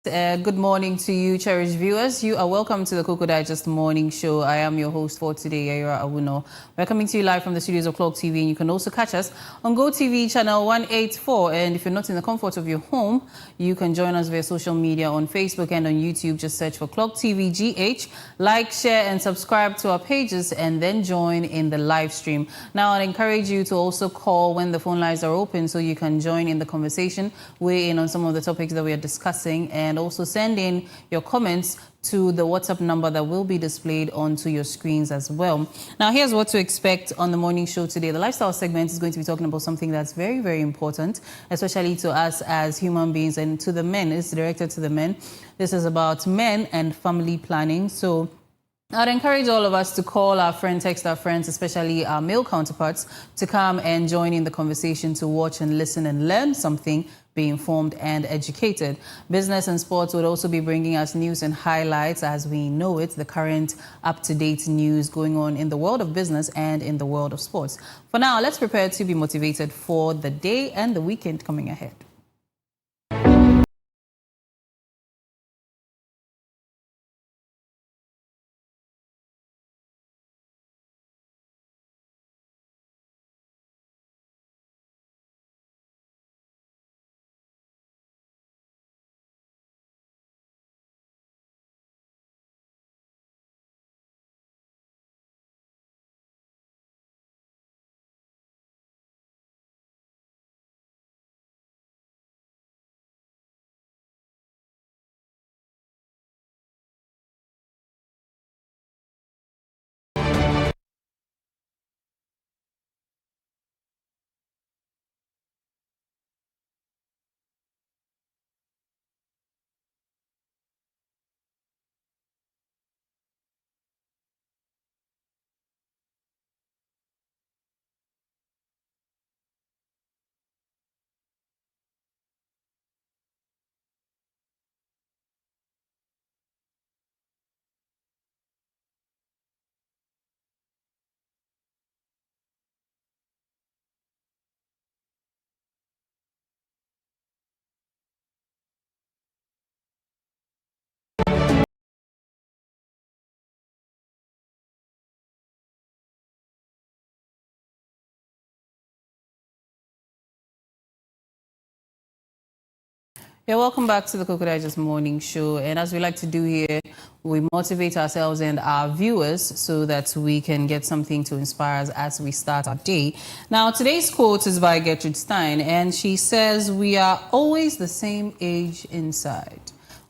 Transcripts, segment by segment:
Good morning to you, cherished viewers. You are welcome to the Koko Digest Morning Show. I am your host for today, Yaira Awuno. We're coming to you live from the studios of Clock TV, and you can also catch us on Go TV channel 184. And if you're not in the comfort of your home, you can join us via social media on Facebook and on YouTube. Just search for Clock TV GH. Like, share, and subscribe to our pages, and then join in the live stream. Now, I'd encourage you to also call when the phone lines are open so you can join in the conversation, weigh in on some of the topics that we are discussing, and also send in your comments to the WhatsApp number that will be displayed onto your screens as well. Now, here's what to expect on the morning show today. The lifestyle segment is going to be talking about something that's very, very important, especially to us as human beings and to the men. It's directed to the men. This is about men and family planning. So I'd encourage all of us to call our friends, text our friends, especially our male counterparts, to come and join in the conversation, to watch and listen and learn something, be informed and educated. Business and sports would also be bringing us news and highlights as we know it, the current up-to-date news going on in the world of business and in the world of sports. For now, let's prepare to be motivated for the day and the weekend coming ahead. Yeah, welcome back to the Koko Digest Morning Show. And as we like to do here, we motivate ourselves and our viewers so that we can get something to inspire us as we start our day. Now, today's quote is by Gertrude Stein, and she says, "We are always the same age inside."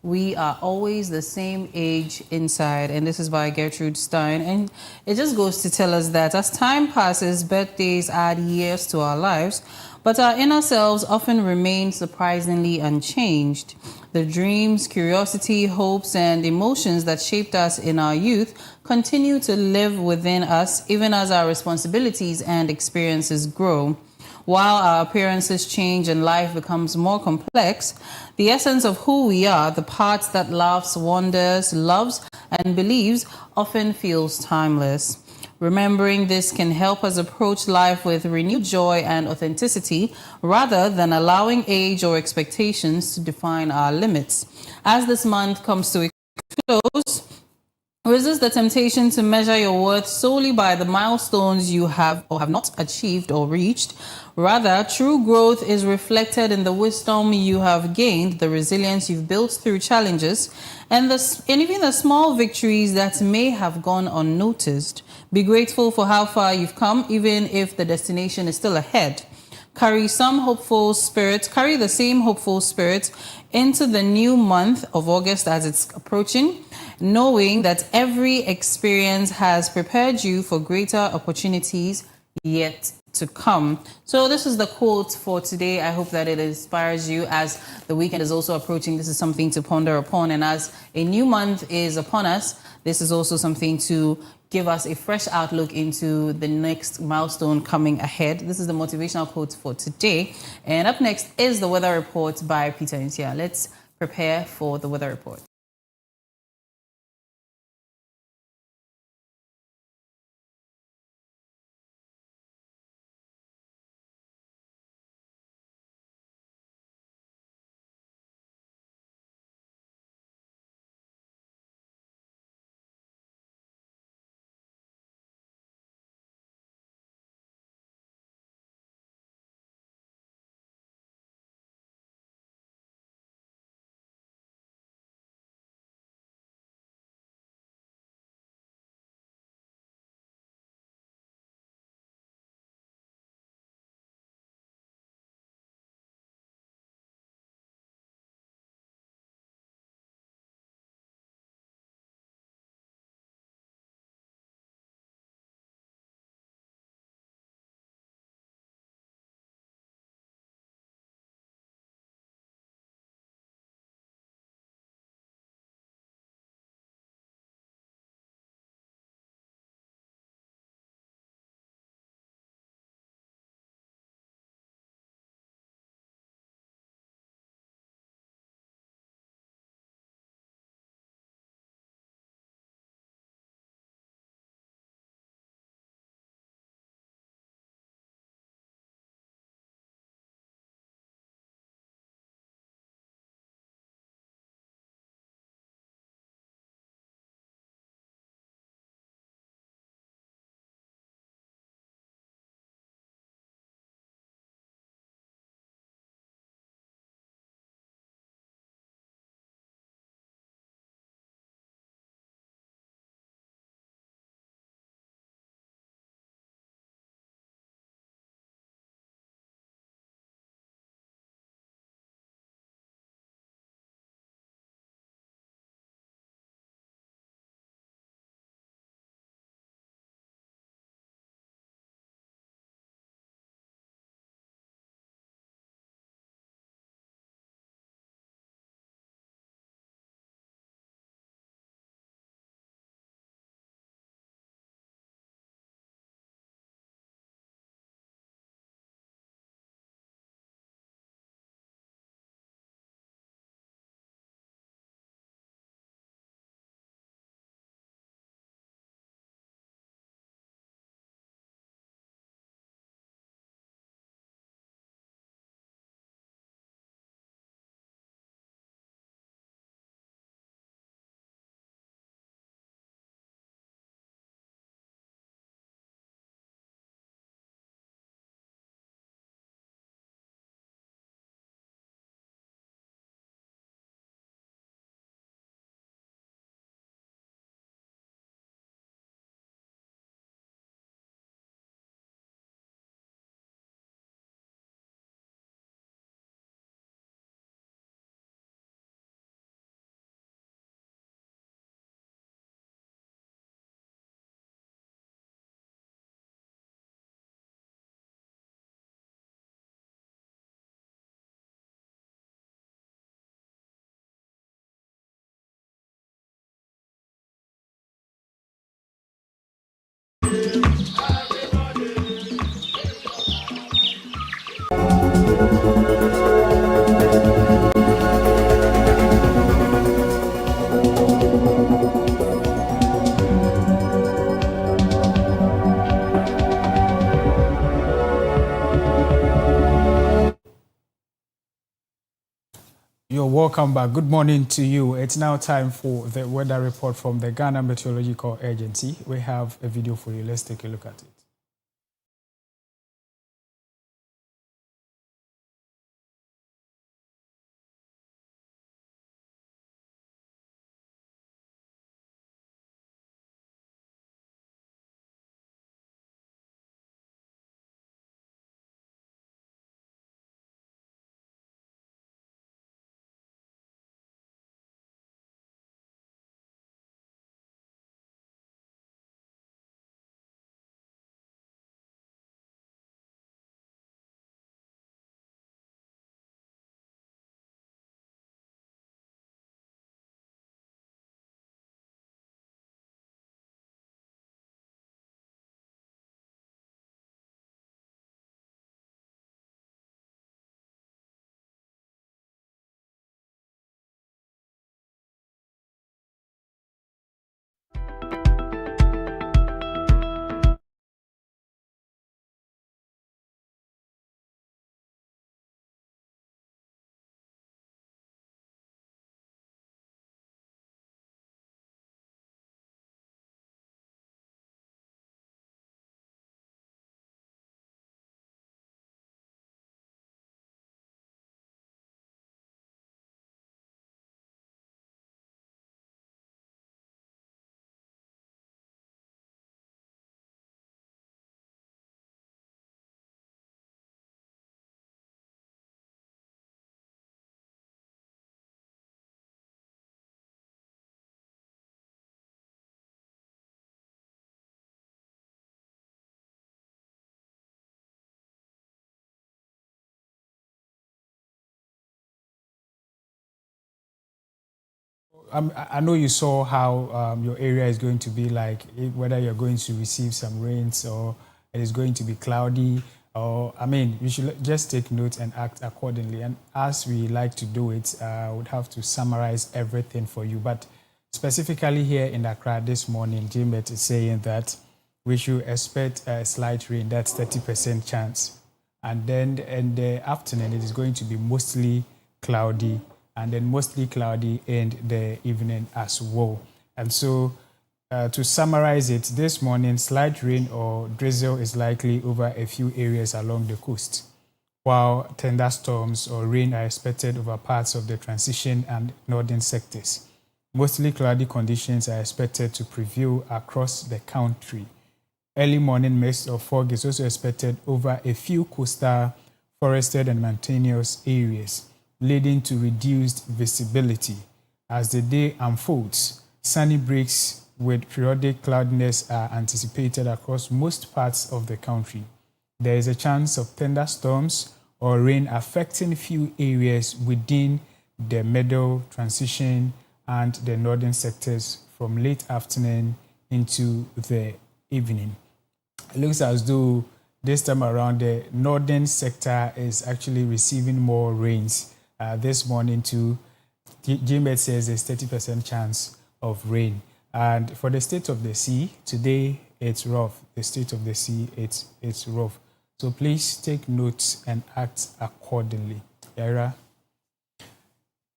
We are always the same age inside. And this is by Gertrude Stein. And it just goes to tell us that as time passes, birthdays add years to our lives, but our inner selves often remain surprisingly unchanged. The dreams, curiosity, hopes, and emotions that shaped us in our youth continue to live within us, even as our responsibilities and experiences grow. While our appearances change and life becomes more complex, the essence of who we are, the parts that laughs, wonders, loves, and believes, often feels timeless. Remembering this can help us approach life with renewed joy and authenticity rather than allowing age or expectations to define our limits. As this month comes to a close, resist the temptation to measure your worth solely by the milestones you have or have not achieved or reached. Rather, true growth is reflected in the wisdom you have gained, the resilience you've built through challenges, and even the small victories that may have gone unnoticed. Be grateful for how far you've come, even if the destination is still ahead. Carry the same hopeful spirit into the new month of August as it's approaching, knowing that every experience has prepared you for greater opportunities yet to come. So this is the quote for today. I hope that it inspires you as the weekend is also approaching. This is something to ponder upon. And as a new month is upon us, this is also something to give us a fresh outlook into the next milestone coming ahead. This is the motivational quote for today. And up next is the weather report by Peter Ntia. Let's prepare for the weather report. You're welcome back. Good morning to you. It's now time for the weather report from the Ghana Meteorological Agency. We have a video for you. Let's take a look at it. I know you saw how your area is going to be like, whether you're going to receive some rains or it is going to be cloudy. Or, I mean, you should just take note and act accordingly. And as we like to do it, I would have to summarize everything for you. But specifically here in Accra this morning, GMET is saying that we should expect a slight rain. That's 30% chance. And then in the afternoon, it is going to be mostly cloudy, and then mostly cloudy in the evening as well. And so to summarize it, this morning, slight rain or drizzle is likely over a few areas along the coast, while thunderstorms or rain are expected over parts of the transition and northern sectors. Mostly cloudy conditions are expected to prevail across the country. Early morning mist or fog is also expected over a few coastal, forested and mountainous areas, leading to reduced visibility. As the day unfolds, sunny breaks with periodic cloudiness are anticipated across most parts of the country. There is a chance of thunderstorms or rain affecting few areas within the middle, transition, and the northern sectors from late afternoon into the evening. It looks as though this time around the northern sector is actually receiving more rains. This morning too, GMET says there's 30% chance of rain. And for the state of the sea, today it's rough. The state of the sea, it's rough. So please take notes and act accordingly. Yara?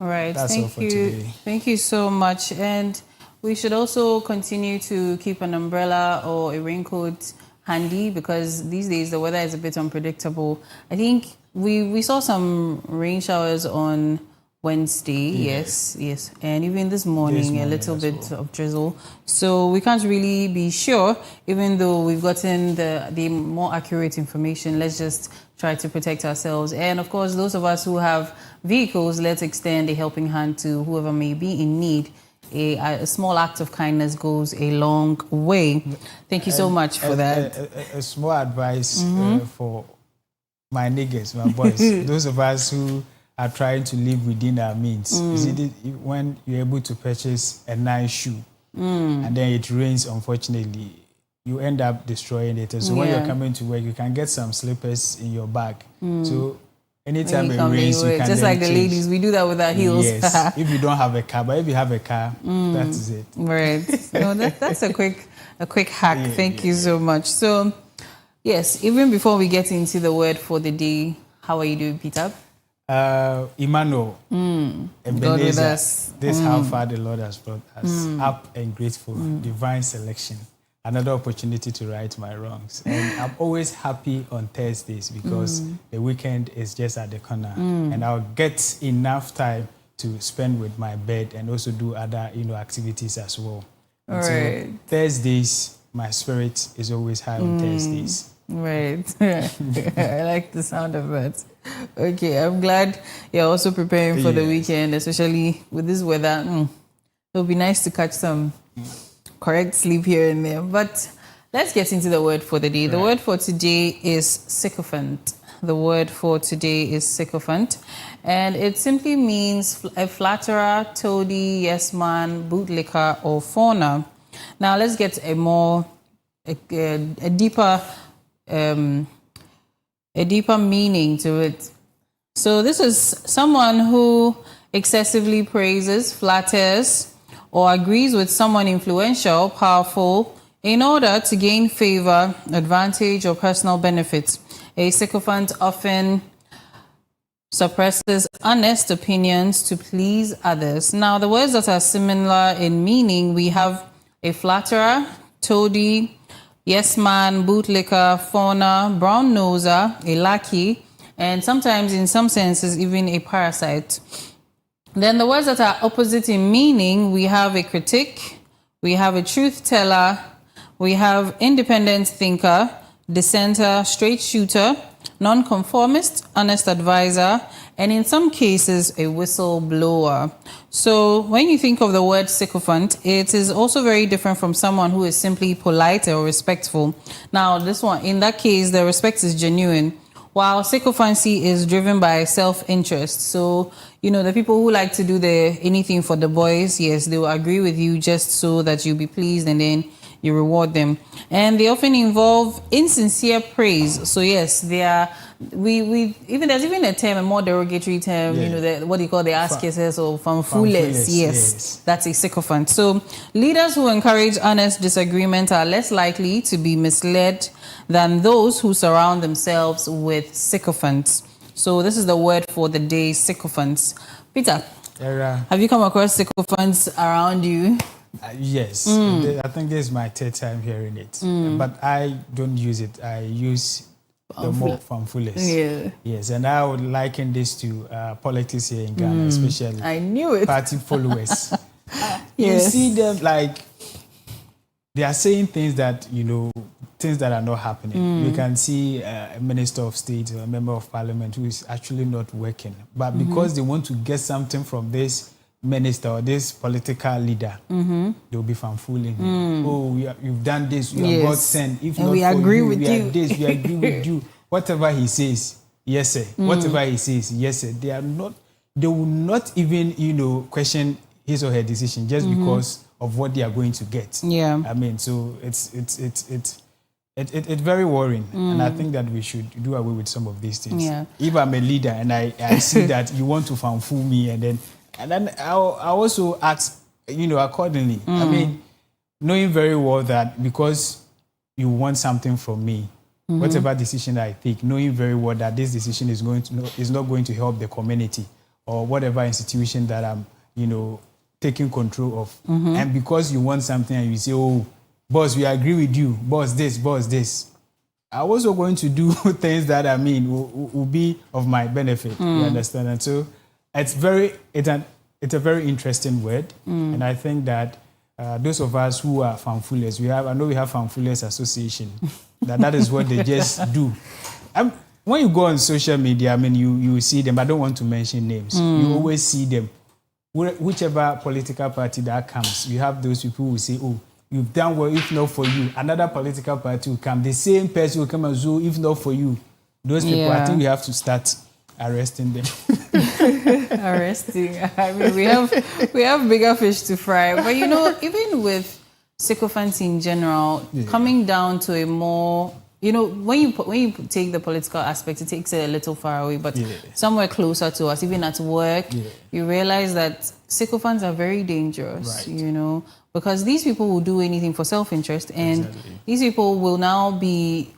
All right, That's all for today. Thank you so much. And we should also continue to keep an umbrella or a raincoat handy, because these days the weather is a bit unpredictable. I think we saw some rain showers on Wednesday, yes, and even this morning a little bit of drizzle. So we can't really be sure, even though we've gotten the more accurate information. Let's just try to protect ourselves. And of course, those of us who have vehicles, let's extend a helping hand to whoever may be in need. A small act of kindness goes a long way. Thank you so much for that. A small advice for my niggas, my boys, those of us who are trying to live within our means. You see, when you're able to purchase a nice shoe and then it rains, unfortunately, you end up destroying it. And so when you're coming to work, you can get some slippers in your bag. So anytime it rains, you can just like the change. ladies, we do that with our heels. Yes, if you don't have a car, but if you have a car, that's it. Right. No, that's a quick hack. Thank you so much. So, yes, even before we get into the word for the day, how are you doing, Peter? Emmanuel, God with us. This how far the Lord has brought us. Up and grateful, divine selection. Another opportunity to right my wrongs. And I'm always happy on Thursdays because the weekend is just at the corner. And I'll get enough time to spend with my bed and also do other, activities as well. Right. So Thursdays, my spirit is always high on Thursdays. Right. I like the sound of that. Okay, I'm glad you're also preparing for the weekend, especially with this weather. It'll be nice to catch some correct sleep here and there. But let's get into the word for the day. The word for today is sycophant. The word for today is sycophant. And it simply means a flatterer, toady, yes man, bootlicker, or fawner. Now let's get a deeper meaning to it. So this is someone who excessively praises, flatters, or agrees with someone influential, powerful, in order to gain favor, advantage, or personal benefits. A sycophant often suppresses honest opinions to please others. Now, the words that are similar in meaning, we have a flatterer, toady, yes man, bootlicker, fawner, brown noser, a lackey, and sometimes in some senses even a parasite. Then the words that are opposite in meaning, we have a critic, we have a truth teller, we have independent thinker, dissenter, straight shooter, nonconformist, honest advisor, and in some cases a whistleblower. So when you think of the word sycophant, it is also very different from someone who is simply polite or respectful. Now this one, in that case, the respect is genuine, while sycophancy is driven by self-interest. So, the people who like to do anything for the boys, yes, they will agree with you just so that you'll be pleased and then you reward them. And they often involve insincere praise. So yes, they are, there's even a term, a more derogatory term, what you call the ass-kissers or fanfullers. Yes, that's a sycophant. So leaders who encourage honest disagreement are less likely to be misled than those who surround themselves with sycophants. So this is the word for the day, sycophants. Peter, have you come across sycophants around you? Yes, I think this is my third time hearing it, but I don't use it. I use the more fanfullers. Yeah. Yes, and I would liken this to politics here in Ghana, especially. I knew it. Party followers. You see them like they are saying things that things that are not happening. You can see a minister of state or a member of parliament who is actually not working, but because they want to get something from this minister or this political leader, they'll be fanfooling him. Oh, you've done this, you are God sent. If not we for agree you, with we you. are this, we agree with you. Whatever he says, yes sir. Whatever he says, yes sir. They will not even, question his or her decision just because of what they are going to get. Yeah. I mean, so it's very worrying, and I think that we should do away with some of these things. Yeah. If I'm a leader and I see that you want to fanfool me, and then I also act, accordingly. I mean, knowing very well that because you want something from me, whatever decision I take, knowing very well that this decision is not going to help the community or whatever institution that I'm, taking control of. And because you want something and you say, oh, boss, we agree with you, boss this. I'm also going to do things that will be of my benefit. You understand? And so it's a very interesting word, and I think that those of us who are fanfullers, I know we have fanfullers association. that is what they just do. When you go on social media, you see them. I don't want to mention names. You always see them. Whichever political party that comes, you have those people who say, "Oh, you've done well. If not for you, another political party will come. The same person will come and say, if not for you." Those people, I think we have to start arresting them. Arresting. I mean, we have bigger fish to fry. But even with sycophants in general, coming down to a more, when you take the political aspect, it takes it a little far away. But somewhere closer to us, even at work, you realize that sycophants are very dangerous. Right. Because these people will do anything for self-interest, and these people will now be,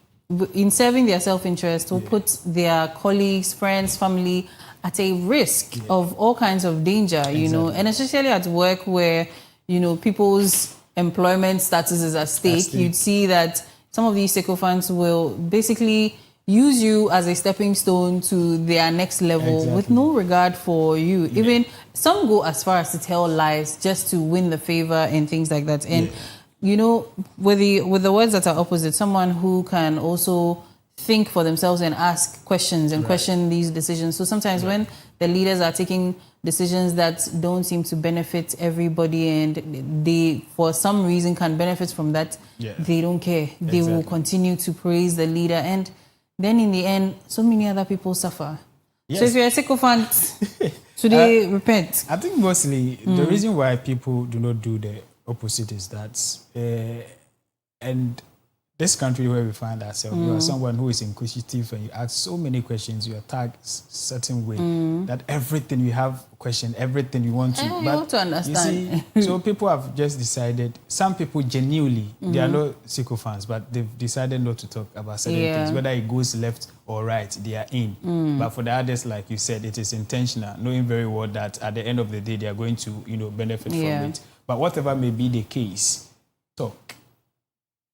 in serving their self-interest, will put their colleagues, friends, family at a risk of all kinds of danger, you know, and especially at work where, you know, people's employment status is at stake. You'd see that some of these sycophants will basically use you as a stepping stone to their next level with no regard for you. Even some go as far as to tell lies just to win the favor and things like that. And you know, with the words that are opposite, someone who can also think for themselves and ask questions and question these decisions. So sometimes when the leaders are taking decisions that don't seem to benefit everybody and they for some reason can benefit from that, they don't care. They will continue to praise the leader, and then in the end so many other people suffer. So if you're a sycophant today, repent. I think mostly the reason why people do not do the opposite is that and this country where we find ourselves, you are someone who is inquisitive and you ask so many questions, you attack certain way that everything you have question, everything you want to. You want to understand. You see, so people have just decided, some people genuinely, they are not sycophants, but they've decided not to talk about certain things, whether it goes left or right, they are in. But for the others, like you said, it is intentional, knowing very well that at the end of the day, they are going to, you know, benefit from it. But whatever may be the case, talk.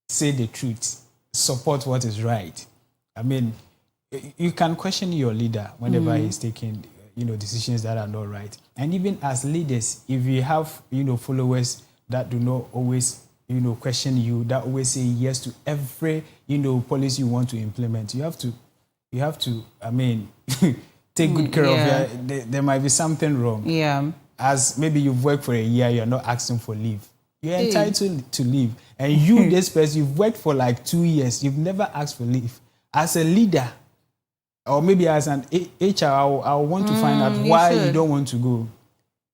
Say the truth, support what is right. I mean, you can question your leader whenever he's taking, you know, decisions that are not right. And even as leaders, if you have, you know, followers that do not always, you know, question you, that always say yes to every, you know, policy you want to implement, you have to, I mean, take good care of your, there might be something wrong. Yeah. As maybe you've worked for a year, you're not asking for leave. You're entitled to leave. And you, this person, you've worked for like 2 years. You've never asked for leave. As a leader, or maybe as an HR, I want to find out why you don't want to go.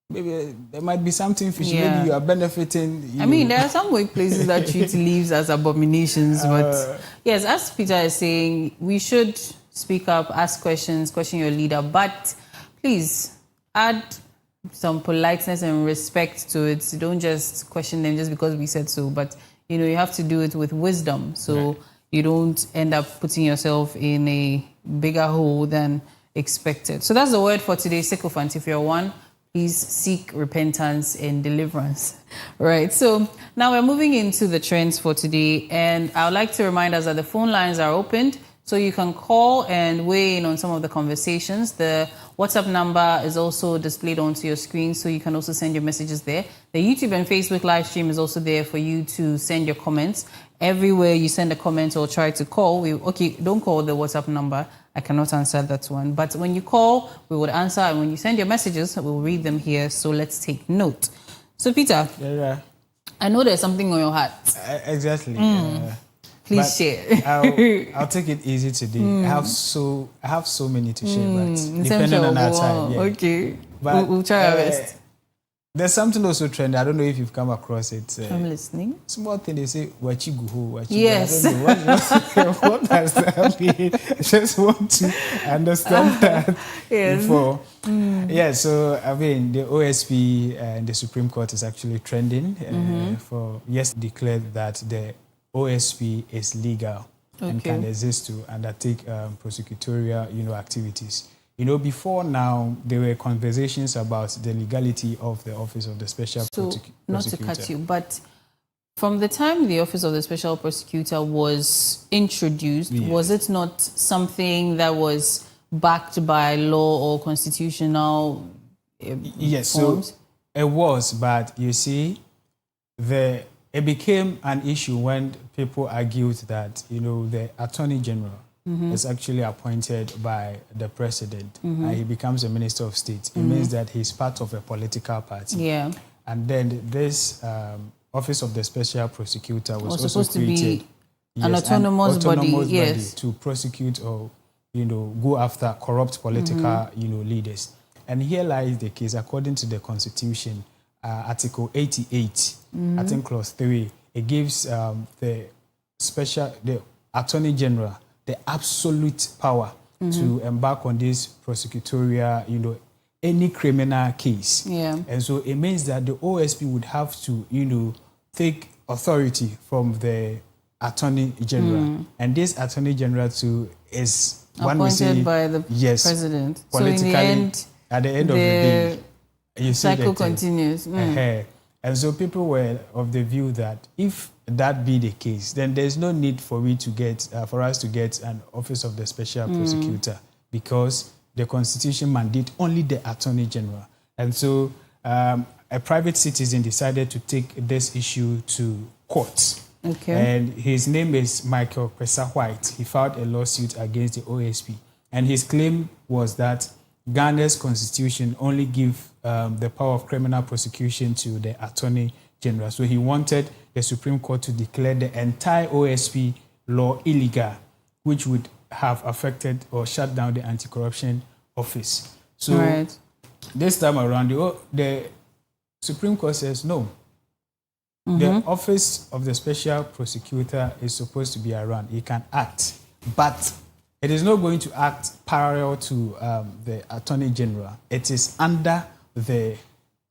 Maybe there might be something fishy. Maybe you are benefiting. I mean, there are some workplaces that treat leaves as abominations. But yes, as Peter is saying, we should speak up, ask questions, question your leader. But please add some politeness and respect to it. Don't just question them just because we said so, but you know, you have to do it with wisdom so you don't end up putting yourself in a bigger hole than expected. So that's the word for today, sycophant. If you're one, please seek repentance and deliverance. Right. So now we're moving into the trends for today, and I would like to remind us that the phone lines are opened. So you can call and weigh in on some of the conversations. The WhatsApp number is also displayed onto your screen, so you can also send your messages there. The YouTube and Facebook live stream is also there for you to send your comments. Everywhere you send a comment or try to call, don't call the WhatsApp number. I cannot answer that one. But when you call, we would answer. And when you send your messages, we'll read them here. So let's take note. So Peter, I know there's something on your heart. Exactly. Please share. I'll take it easy today. I have so many to share, but depending on our time. Okay, but we'll try our best. There's something also trending. I don't know if you've come across it. I'm listening. Small thing they say, "Wachiguho." Yes. I don't know. What does that mean? I just want to understand that before. Yeah. So I mean, the OSP and the Supreme Court is actually trending. Declared that the OSP is legal and can exist to undertake prosecutorial, you know, activities. You know, before now, there were conversations about the legality of the Office of the Special Prosecutor. Not to cut you, but from the time the Office of the Special Prosecutor was introduced, was it not something that was backed by law or constitutional forms? So it was, but you see, it became an issue when people argued that, you know, the Attorney General is actually appointed by the President and he becomes a Minister of State. It means that he's part of a political party. Yeah. And then this Office of the Special Prosecutor was also supposed created to be an autonomous body to prosecute or, you know, go after corrupt political, you know, leaders. And here lies the case. According to the Constitution, Article 88, I think Clause 3, it gives the Attorney General the absolute power to embark on this prosecutorial, you know, any criminal case. Yeah. And so it means that the OSP would have to, you know, take authority from the Attorney General. And this Attorney General too is one may say, appointed by the yes, president. politically, so in the end, at the end of the day, you see cycle that, continues. And so people were of the view that if that be the case, then there's no need for we to get for us to get an office of the special prosecutor, because the Constitution mandate only the Attorney General. And so a private citizen decided to take this issue to court. Okay. And his name is Michael Pesa White. He filed a lawsuit against the OSP. And his claim was that Ghana's constitution only gives the power of criminal prosecution to the Attorney General. So he wanted the Supreme Court to declare the entire OSP law illegal, which would have affected or shut down the anti-corruption office. So this time around, the Supreme Court says no. The office of the special prosecutor is supposed to be around. He can act, but it is not going to act parallel to the Attorney General. It is under the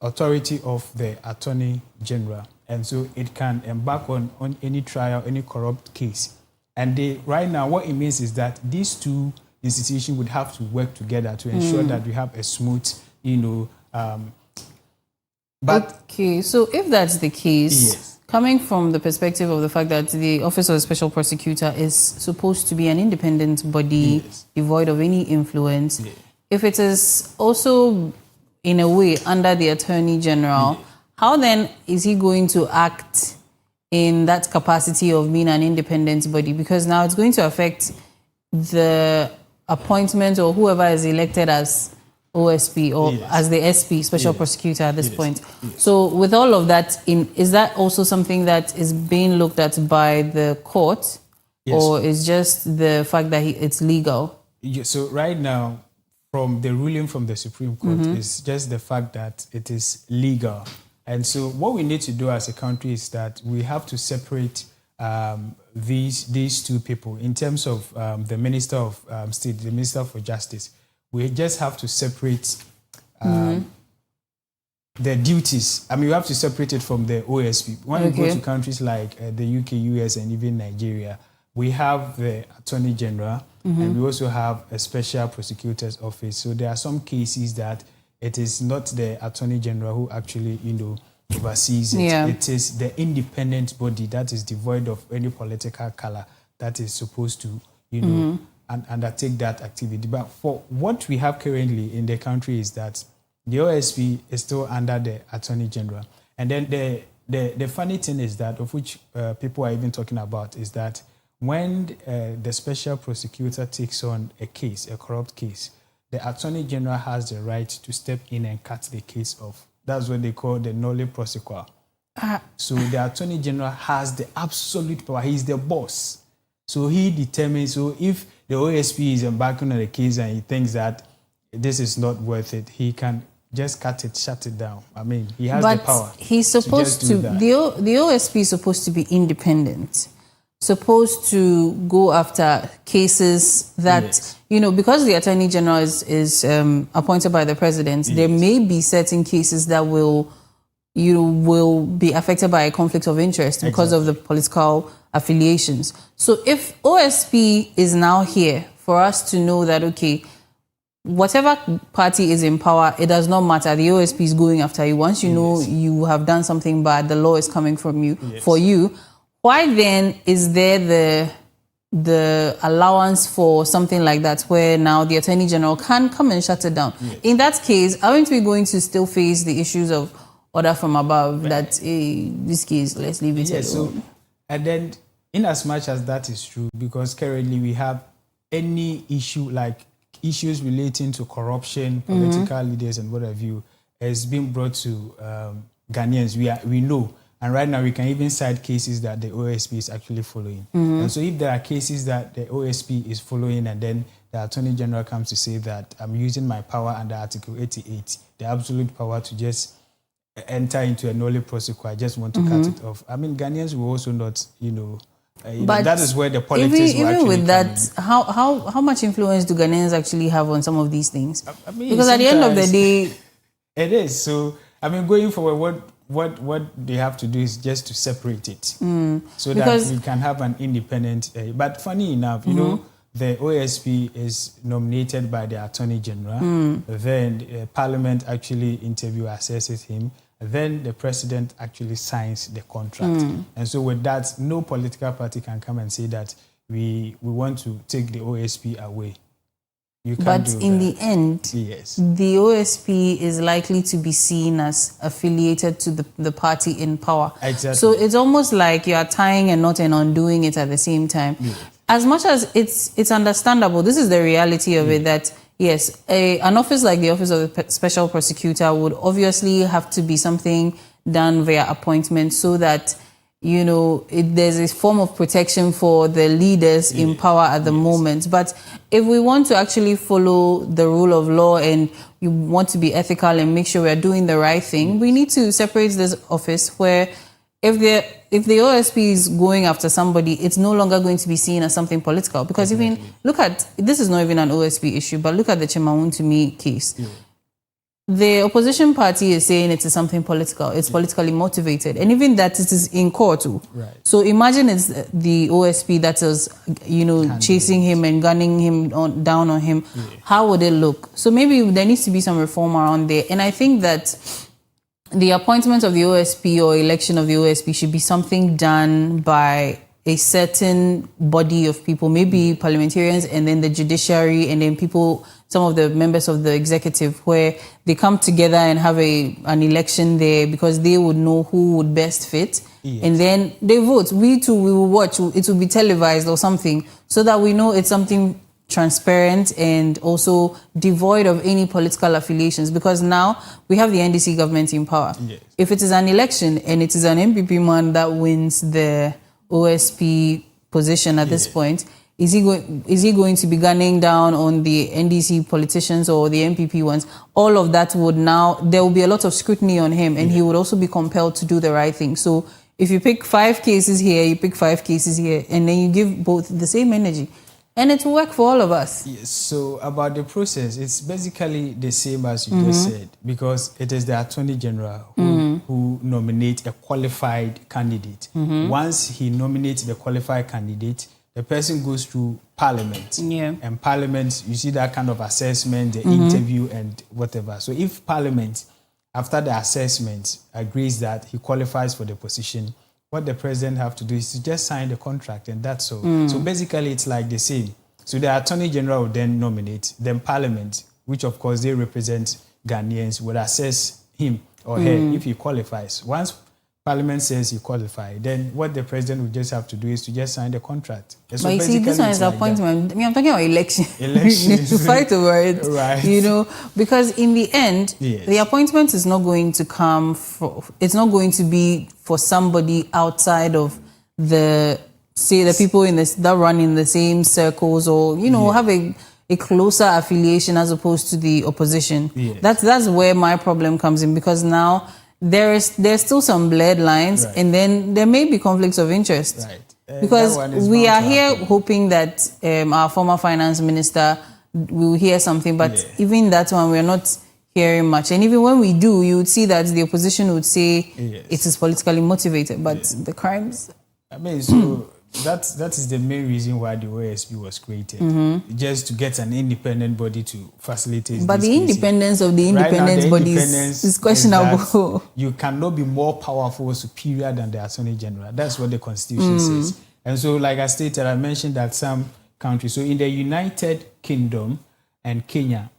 authority of the Attorney General. And so it can embark on any trial, any corrupt case. And right now, what it means is that these two institutions would have to work together to ensure that we have a smooth, okay, so if that's the case, coming from the perspective of the fact that the Office of the Special Prosecutor is supposed to be an independent body, devoid of any influence, if it is also in a way under the Attorney General, how then is he going to act in that capacity of being an independent body? Because now it's going to affect the appointment or whoever is elected as OSP or as the SP, Special Prosecutor at this point. So with all of that, is that also something that is being looked at by the court, or is just the fact that it's legal? So right now, from the ruling from the Supreme Court, is just the fact that it is legal. And so what we need to do as a country is that we have to separate these two people in terms of the Minister of State, the Minister for Justice. We just have to separate the duties. I mean, we have to separate it from the OSP. When we go to countries like the UK, US, and even Nigeria, we have the Attorney General, and we also have a Special Prosecutor's Office. So there are some cases that it is not the Attorney General who actually, oversees it. It is the independent body that is devoid of any political color that is supposed to, and undertake that activity. But for what we have currently in the country is that the OSP is still under the Attorney General. And then the funny thing is that, of which people are even talking about, is that when the Special Prosecutor takes on a case, a corrupt case, the Attorney General has the right to step in and cut the case off. That's what they call the nolle prosequa. So the Attorney General has the absolute power. He's the boss. So he determines, so if the OSP is embarking on a case and he thinks that this is not worth it, he can just cut it, shut it down. I mean, he has the power. But he's supposed to the OSP is supposed to be independent, supposed to go after cases that, because the Attorney General is appointed by the President, there may be certain cases that will be affected by a conflict of interest because of the political affiliations. So if OSP is now here for us to know that, okay, whatever party is in power, it does not matter. The OSP is going after you. Once you know you have done something bad, the law is coming from you for you. Why then is there the allowance for something like that, where now the Attorney General can come and shut it down? In that case, aren't we going to still face the issues of order from above, that this case, let's leave it alone? So, and then, in as much as that is true, because currently we have any issue like issues relating to corruption, political leaders, and what have you, has been brought to Ghanaians. We know. And right now, we can even cite cases that the OSP is actually following. And so if there are cases that the OSP is following, and then the Attorney General comes to say that I'm using my power under Article 88, the absolute power to just enter into a nolle prosequa, I just want to cut it off. I mean, Ghanaians will also not, but that is where the politics will actually with that, how much influence do Ghanaians actually have on some of these things? I mean, because at the end of the day, it is. So, I mean, going forward, what they have to do is just to separate it so that we can have an independent. But funny enough, the OSP is nominated by the Attorney General. Then Parliament actually assesses him. Then the President actually signs the contract. And so with that, no political party can come and say that we want to take the OSP away. You can't but in the end, yes, the OSP is likely to be seen as affiliated to the party in power. Exactly. So it's almost like you are tying a knot and undoing it at the same time. Yeah. As much as it's understandable, this is the reality of it, that yes, an office like the Office of the Special Prosecutor would obviously have to be something done via appointment, so that there's a form of protection for the leaders in power at the moment. But if we want to actually follow the rule of law and you want to be ethical and make sure we're doing the right thing, we need to separate this office where if the OSP is going after somebody, it's no longer going to be seen as something political. Because even look at, this is not even an OSP issue, but look at the Chimawuntumi case. Yeah. The opposition party is saying it is something political. It's politically motivated. And even that it is in court too. Right. So imagine it's the OSP that is, chasing him and gunning him down on him. Yeah. How would it look? So maybe there needs to be some reform around there. And I think that the appointment of the OSP or election of the OSP should be something done by a certain body of people, maybe parliamentarians and then the judiciary and then people, some of the members of the executive, where they come together and have an election there because they would know who would best fit. Yes. And then they vote. We too, we will watch. It will be televised or something so that we know it's something transparent and also devoid of any political affiliations, because now we have the NDC government in power. Yes. If it is an election and it is an MPP man that wins the OSP position at this point, is he going to be gunning down on the NDC politicians or the MPP ones? All of that there will be a lot of scrutiny on him, and he would also be compelled to do the right thing. So if you pick 5 cases here, you pick 5 cases here, and then you give both the same energy, and it will work for all of us. Yes, so about the process, it's basically the same as you just said, because it is the Attorney General who nominates a qualified candidate. Once he nominates the qualified candidate, the person goes through Parliament. Yeah. And Parliament, you see that kind of assessment, the interview and whatever. So if Parliament, after the assessment, agrees that he qualifies for the position, what the president have to do is to just sign the contract, and that's all. So basically, it's like the same. So the Attorney General will then nominate, then Parliament, which of course they represent Ghanaians, will assess him or her if he qualifies. Once Parliament says he qualifies, then what the president will just have to do is to just sign the contract. So but you see, this one is like appointment. I mean, I'm talking about election. To fight over it, right? Because in the end, the appointment is not going to come. It's not going to be for somebody outside of the people that run in the same circles, or have a closer affiliation as opposed to the opposition. Yes. That's where my problem comes in, because now there's still some blurred lines, and then there may be conflicts of interest. Right. Because we are here hoping that our former finance minister will hear something, but even that one, we're not hearing much. And even when we do, you would see that the opposition would say it is politically motivated, but the crimes... I mean, so that is the main reason why the OSP was created, just to get an independent body to facilitate. But the independence of the independent bodies is questionable. You cannot be more powerful or superior than the Attorney General. That's what the Constitution says. And so, like I stated, I mentioned that some countries. So in the United Kingdom and Kenya,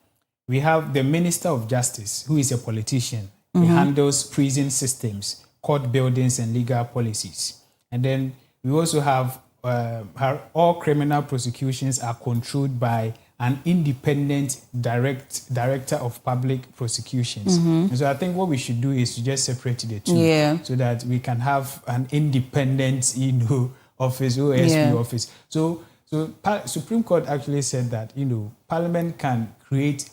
we have the Minister of Justice, who is a politician. He handles prison systems, court buildings, and legal policies. And then we also have all criminal prosecutions are controlled by an independent director of public prosecutions. And so I think what we should do is to just separate the two, so that we can have an independent, office, OSP office. So Supreme Court actually said that Parliament can create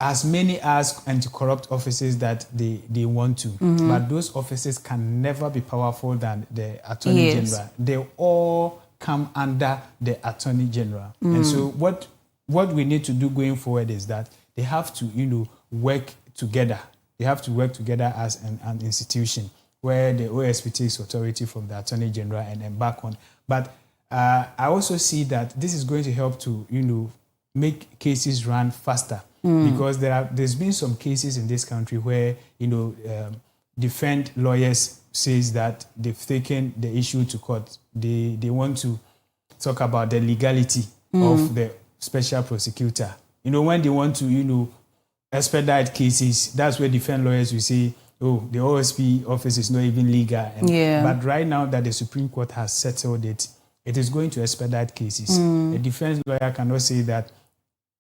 as many as anti-corrupt offices that they want to, but those offices can never be powerful than the Attorney General. They all come under the Attorney General. And so what we need to do going forward is that they have to work together. They have to work together as an institution where the OSP takes authority from the Attorney General and embark on. But I also see that this is going to help to, make cases run faster, because there's been some cases in this country where, defense lawyers says that they've taken the issue to court. They want to talk about the legality of the special prosecutor. When they want to, expedite cases, that's where defense lawyers will say, oh, the OSP office is not even legal. But right now that the Supreme Court has settled it, it is going to expedite cases. A defense lawyer cannot say that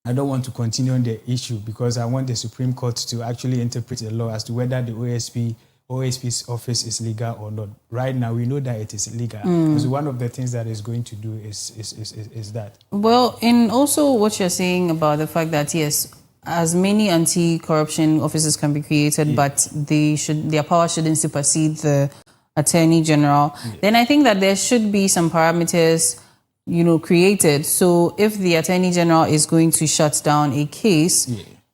I don't want to continue on the issue because I want the Supreme Court to actually interpret the law as to whether the OSP's office is legal or not. Right now, we know that it is legal. So one of the things that it's going to do is that. Well, and also what you're saying about the fact that, yes, as many anti-corruption offices can be created, but their power shouldn't supersede the Attorney General. Then I think that there should be some parameters, created. So if the Attorney General is going to shut down a case,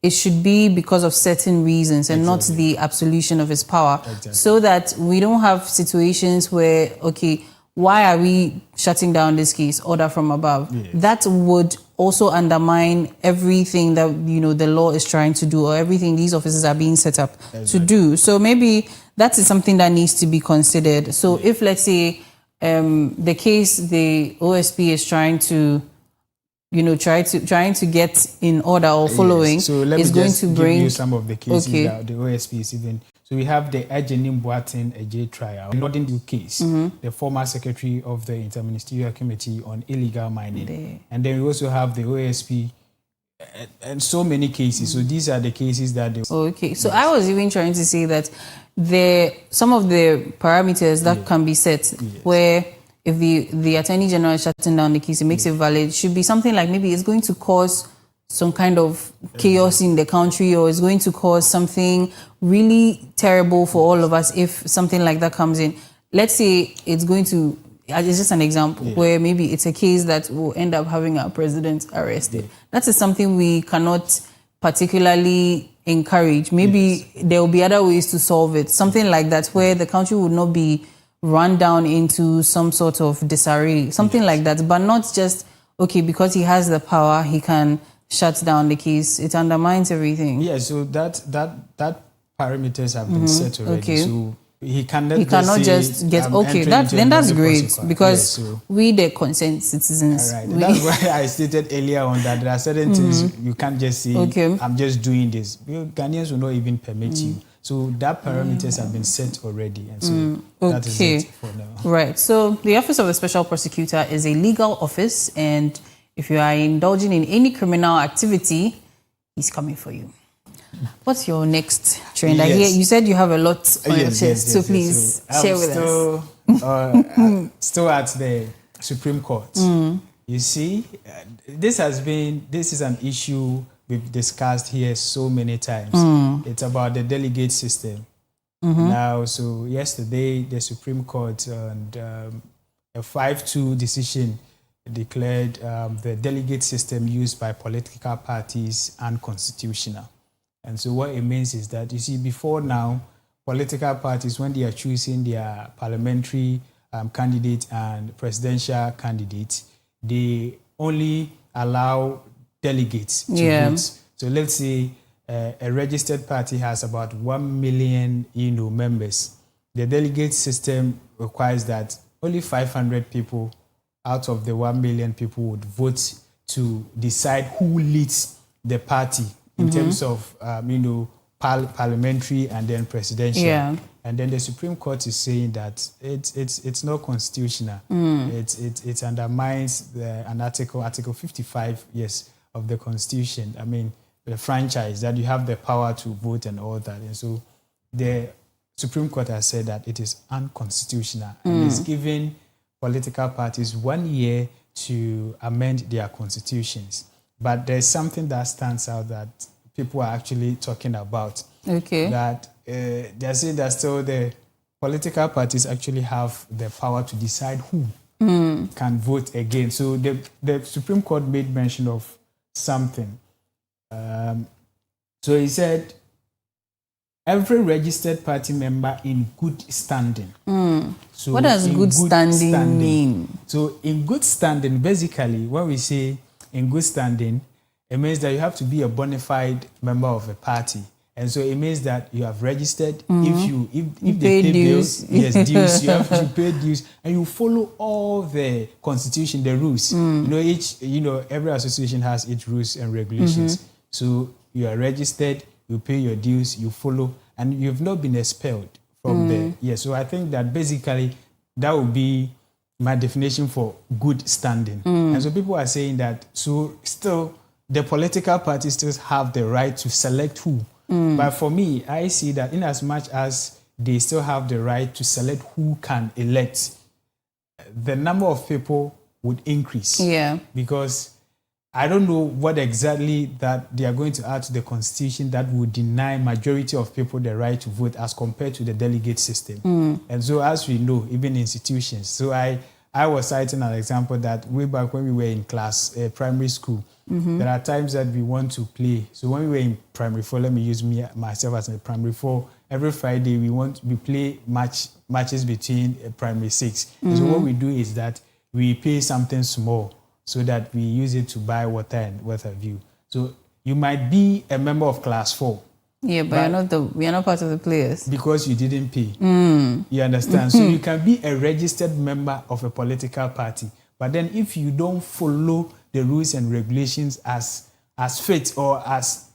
it should be because of certain reasons and not the absolution of his power. So that we don't have situations where, okay, why are we shutting down this case? Order from above. That would also undermine everything that, the law is trying to do, or everything these offices are being set up to do. So maybe that is something that needs to be considered. So if, let's say, the case the OSP is trying to, trying to get in order or following, so let me is going to bring give you some of the cases that the OSP is even. So we have the Hygiene AJ trial, Northern UK case, the former secretary of the Interministerial Committee on Illegal Mining, and then we also have the OSP. And so many cases. So these are the cases that they... Okay. So I was even trying to say that some of the parameters that can be set where if the Attorney General is shutting down the case, it makes it valid. It should be something like maybe it's going to cause some kind of chaos in the country, or it's going to cause something really terrible for all of us if something like that comes in. Let's say it's going to... It's just an example where maybe it's a case that will end up having our president arrested. That is something we cannot particularly encourage. Maybe there will be other ways to solve it. Something like that where the country would not be run down into some sort of disarray. Something like that. But not just, okay, because he has the power, he can shut down the case. It undermines everything. Yeah, so that parameters have been set already. So he cannot just get then that's great, because we the concerned citizens. Right. That's why I stated earlier on that there are certain things you can't just say, I'm just doing this. Ghanaians will not even permit you. So that parameters have been set already, and so that is it for now. Right. So the Office of the Special Prosecutor is a legal office, and if you are indulging in any criminal activity, he's coming for you. What's your next trend? I hear you said you have a lot on your chest, so please share with us. Still at the Supreme Court. You see, this is an issue we've discussed here so many times. It's about the delegate system. Now, so yesterday, the Supreme Court and a 5-2 decision declared the delegate system used by political parties unconstitutional. And so what it means is that, you see, before now, political parties, when they are choosing their parliamentary candidate and presidential candidate, they only allow delegates to vote. So let's say a registered party has about 1 million members. The delegate system requires that only 500 people out of the 1 million people would vote to decide who leads the party in terms of, parliamentary and then presidential. And then the Supreme Court is saying that it's not constitutional. It undermines an article 55, of the Constitution. I mean, the franchise, that you have the power to vote and all that. And so the Supreme Court has said that it is unconstitutional and is giving political parties 1 year to amend their constitutions. But there's something that stands out that people are actually talking about. That they're saying that still the political parties actually have the power to decide who can vote again. So the Supreme Court made mention of something. So he said every registered party member in good standing. So What does good standing mean? So in good standing, basically, when we say in good standing, it means that you have to be a bona fide member of a party. And so it means that you have registered. If they pay dues. bills, yes, dues, you have to pay dues, and you follow all the constitution, the rules. Every association has its rules and regulations. So you are registered, you pay your dues, you follow, and you've not been expelled from there. Yeah, so I think that basically that would be my definition for good standing. And so people are saying that, so still the political parties still have the right to select who. But for me, I see that in as much as they still have the right to select who can elect, the number of people would increase. Yeah. Because I don't know what exactly that they are going to add to the constitution that would deny majority of people the right to vote as compared to the delegate system. And so as we know, even institutions. So I was citing an example that way back when we were in class, primary school, there are times that we want to play. So when we were in primary 4, let me use myself as a primary 4, every Friday we play matches between primary 6. And so what we do is that we pay something small so that we use it to buy water and what have you. So you might be a member of class 4. Yeah, but we are not part of the players. Because you didn't pay. You understand? So you can be a registered member of a political party. But then if you don't follow the rules and regulations as fit or as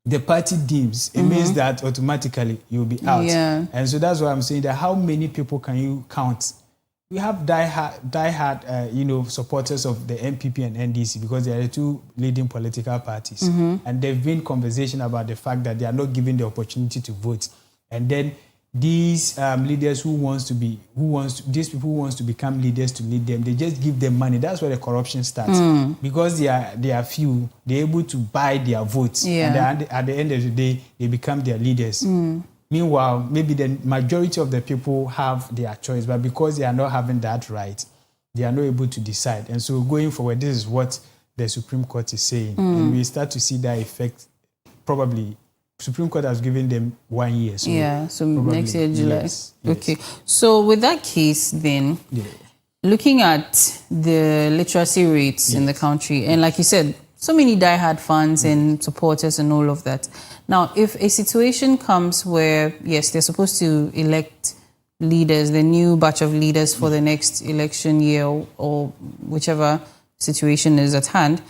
the party deems, it means that automatically you'll be out. Yeah. And so that's why I'm saying that how many people can you count? We have diehard supporters of the NPP and NDC because they are the two leading political parties. And there've been conversation about the fact that they are not given the opportunity to vote. And then these leaders these people who wants to become leaders to lead them, they just give them money. That's where the corruption starts. Because they are few, they're able to buy their votes. Yeah. And at the end of the day, they become their leaders. Meanwhile, maybe the majority of the people have their choice, but because they are not having that right, they are not able to decide. And so going forward, this is what the Supreme Court is saying. And we start to see that effect. Probably, Supreme Court has given them 1 year. So so next year, July. Yes. Okay. So with that case, then, looking at the literacy rates in the country, and like you said, so many diehard fans and supporters and all of that. Now, if a situation comes where, yes, they're supposed to elect leaders, the new batch of leaders for the next election year or whichever situation is at hand,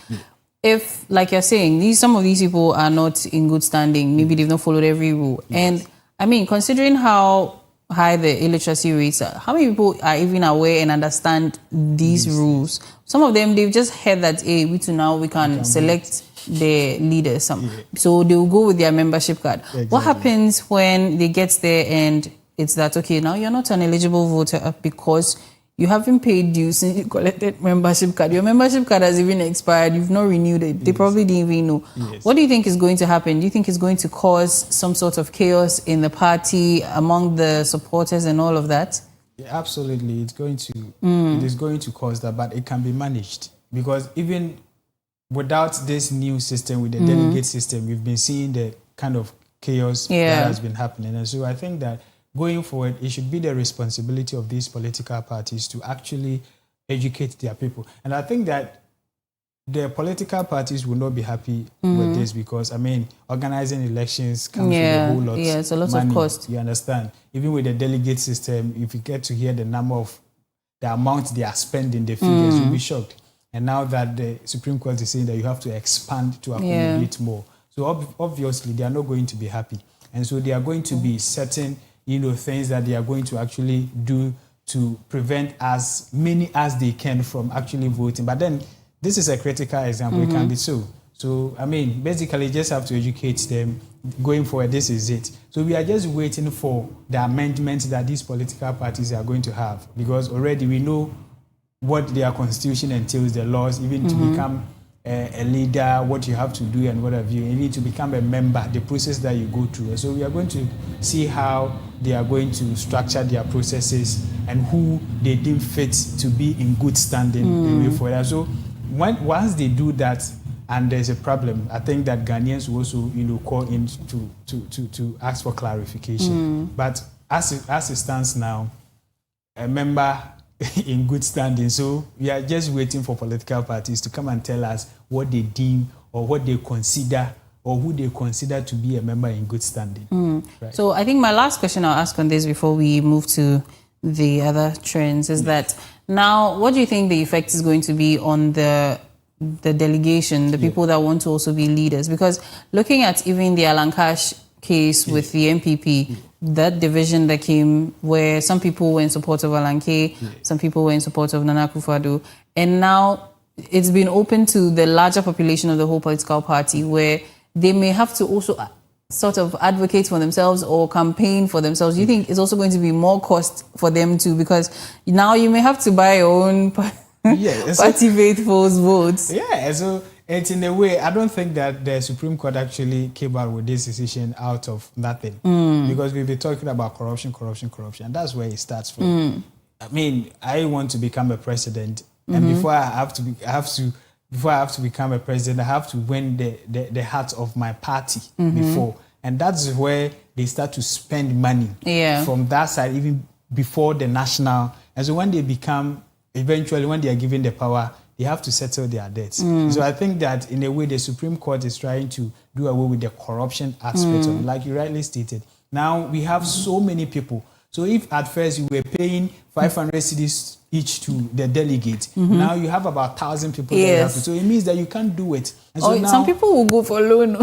if, like you're saying, some of these people are not in good standing, maybe they've not followed every rule. And I mean, considering how high the illiteracy rates are, how many people are even aware and understand these rules? Some of them, they've just heard that, hey, we can select the leaders. So they'll go with their membership card. Exactly. What happens when they get there and it's that, okay, now you're not an eligible voter because you haven't paid dues since you collected membership card. Your membership card has even expired. You've not renewed it. They probably didn't even know. What do you think is going to happen? Do you think it's going to cause some sort of chaos in the party among the supporters and all of that? Yeah, absolutely. It is going to cause that, but it can be managed. Because even without this new system, with the delegate system, we've been seeing the kind of chaos that has been happening. And so I think that going forward, it should be the responsibility of these political parties to actually educate their people. And I think that the political parties will not be happy with this because, I mean, organizing elections comes with a whole lot it's a lot money, of cost. You understand? Even with the delegate system, if you get to hear the amount they are spending, the figures, you'll be shocked. And now that the Supreme Court is saying that you have to expand to accommodate more. So obviously, they are not going to be happy. And so they are going to be certain things that they are going to actually do to prevent as many as they can from actually voting. But then this is a critical example. It can be so. So, I mean, basically you just have to educate them. Going forward, this is it. So we are just waiting for the amendments that these political parties are going to have because already we know what their constitution entails, the laws, even to become a leader, what you have to do and what have you. You need to become a member, the process that you go through. So we are going to see how they are going to structure their processes and who they deem fit to be in good standing for that. So once they do that, and there's a problem, I think that Ghanaians will also, call in to ask for clarification. But as it stands now, a member in good standing. So we are just waiting for political parties to come and tell us what they deem or what they consider or who they consider to be a member in good standing. Right. So I think my last question I'll ask on this before we move to the other trends is that now, what do you think the effect is going to be on the delegation, the people that want to also be leaders? Because looking at even the Alan Cash case with the MPP, that division that came where some people were in support of Alan K, some people were in support of Nana Akufo-Addo, and now it's been open to the larger population of the whole political party where they may have to also sort of advocate for themselves or campaign for themselves. Do you think it's also going to be more cost for them too? Because now you may have to buy your own party faithfuls votes. Yeah, so it's in a way, I don't think that the Supreme Court actually came out with this decision out of nothing. Because we've been talking about corruption, and that's where it starts from. I mean, I want to become a president, and before I have to become a president, I have to win the heart of my party before. And that's where they start to spend money from that side, even before the national. And so when they become, eventually when they are given the power, they have to settle their debts. So I think that in a way, the Supreme Court is trying to do away with the corruption aspect of it, like you rightly stated. Now we have so many people. So if at first you were paying 500 cedis each to the delegate, now you have about 1,000 people that have to. So it means that you can't do it. And so now, some people will go for loan.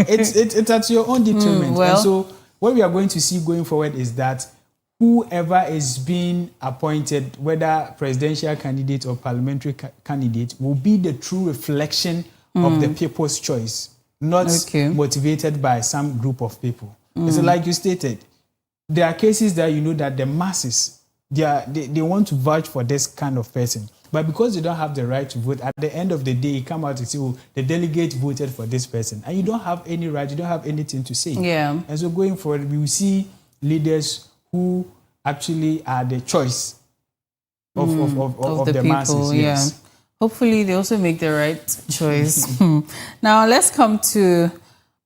It's at your own detriment. And so what we are going to see going forward is that whoever is being appointed, whether presidential candidate or parliamentary candidate, will be the true reflection of the people's choice, not motivated by some group of people. So like you stated, there are cases that you know that the masses, they want to vouch for this kind of person. But because they don't have the right to vote, at the end of the day, you come out and say, oh, the delegate voted for this person. And you don't have any right, you don't have anything to say. And so going forward, we will see leaders who actually are the choice of the people, masses. Yes. Hopefully they also make the right choice. Now let's come to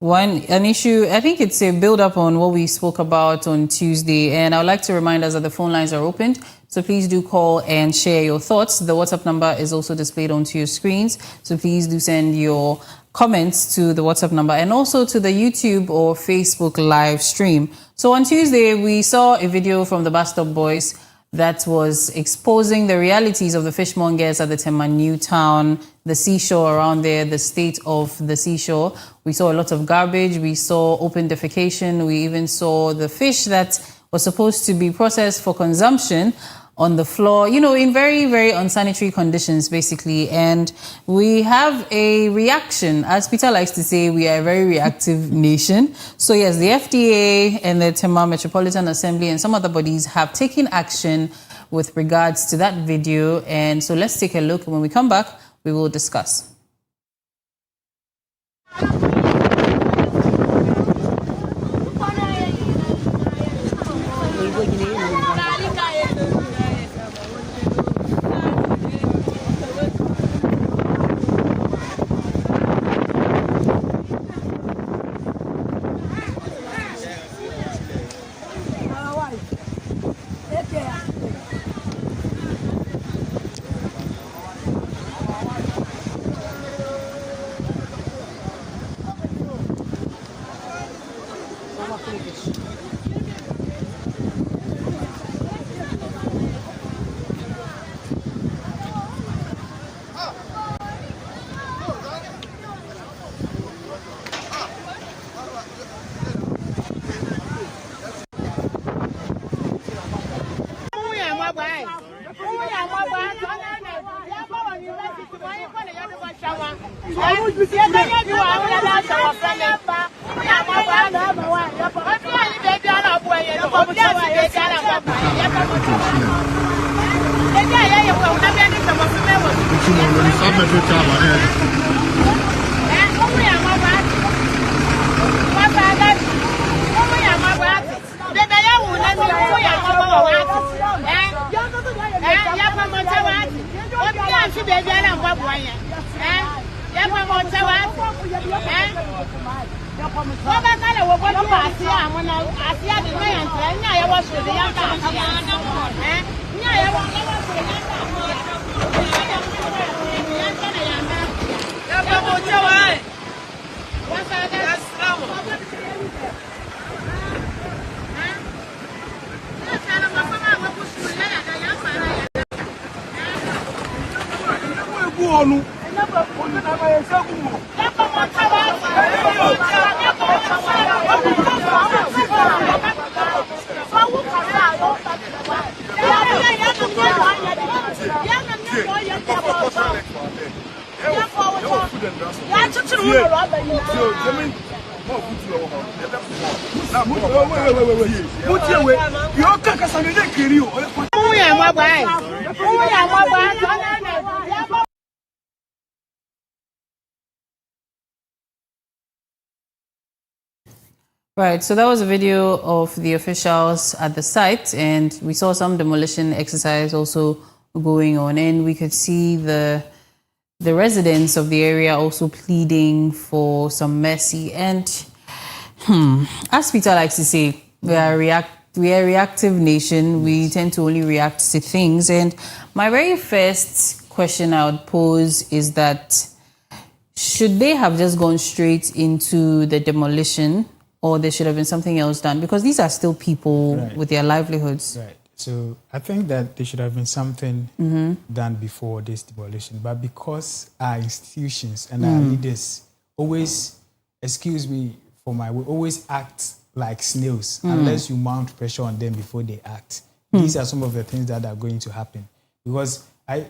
an issue. I think it's a build up on what we spoke about on Tuesday. And I would like to remind us that the phone lines are opened. So please do call and share your thoughts. The WhatsApp number is also displayed onto your screens. So please do send your comments to the WhatsApp number and also to the YouTube or Facebook live stream. So on Tuesday, we saw a video from the Bus Stop Boys that was exposing the realities of the fishmongers at the Tema Newtown, the seashore around there, the state of the seashore. We saw a lot of garbage. We saw open defecation. We even saw the fish that was supposed to be processed for consumption on the floor, in very, very unsanitary conditions, basically. And we have a reaction. As Peter likes to say, we are a very reactive nation. So yes, the FDA and the Tema Metropolitan Assembly and some other bodies have taken action with regards to that video. And so let's take a look. And when we come back, we will discuss. Right, so that was a video of the officials at the site, and we saw some demolition exercise also going on, and we could see the residents of the area also pleading for some mercy. And as Peter likes to say, we are a reactive nation. We tend to only react to things. And my very first question I would pose is that should they have just gone straight into the demolition, or there should have been something else done? Because these are still people with their livelihoods. Right. So I think that there should have been something done before this demolition. But because our institutions and our leaders always, excuse me for my word, always act like snails unless you mount pressure on them before they act. These are some of the things that are going to happen. Because are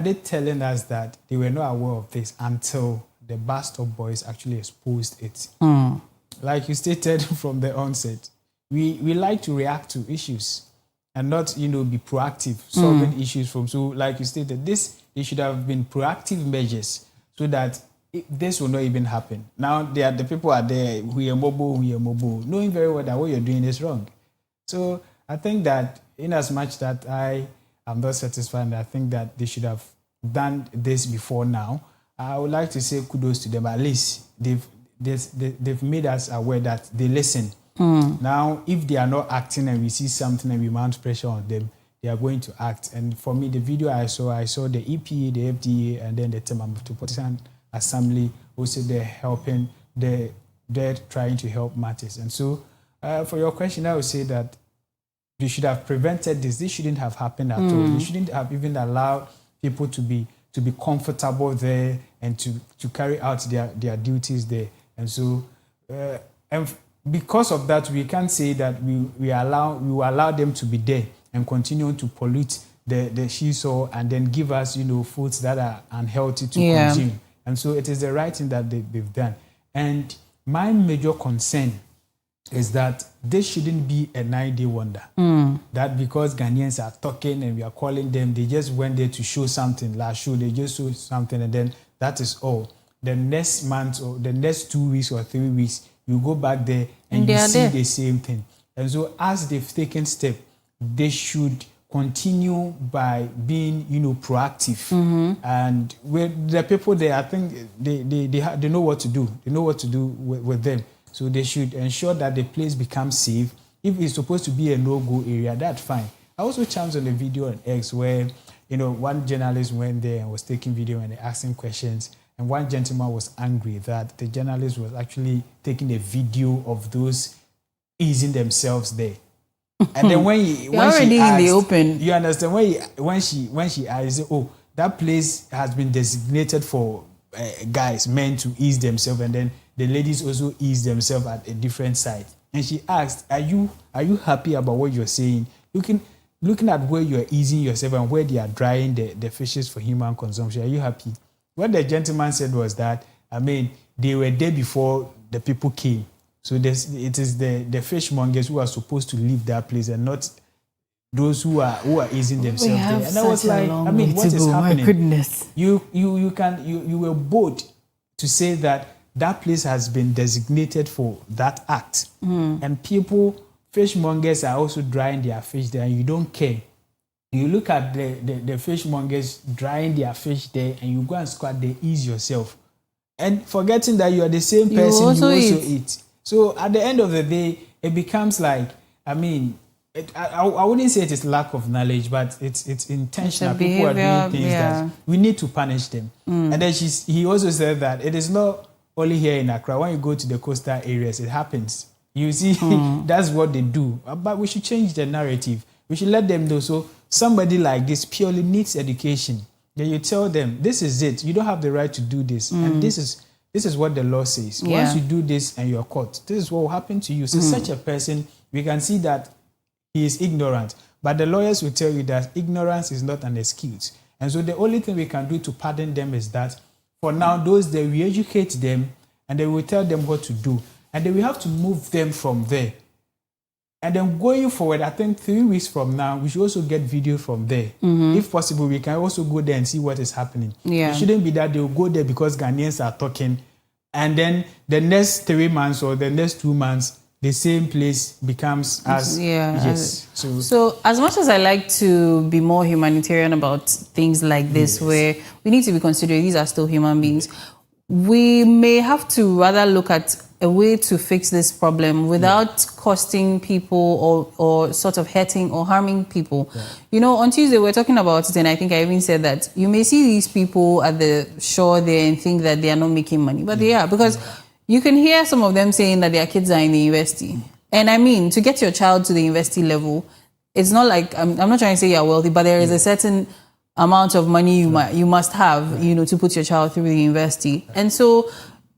they telling us that they were not aware of this until the bus stop boys actually exposed it? Like you stated from the onset, we like to react to issues and not, be proactive, solving issues from. So, like you stated, they should have been proactive measures so that this will not even happen. Now, the people are there who are mobile, knowing very well that what you're doing is wrong. So, I think that in as much that I am not satisfied, and I think that they should have done this before now, I would like to say kudos to them. At least they've made us aware that they listen. Now, if they are not acting and we see something and we mount pressure on them, they are going to act. And for me, the video I saw the EPA, the FDA, and then the Tema Newtown Assembly also they're helping, they're trying to help matters. And so, for your question, I would say that they should have prevented this. This shouldn't have happened at all. They shouldn't have even allowed people to be comfortable there and to carry out their duties there. And so, and because of that, we can't say that we will allow them to be there and continue to pollute the seesaw and then give us, foods that are unhealthy to consume. And so it is the right thing that they've done. And my major concern is that this shouldn't be a 9-day wonder. That because Ghanaians are talking and we are calling them, they just went there to show something. Last show, they just showed something and then that is all. The next month or the next 2 weeks or 3 weeks, you go back there and you see the same thing. And so as they've taken steps, they should continue by being, proactive. And with the people there, I think they know what to do. They know what to do with them. So they should ensure that the place becomes safe. If it's supposed to be a no-go area, that's fine. I also chanced on a video on X where, one journalist went there and was taking video and asking questions. And one gentleman was angry that the journalist was actually taking a video of those easing themselves there. And then when she asked, in the open. You understand? When she asked, that place has been designated for men to ease themselves, and then the ladies also ease themselves at a different side. And she asked, are you happy about what you're saying? Looking at where you're easing yourself and where they are drying the fishes for human consumption, are you happy? What the gentleman said was that, they were there before the people came. So it is the fishmongers who are supposed to leave that place and not those who are easing themselves there. And I was like, what is happening? My goodness. You were bold to say that place has been designated for that act. And fishmongers are also drying their fish there and you don't care. You look at the fishmongers drying their fish there and you go and squat there, ease yourself. and forgetting that you are the same person, you also eat. So at the end of the day, it becomes like, I mean, I wouldn't say it is lack of knowledge, but it's intentional. People are doing things that we need to punish them. And then he also said that it is not only here in Accra. When you go to the coastal areas, it happens. You see, that's what they do. But we should change the narrative. We should let them know. So somebody like this purely needs education. Then you tell them, this is it. You don't have the right to do this. And this is what the law says. Once you do this and you're caught, this is what will happen to you. So such a person, we can see that he is ignorant. But the lawyers will tell you that ignorance is not an excuse. And so the only thing we can do to pardon them is that for now, those that we educate them and then we tell them what to do. And then we have to move them from there. And then going forward, I think 3 weeks from now, we should also get video from there. If possible, we can also go there and see what is happening. It shouldn't be that they will go there because Ghanaians are talking. And then the next 3 months or the next 2 months, the same place becomes as So as much as I like to be more humanitarian about things like this, where we need to be considerate these are still human beings, we may have to rather look at a way to fix this problem without costing people or sort of hurting or harming people. You know, on Tuesday we were talking about it, and I think I even said that you may see these people at the shore there and think that they are not making money, but they are, because you can hear some of them saying that their kids are in the university. And I mean, to get your child to the university level, it's not like, I'm not trying to say you're wealthy, but there is a certain amount of money you must have, you know, to put your child through the university. And so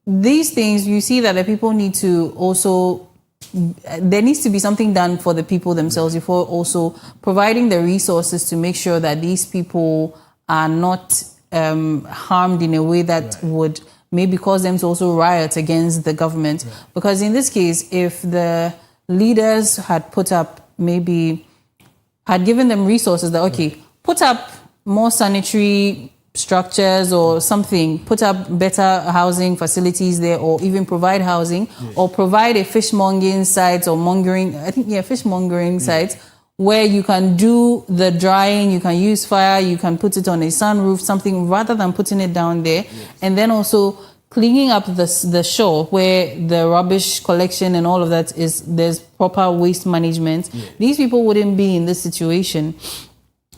these things, you see that the people need to also, there needs to be something done for the people themselves before also providing the resources to make sure that these people are not harmed in a way that would maybe cause them to also riot against the government. Because in this case, if the leaders had put up, maybe had given them resources that, okay, put up more sanitary structures or something, put up better housing facilities there, or even provide housing, or provide a fishmongering site or fishmongering sites where you can do the drying, you can use fire, you can put it on a sunroof, something, rather than putting it down there. And then also cleaning up the shore where the rubbish collection and all of that is, there's proper waste management. These people wouldn't be in this situation.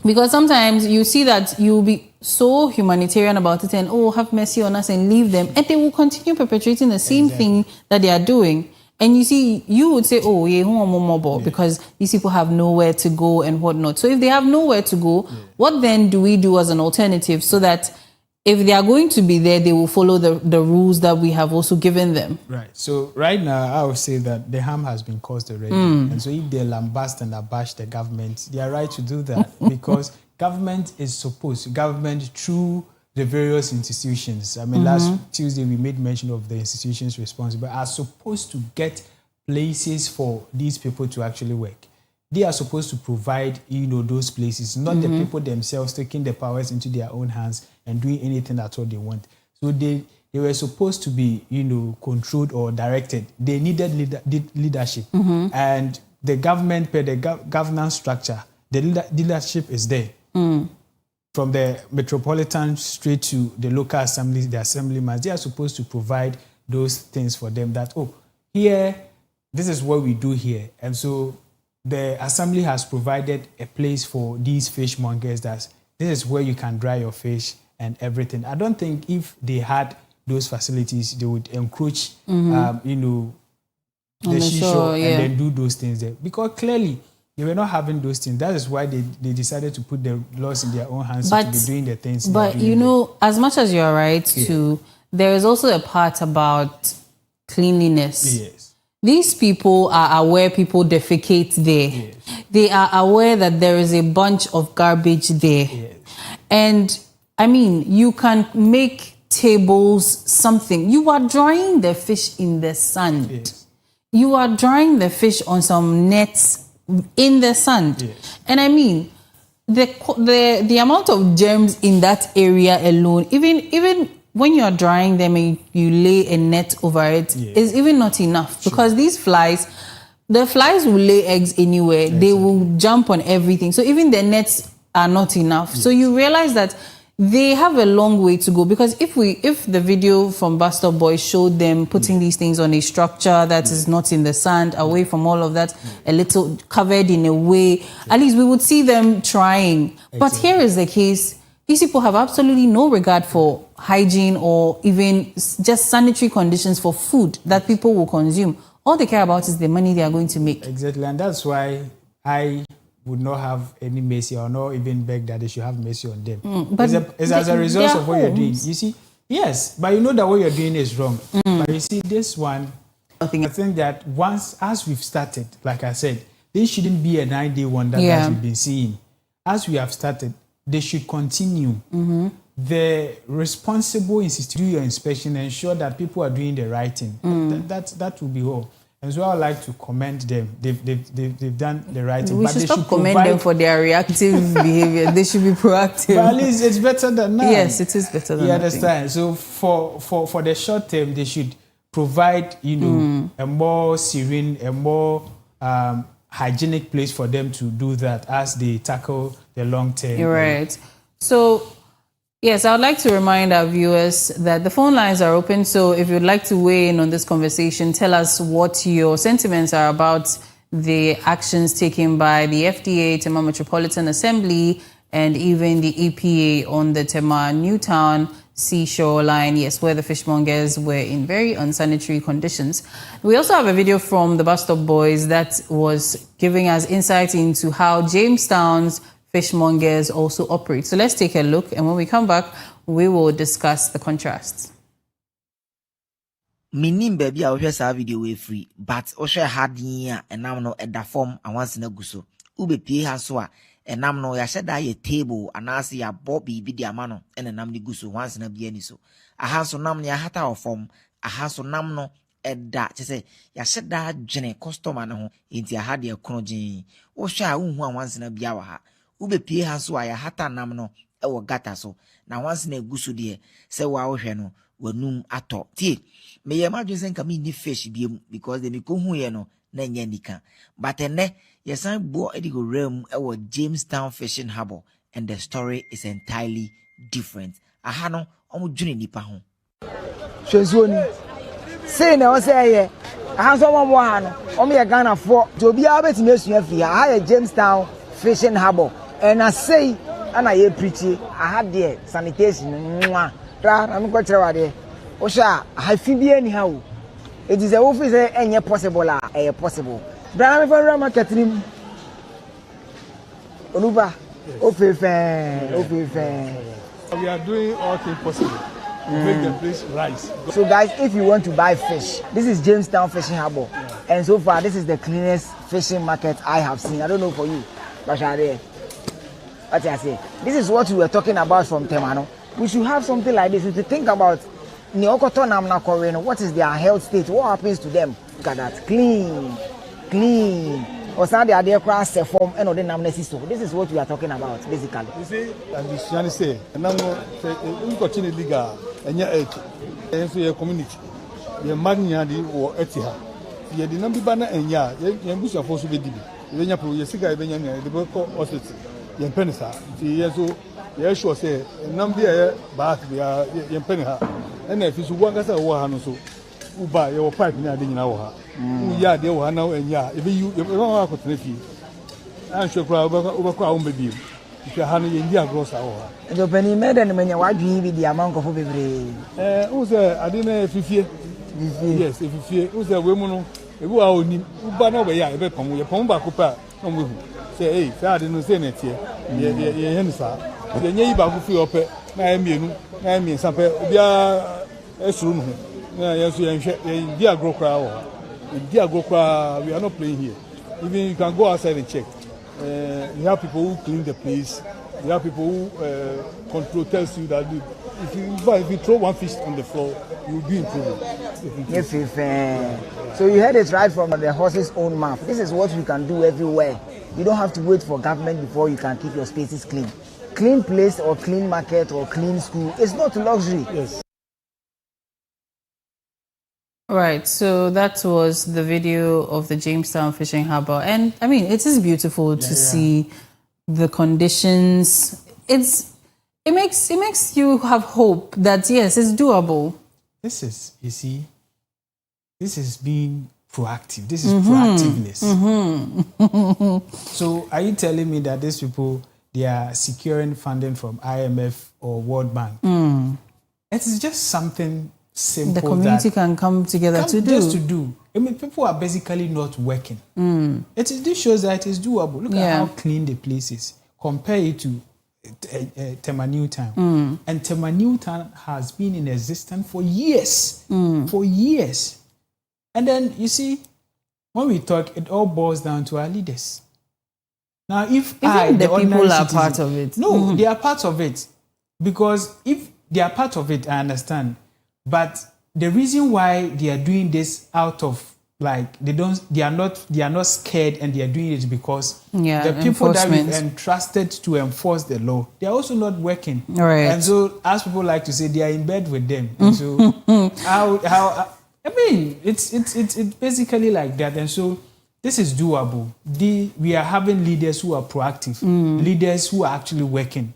Because sometimes you see that you'll be so humanitarian about it and, oh, have mercy on us and leave them. And they will continue perpetrating the same thing that they are doing. And you see, you would say, oh, because these people have nowhere to go and whatnot. So if they have nowhere to go, what then do we do as an alternative so that if they are going to be there, they will follow the rules that we have also given them? Right. So right now, I would say that the harm has been caused already. And so if they lambast and abash the government, they are right to do that because government through the various institutions. I mean, last Tuesday we made mention of the institutions responsible are supposed to get places for these people to actually work. They are supposed to provide, those places, not the people themselves taking the powers into their own hands and doing anything at all they want. So they were supposed to be, controlled or directed. They needed leadership. And the government, per the governance structure, the leadership is there. From the metropolitan straight to the local assemblies, the assemblymen, they are supposed to provide those things for them that, here, this is what we do here. And so the assembly has provided a place for these fishmongers that this is where you can dry your fish and everything. I don't think if they had those facilities, they would encroach, the seashore and then do those things there. Because clearly, they were not having those things. That is why they decided to put the laws in their own hands to be doing the things. But, as much as you're right, too, there is also a part about cleanliness. Yes. These people are aware people defecate there. Yes. They are aware that there is a bunch of garbage there. Yes. And, I mean, you can make tables, something. You are drying the fish in the sand. Yes. You are drying the fish on some nets in the sand. Yes. And I mean, the amount of germs in that area alone, even when you're drying them and you lay a net over it, is even not enough. Because these flies, the flies will lay eggs anywhere. Exactly. They will jump on everything. So even the nets are not enough. Yes. So you realize that they have a long way to go, because if the video from Bus Stop Boys showed them putting these things on a structure that is not in the sand, away from all of that, a little covered in a way, at least we would see them trying. But here is the case. These people have absolutely no regard for hygiene or even just sanitary conditions for food that people will consume. All they care about is the money they are going to make. Exactly, and that's why I would not have any mercy, or not even beg that they should have mercy on them. But it's as a result of what you're doing. You see, yes, but you know that what you're doing is wrong. But you see, this one, I think that once, as we've started, like I said, this shouldn't be a 9-day wonder that we've been seeing. As we have started, they should continue. The responsible institute do your inspection and ensure that people are doing the right thing. That will be all. And so I would like to commend them. They've done the right thing. We should stop commending them for their reactive behavior. They should be proactive. But at least it's better than nothing. Yes, it is better than nothing. You understand? So for the short term, they should provide, a more serene, a more hygienic place for them to do that as they tackle the long term. You're right. So, yes, I would like to remind our viewers that the phone lines are open. So if you'd like to weigh in on this conversation, tell us what your sentiments are about the actions taken by the FDA, Tema Metropolitan Assembly, and even the EPA on the Tema Newtown seashore line, yes, where the fishmongers were in very unsanitary conditions. We also have a video from the Bus Stop Boys that was giving us insight into how Jamestown's fishmongers also operate. So let's take a look, and when we come back, we will discuss the contrasts. Minim baby, I will share video way free, but Osha had here and now no at the form and once in a guso. Ube pay haswa, and now no ya said a table and I see a bobby be the amano and a namni guso once in a bieniso. A house on namni a hata or form, a house on namno at that. Say, ya said that Jenny customer no into a hardy chronology. Osha once in a biawaha. Ube pie haswa ya hata namno ewo gata so na once na egusu de se wa ohwe no wanum ato tie me ye madwen sen ka me ni fish biem because de me ko hu ye no na nya nika but ene ye san bo edigo realm ewo Jamestown Fishing Harbour, and the story is entirely different. Aha no omo dwene nipa ho hwezuoni say na o say ye aha so mo ha no omo ye Ghana for to obi a betimi asua fi ha ye Jamestown Fishing Harbour. And I say, and I pretty, I had the sanitation. I'm quite sure there. Osha, I feel be anyhow. It is a office and possible, possible. Brahma for marketing. Onuba, we are doing all things possible to make the place rise. So, guys, if you want to buy fish, this is Jamestown Fishing Harbour. And so far, this is the cleanest fishing market I have seen. I don't know for you, but what I say, this is what we were talking about from Temano. We should have something like this. We should think about what is their health state, what happens to them. Look at that, clean. Or some they are there cross form and other namnesses. So this is what we are talking about, basically. You see, and the Shani say, and now we continue liga and your community. Your magnani or etiha. You did not be banner and you bush of force to be dibi. When you put your cigar, the work of yen penisa ti yeso ye sure say nam dia back bia yen penha and if you want gasa wo ha no so uba your pipe ni ade nyina wo ha u ya de wo ha na enya e be you e no akotena fi an sure kra ubakwa wo bebi if you ha no yen dia gross wo ha jo pani meden menya wadwi bi dia mankofo bebre u say ade na fifie yes fifie u say we mu no e bu a oni uba na we ya e be pom ye pom ba ko pa no we hu say hey say ade no say na tie ye hensa ye nyi ba ko fi ope na ye mienu na ye mien sampe obia esuru no na ye so ye hwe ye di agro kra wo di agro kra we are not playing here. Even you can go outside and check. You have people who clean the place. You have people who control tells you that if you throw one fish on the floor, you will be improving. Yes, so you heard it right from the horse's own mouth. This is what we can do everywhere. You don't have to wait for government before you can keep your spaces clean. Clean place or clean market or clean school is not luxury. Yes. Right, so that was the video of the Jamestown Fishing Harbour. And I mean, it is beautiful to see the conditions. it makes you have hope that yes, it's doable. This is being proactive. This is proactiveness. So are you telling me that these people, they are securing funding from IMF or World Bank? It is just something simple the community can come together to do. Just to do. I mean, people are basically not working. This shows that it is doable. Look at how clean the place is. Compare it to Tema Newtown. And Tema Newtown has been in existence for years. For years. And then, you see, when we talk, it all boils down to our leaders. Now, if the people are part of it. No, they are part of it. Because if they are part of it, I understand. But the reason why they are doing this out of like they are not scared and they are doing it because the people that we've entrusted to enforce the law, they are also not working. Right. And so, as people like to say, they are in bed with them. And so I mean, it's basically like that. And so this is doable. We are having leaders who are proactive, leaders who are actually working.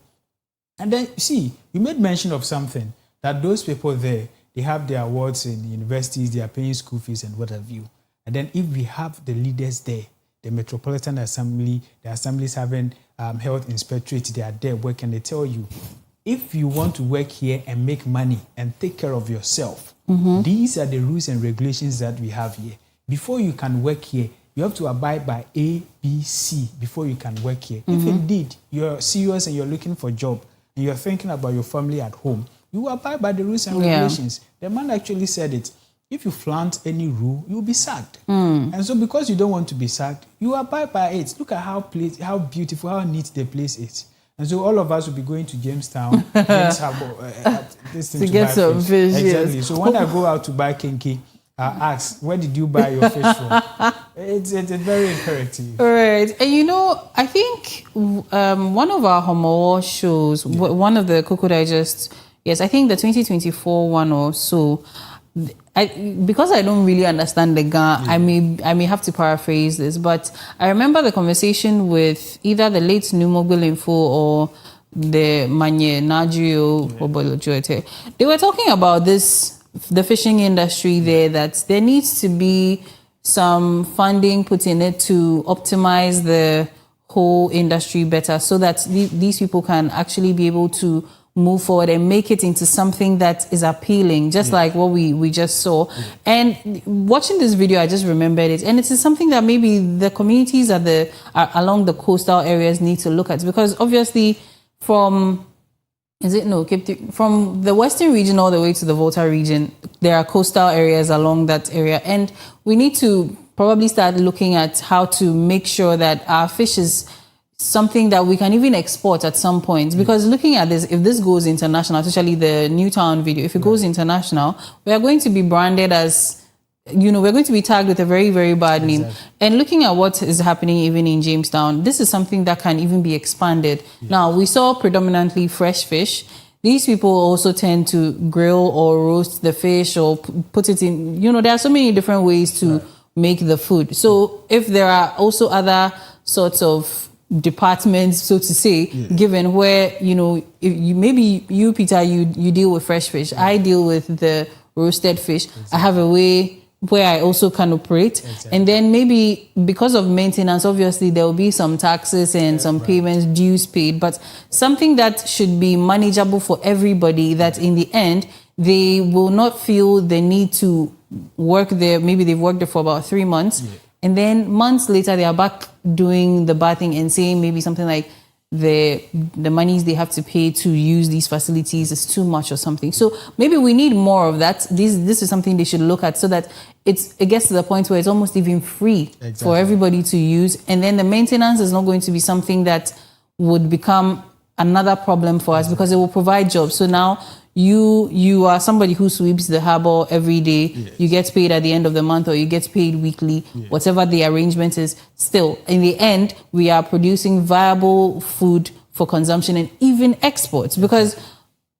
And then, see, you made mention of something, that those people there, they have their awards in universities, they are paying school fees and what have you. And then if we have the leaders there, the Metropolitan Assembly, the assemblies having health inspectorates, they are there working, they tell you, if you want to work here and make money and take care of yourself, these are the rules and regulations that we have here. Before you can work here, you have to abide by A, B, C before you can work here. If indeed you're serious and you're looking for a job and you're thinking about your family at home, you abide by the rules and regulations. The man actually said it. If you flaunt any rule, you'll be sacked. And so because you don't want to be sacked, you abide by it. Look at how beautiful, how neat the place is. And so all of us will be going to Jamestown to get some fish. Exactly. Yes. So when I go out to buy kinky, I ask, where did you buy your fish from? It's very imperative. All right. And you know, I think one of our Homo shows, one of the Koko Digest, yes, I think the 2024 one or so, because I don't really understand the Ga, I may have to paraphrase this, but I remember the conversation with either the late Numogul Info or the Manye Najio Obolojote. They were talking about the fishing industry there, that there needs to be some funding put in it to optimize the whole industry better so that these people can actually be able to move forward and make it into something that is appealing, just like what we just saw. And watching this video, I just remembered it. And it is something that maybe the communities along the coastal areas need to look at, because obviously from the western region all the way to the Volta region, there are coastal areas along that area. And we need to probably start looking at how to make sure that our fish is something that we can even export at some point. Because looking at this, if this goes international, especially the Newtown video, if it goes international, we are going to be branded as, we're going to be tagged with a very, very bad name. And looking at what is happening even in Jamestown, this is something that can even be expanded. Now, we saw predominantly fresh fish. These people also tend to grill or roast the fish or put it in, there are so many different ways to make the food. So if there are also other sorts of departments, so to say, given where, maybe you, Peter, you deal with fresh fish, I deal with the roasted fish. I have a way where I also can operate. And then maybe because of maintenance, obviously there will be some taxes and some payments, dues paid, but something that should be manageable for everybody, that in the end, they will not feel the need to work there. Maybe they've worked there for about 3 months. And then months later, they are back doing the bad thing and saying maybe something like the monies they have to pay to use these facilities is too much or something. So maybe we need more of that. This is something they should look at so that it gets to the point where it's almost even free for everybody to use. And then the maintenance is not going to be something that would become another problem for us because it will provide jobs. So now you are somebody who sweeps the harbor every day. You get paid at the end of the month or you get paid weekly, whatever the arrangement is. Still, in the end, we are producing viable food for consumption and even exports, because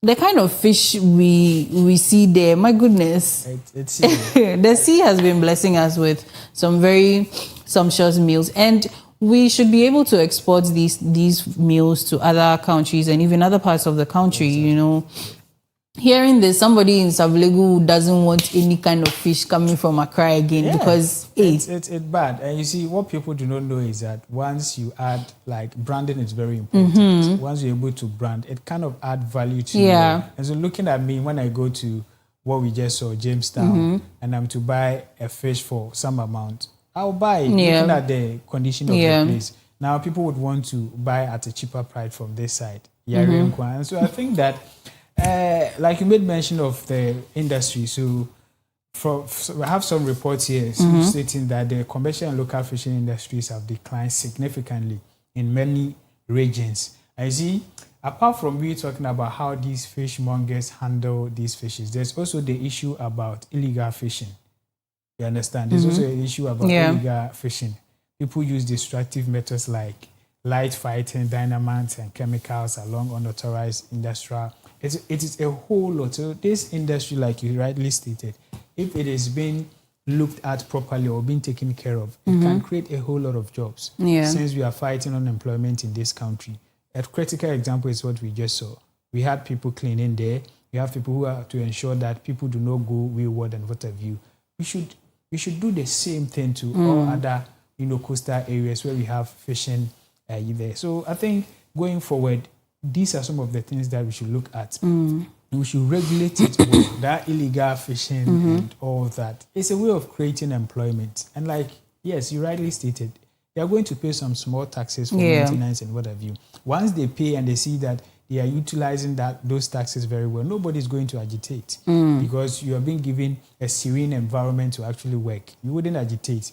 the kind of fish we see there, my goodness, the sea has been blessing us with some very sumptuous meals. And we should be able to export these meals to other countries and even other parts of the country. You know, hearing there's somebody in Savlegu who doesn't want any kind of fish coming from Accra again because it's bad. And you see, what people do not know is that once you add, like, branding is very important. Once you're able to brand, it kind of add value to you. And so looking at me, when I go to what we just saw, Jamestown, and I'm to buy a fish for some amount, I'll buy it, looking at the condition of the place. Now, people would want to buy at a cheaper price from this side. And so I think that, like you made mention of the industry, so I have some reports here stating that the commercial and local fishing industries have declined significantly in many regions. I see, apart from we talking about how these fishmongers handle these fishes, there's also the issue about illegal fishing. You understand? There's also an issue about illegal fishing. People use destructive methods like light fighting, dynamite, and chemicals along unauthorized industrial. It is a whole lot. So this industry, like you rightly stated, if it is being looked at properly or being taken care of, it can create a whole lot of jobs. Since we are fighting unemployment in this country. A critical example is what we just saw. We had people cleaning there. We have people who are to ensure that people do not go wayward and what have you. We should do the same thing to all other, coastal areas where we have fishing there. So I think going forward, these are some of the things that we should look at. We should regulate it with that illegal fishing and all that. It's a way of creating employment. And like, yes, you rightly stated, they are going to pay some small taxes for maintenance and what have you. Once they pay and they see that they are utilizing those taxes very well, nobody is going to agitate because you are being given a serene environment to actually work. You wouldn't agitate,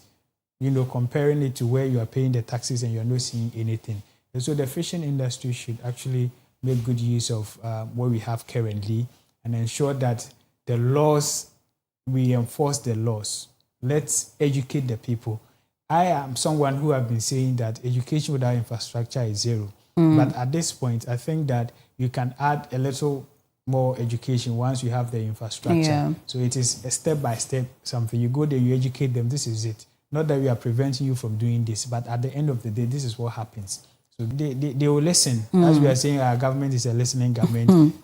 comparing it to where you are paying the taxes and you are not seeing anything. And so the fishing industry should actually make good use of what we have currently and ensure that the laws, we enforce the laws. Let's educate the people. I am someone who have been saying that education without infrastructure is zero. But at this point, I think that you can add a little more education once you have the infrastructure. So it is a step-by-step something. You go there, you educate them, this is it. Not that we are preventing you from doing this, but at the end of the day, this is what happens. So they will listen. As we are saying, our government is a listening government.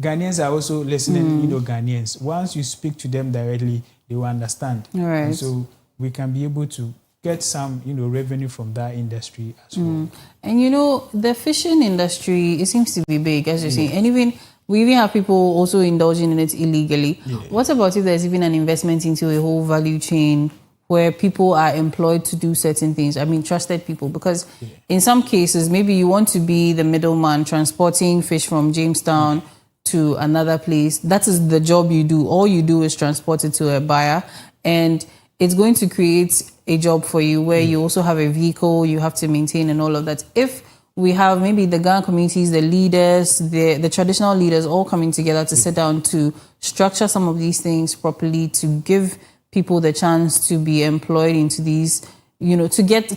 Ghanaians are also listening, Ghanaians. Once you speak to them directly, they will understand. And so we can be able to get some, revenue from that industry as well. And the fishing industry, it seems to be big, as you're saying. And we even have people also indulging in it illegally. What about if there's even an investment into a whole value chain where people are employed to do certain things? I mean, trusted people, because in some cases, maybe you want to be the middleman transporting fish from Jamestown to another place. That is the job you do. All you do is transport it to a buyer, and it's going to create a job for you where you also have a vehicle you have to maintain and all of that. If we have maybe the Ghana communities, the leaders, the traditional leaders all coming together to sit down to structure some of these things properly, to give people the chance to be employed into these, to get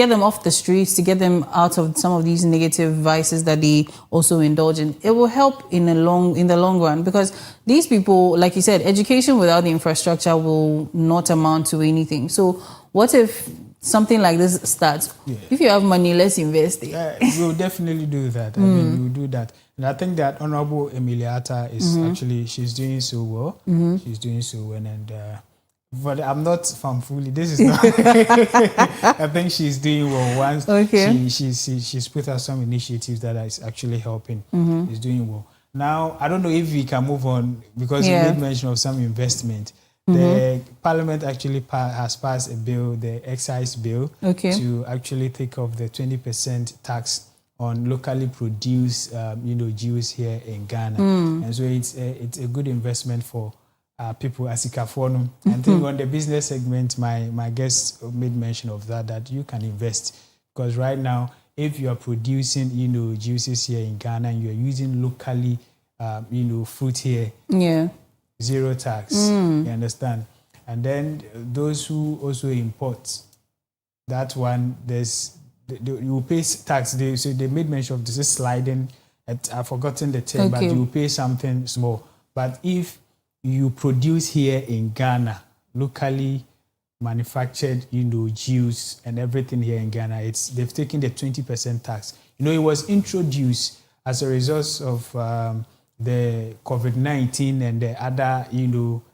them off the streets, to get them out of some of these negative vices that they also indulge in. It will help in the long run, because these people, like you said, education without the infrastructure will not amount to anything. So what if something like this starts? If you have money, let's invest it. We'll definitely do that. I mean, we'll do that. And I think that Honorable Emiliata is actually, she's doing so well. She's doing so well. And but I'm not from fully. This is not. I think she's doing well. Once she's put out some initiatives that is actually helping. She's doing well. Now, I don't know if we can move on, because you made mention of some investment. The Parliament actually has passed a bill, the excise bill, to actually take off the 20% tax on locally produced, juice here in Ghana. And so it's a good investment for people, Asikafonum. And think on the business segment, my guest made mention of that you can invest, because right now, if you are producing, juices here in Ghana and you are using locally, fruit here, zero tax. You understand? And then those who also import, that one, you pay tax. So they made mention of this is sliding. I've forgotten the term, but you pay something small. But if you produce here in Ghana locally, manufactured, juice and everything here in Ghana, they've taken the 20% tax. It was introduced as a result of the COVID-19 and the other,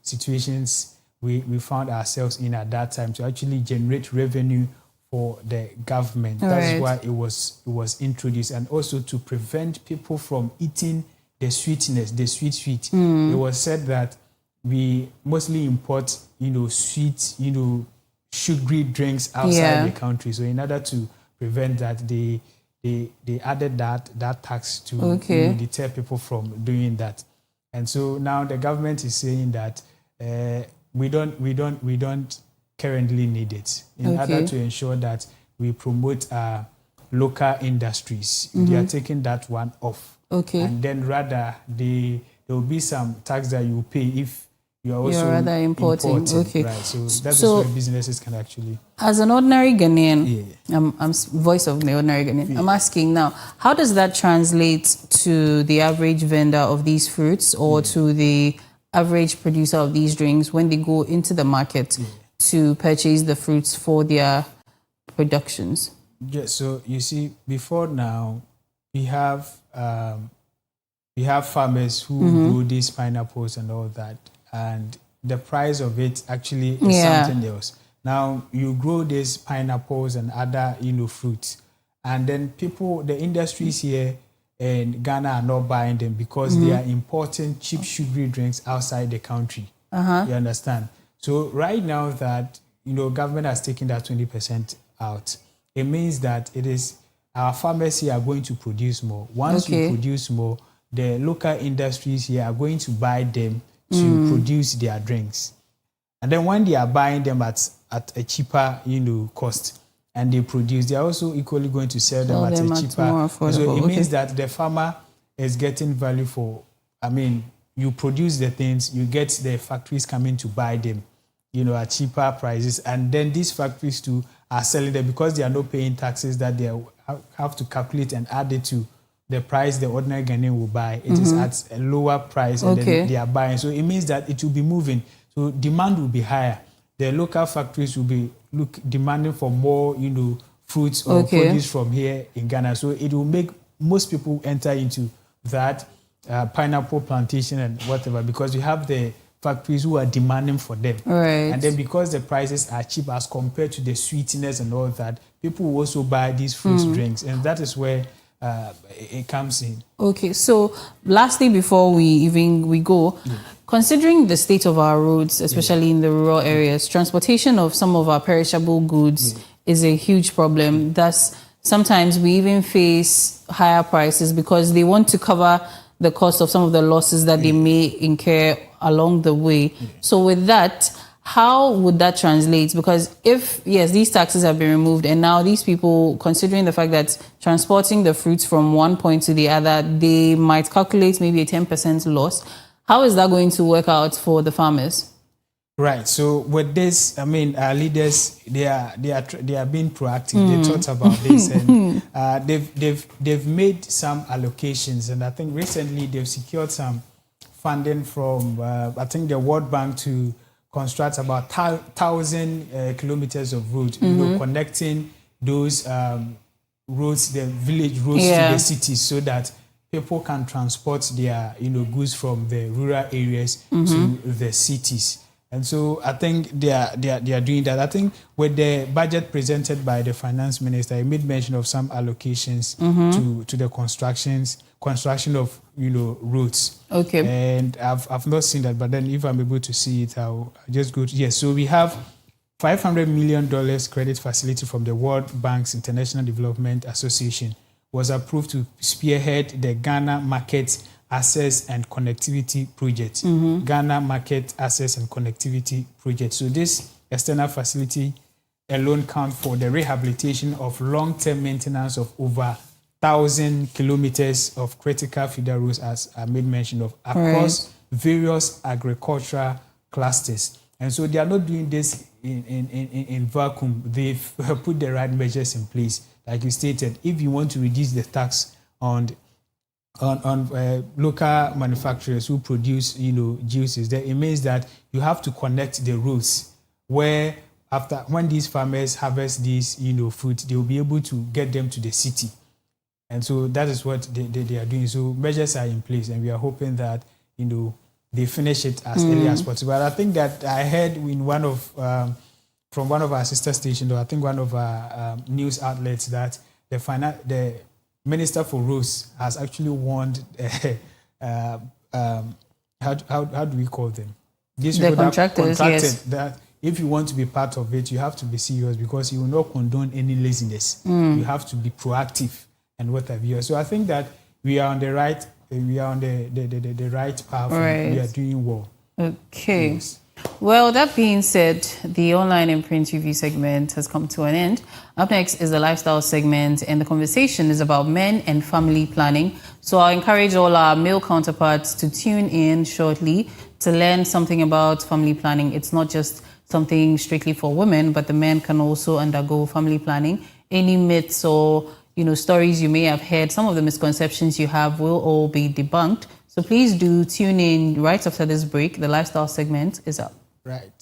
situations we found ourselves in at that time to actually generate revenue for the government. That's why it was introduced, and also to prevent people from eating the sweetness, the sweet. It was said that we mostly import, sweet, sugary drinks outside the country. So in order to prevent that, they added that tax to deter people from doing that. And so now the government is saying that we don't currently need it in order to ensure that we promote our local industries. They are taking that one off. And then rather there will be some tax that you pay if you're also rather importing. Right. So that's where businesses can actually. As an ordinary Ghanaian, I'm voice of the ordinary Ghanaian. I'm asking now, how does that translate to the average vendor of these fruits or to the average producer of these drinks when they go into the market to purchase the fruits for their productions? Yeah. So you see, before now, we have farmers who grow these pineapples and all that. And the price of it actually is something else. Now, you grow these pineapples and other, fruits. And then the industries here in Ghana are not buying them because they are importing cheap sugary drinks outside the country. You understand? So right now that, government has taken that 20% out, it means that it is our farmers here are going to produce more. Once we produce more, the local industries here are going to buy them to produce their drinks. And then when they are buying them at a cheaper, cost, and they produce, they are also equally going to sell them at a cheaper. So it means that the farmer is getting value for, you produce the things, you get the factories coming to buy them, at cheaper prices. And then these factories too are selling them because they are not paying taxes that they have to calculate and add it to the price the ordinary Ghanaian will buy. It is at a lower price and then they are buying. So it means that it will be moving. So demand will be higher. The local factories will be demanding for more, fruits or produce from here in Ghana. So it will make most people enter into that pineapple plantation and whatever because you have the factories who are demanding for them. And then because the prices are cheap as compared to the sweetness and all that, people will also buy these fruit drinks. And that is where it comes in. Okay, so lastly, before we go, considering the state of our roads, especially in the rural areas, transportation of some of our perishable goods is a huge problem. Thus, sometimes we even face higher prices because they want to cover the cost of some of the losses that they may incur along the way. So with that, how would that translate? Because if, these taxes have been removed and now these people, considering the fact that transporting the fruits from one point to the other, they might calculate maybe a 10% loss. How is that going to work out for the farmers? Right. So with this, our leaders, they are being proactive. They thought about this and they've made some allocations. And I think recently they've secured some funding from, I think the World Bank to construct about 1,000 kilometers of road, connecting those roads, the village roads to the cities, so that people can transport their goods from the rural areas to the cities. And so I think they are doing that. I think with the budget presented by the finance minister, he made mention of some allocations to the construction of roads. And I've not seen that, but then if I'm able to see it, I'll just go to So we have $500 million credit facility from the World Bank's International Development Association was approved to spearhead the Ghana Market Access and Connectivity Project. Ghana Market Access and Connectivity Project. So this external facility alone counts for the rehabilitation of long-term maintenance of over 1,000 kilometers of critical feeder roads, as I made mention of, across various agricultural clusters. And so they are not doing this in vacuum. They've put the right measures in place. Like you stated, if you want to reduce the tax on local manufacturers who produce, juices, then it means that you have to connect the roads where after when these farmers harvest these, fruit, they will be able to get them to the city. And so that is what they are doing. So measures are in place, and we are hoping that, they finish it as early as possible. But I think that I heard in from one of our sister stations, or I think one of our news outlets, that the Minister for Roads has actually warned, how do we call them? These the people contractors, that yes. That if you want to be part of it, you have to be serious, because you will not condone any laziness. You have to be proactive and what have you. So I think that we are on the right. We are on the right path. Right. We are doing well. Okay. Yes. Well, that being said, the online and print review segment has come to an end. Up next is the lifestyle segment, and the conversation is about men and family planning. So I encourage all our male counterparts to tune in shortly to learn something about family planning. It's not just something strictly for women, but the men can also undergo family planning. Any myths or stories you may have heard, some of the misconceptions you have will all be debunked. So please do tune in right after this break. The lifestyle segment is up. Right.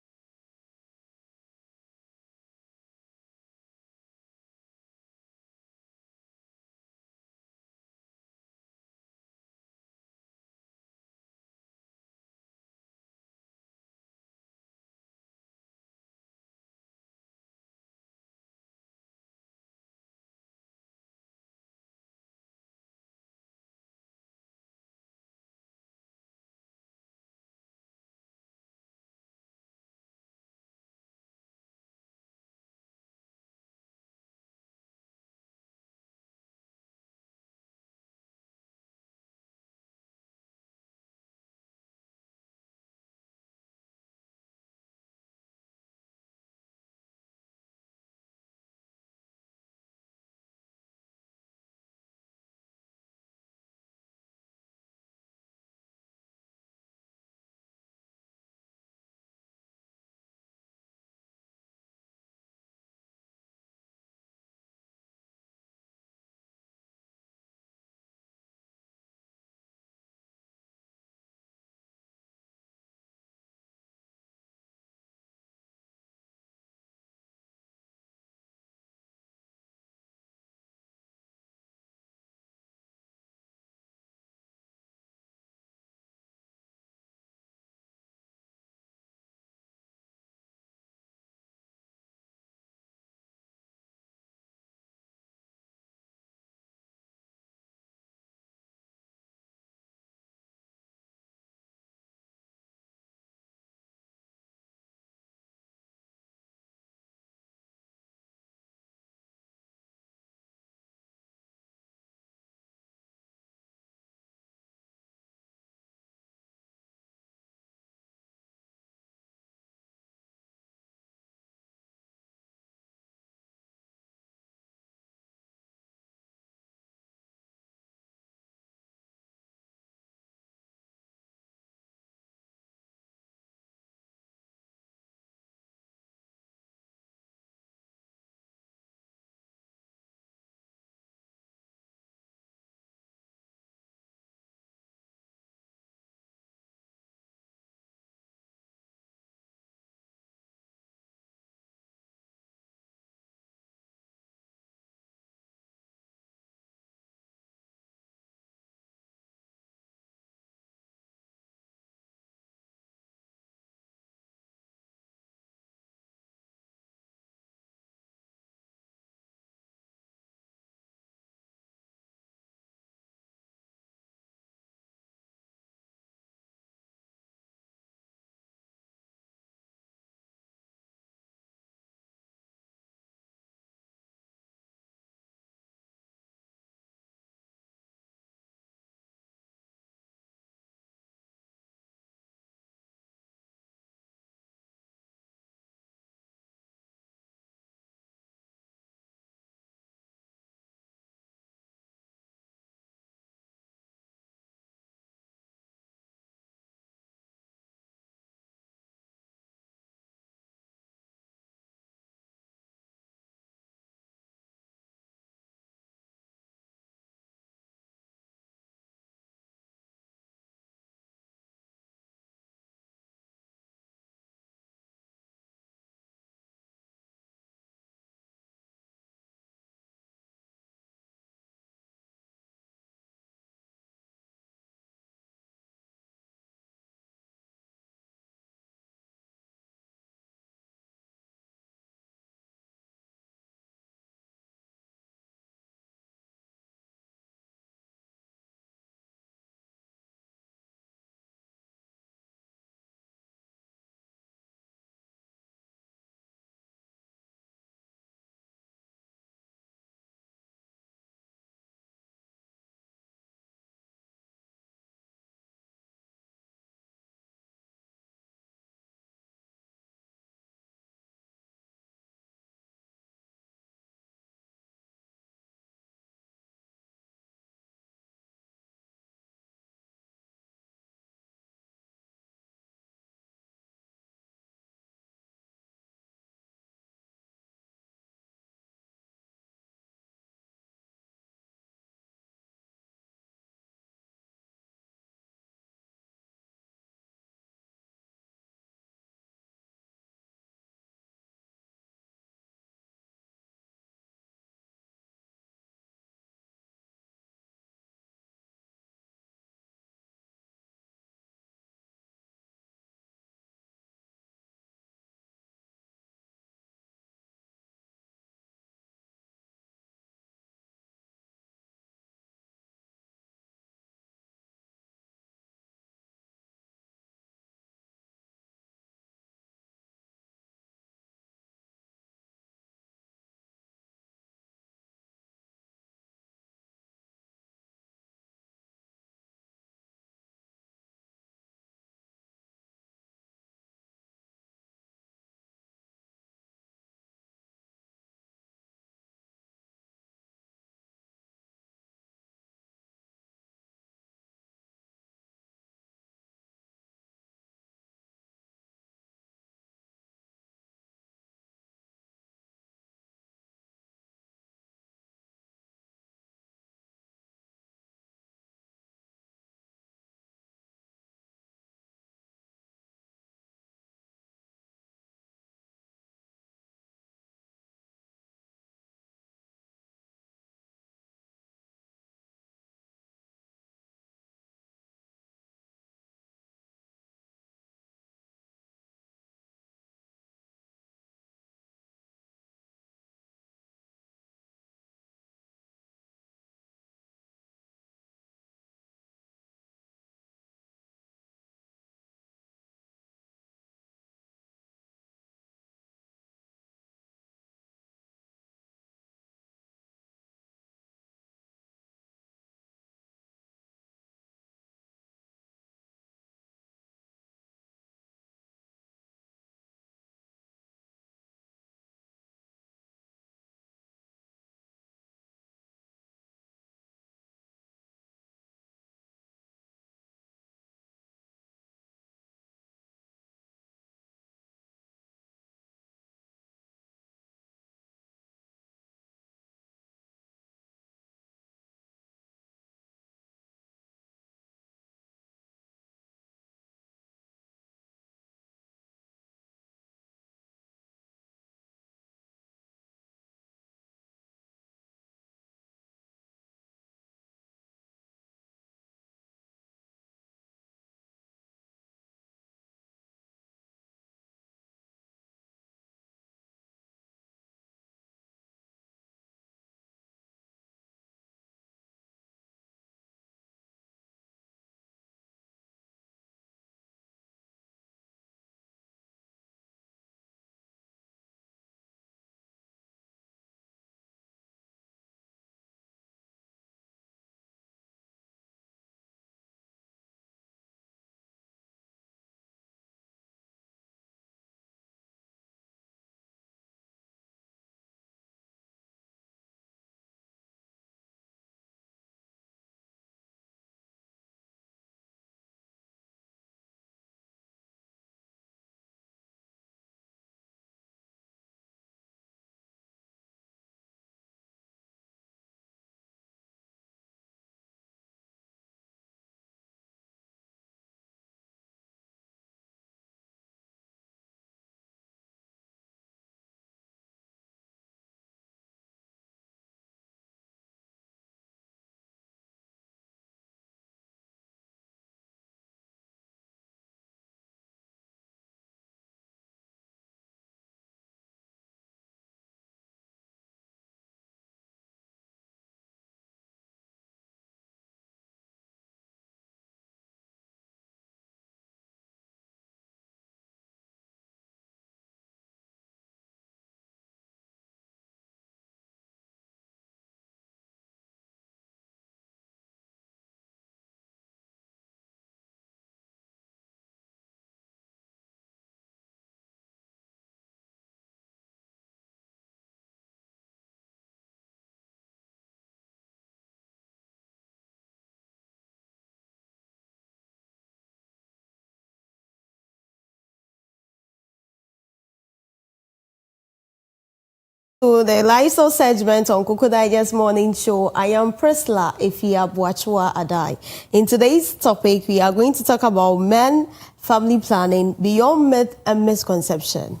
To the lifestyle segment on Koko Digest Morning Show, I am Priscilla Efia Buachua Adai. In today's topic, we are going to talk about men, family planning, beyond myth and misconception.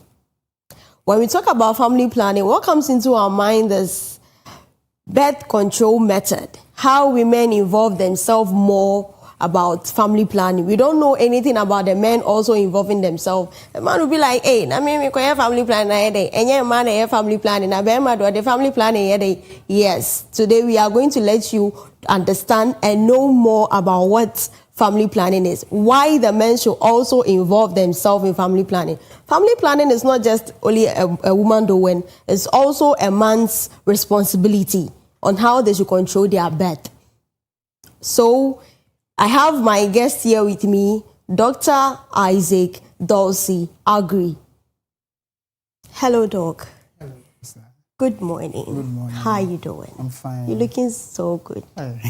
When we talk about family planning, what comes into our mind is birth control method, how women involve themselves more about family planning. We don't know anything about the men also involving themselves. The man will be like, hey, I mean, we can have family planning, and your man have family planning, and the family planning. Yes, today we are going to let you understand and know more about what family planning is, why the men should also involve themselves in family planning. Family planning is not just only a woman doing, it's also a man's responsibility on how they should control their birth. So, I have my guest here with me, Dr. Isaac Dulcie Agri. Hello, Doc. Hello, sir. Good morning. Good morning. How are you doing? I'm fine. You're looking so good. Hi.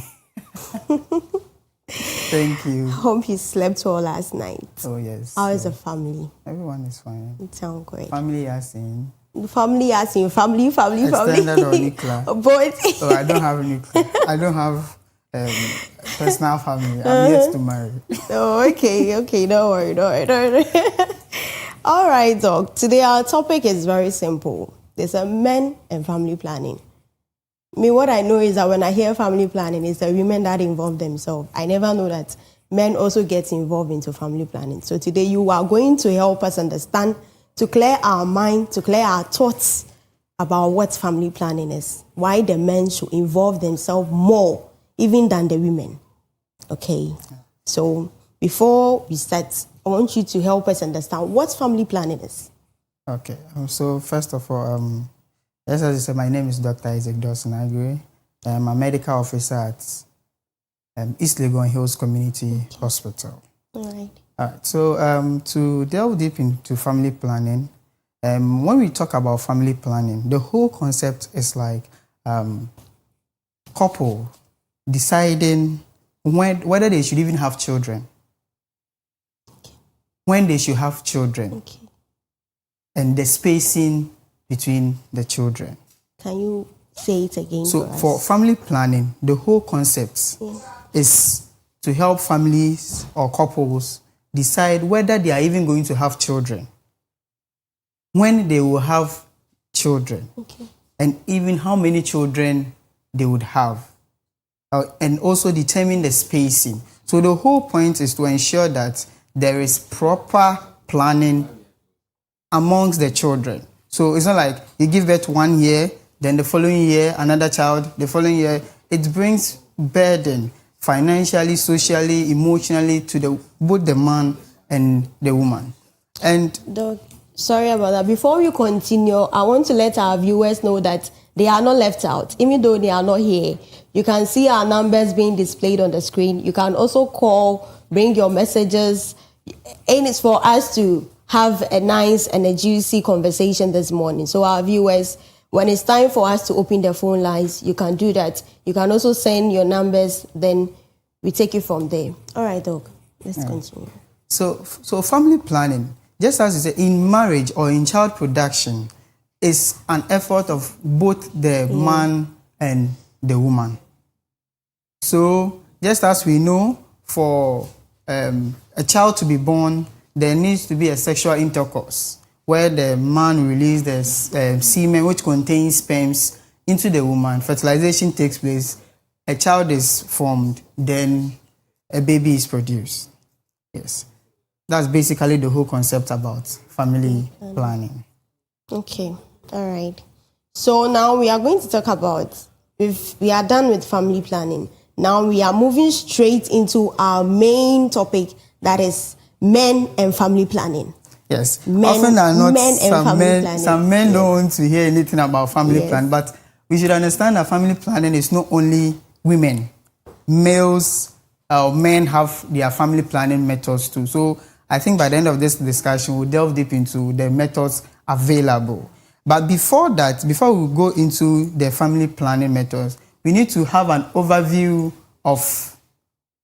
Thank you. Hope you slept well last night. Oh, yes. How is the family? Everyone is fine. It sounds great. Family as in? Family as in family. Extended or nuclear? Both. Oh, I don't have nuclear. I don't have personal family. I'm yet to marry. Oh, okay. Don't worry. All right, Doc. Today our topic is very simple. There's a men and family planning. What I know is that when I hear family planning, it's the women that involve themselves. I never know that men also get involved into family planning. So today you are going to help us understand, to clear our mind, to clear our thoughts about what family planning is, why the men should involve themselves more even than the women. Okay. So before we start, I want you to help us understand what family planning is. Okay. So first of all, as I said, my name is Dr. Isaac Dulcie Agri. I'm a medical officer at East Legon Hills Community Hospital. All right. All right. So to delve deep into family planning, when we talk about family planning, the whole concept is like couple deciding whether they should even have children, when they should have children, and the spacing between the children. Can you say it again? So for family planning, the whole concept is to help families or couples decide whether they are even going to have children, when they will have children, and even how many children they would have. And also determine the spacing. So the whole point is to ensure that there is proper planning amongst the children. So it's not like you give birth 1 year, then the following year, another child, the following year. It brings burden financially, socially, emotionally to both the man and the woman. And Doc, sorry about that. Before we continue, I want to let our viewers know that they are not left out, even though they are not here. You can see our numbers being displayed on the screen. You can also call, bring your messages. And it's for us to have a nice and a juicy conversation this morning. So our viewers, when it's time for us to open the phone lines, you can do that. You can also send your numbers, then we take it from there. All right, Doc, let's continue. So family planning, just as you say, in marriage or in child production, is an effort of both the man and the woman. So just as we know, for a child to be born, there needs to be a sexual intercourse where the man releases the semen which contains sperms into the woman. Fertilization takes place, a child is formed, then a baby is produced. Yes. That's basically the whole concept about family planning. Okay. All right. So now we are going to talk about, if we are done with family planning, now we are moving straight into our main topic, that is men and family planning. Yes. Men, often are not men and family planning. Some men don't want to hear anything about family planning, but we should understand that family planning is not only women. Males or men have their family planning methods too. So I think by the end of this discussion, we'll delve deep into the methods available. But before that, before we go into the family planning methods, we need to have an overview of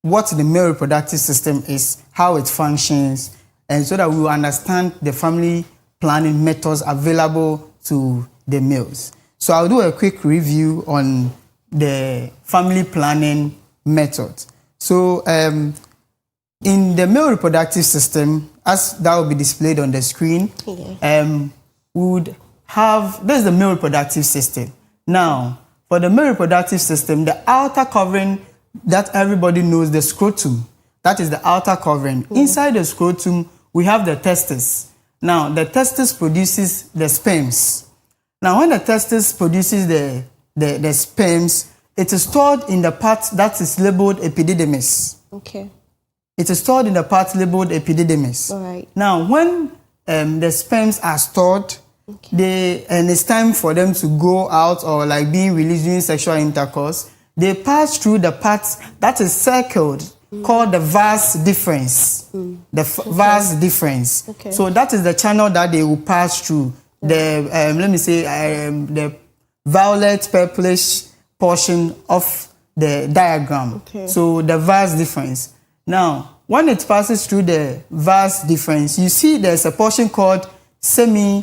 what the male reproductive system is, how it functions, and so that we will understand the family planning methods available to the males. So I'll do a quick review on the family planning method. So in the male reproductive system, as that will be displayed on the screen, we would have, this is the male reproductive system. Now, for the male reproductive system, the outer covering that everybody knows, the scrotum, that is the outer covering. Inside the scrotum, we have the testis. Now, the testis produces the sperms. Now, when the testis produces the sperms, it is stored in the part that is labeled epididymis. Okay. It is stored in the part labeled epididymis. All right. Now, when the sperms are stored, and it's time for them to go out or like being released during sexual intercourse, they pass through the part that is circled, called the vas deferens. Vas deferens. Okay. So that is the channel that they will pass through. The let me say the violet purplish portion of the diagram. Okay. So the vas deferens. Now, when it passes through the vas deferens, you see there's a portion called seminal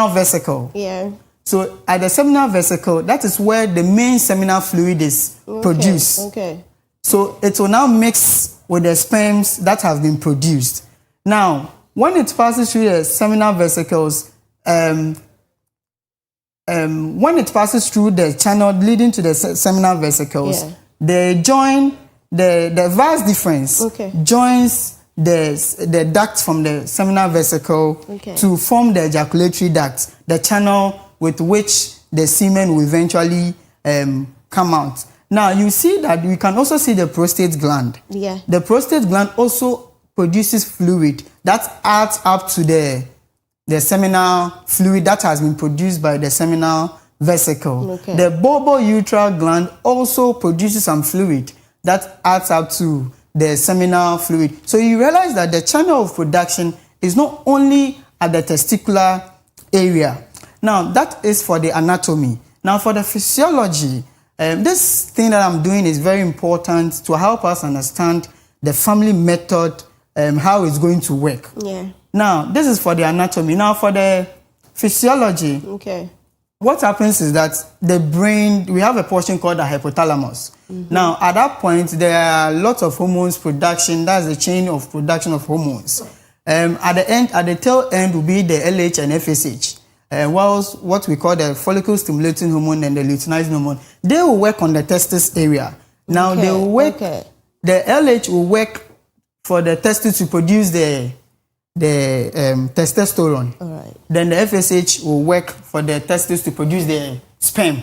vesicle. Yeah. So at the seminal vesicle, that is where the main seminal fluid is produced. Okay. So it will now mix with the sperms that have been produced. Now, when it passes through the seminal vesicles, when it passes through the channel leading to the seminal vesicles, they join the vas deferens joins the duct from the seminal vesicle to form the ejaculatory duct, the channel with which the semen will eventually come out. Now, you see that we can also see the prostate gland. Yeah. The prostate gland also produces fluid that adds up to the seminal fluid that has been produced by the seminal vesicle. Okay. The bulbourethral gland also produces some fluid that adds up to the seminal fluid. So you realize that the channel of production is not only at the testicular area. Now, that is for the anatomy. Now, for the physiology, this thing that I'm doing is very important to help us understand the family method, how it's going to work. Yeah. Now, this is for the anatomy. Now, for the physiology, what happens is that the brain, we have a portion called the hypothalamus. Now, at that point, there are lots of hormones production. That's the chain of production of hormones. At the end, at the tail end will be the LH and FSH. Whilst what we call the follicle stimulating hormone and the luteinizing hormone, they will work on the testis area. Now, they will work, the LH will work for the testis to produce the testosterone. All right. Then the FSH will work for the testis to produce the sperm.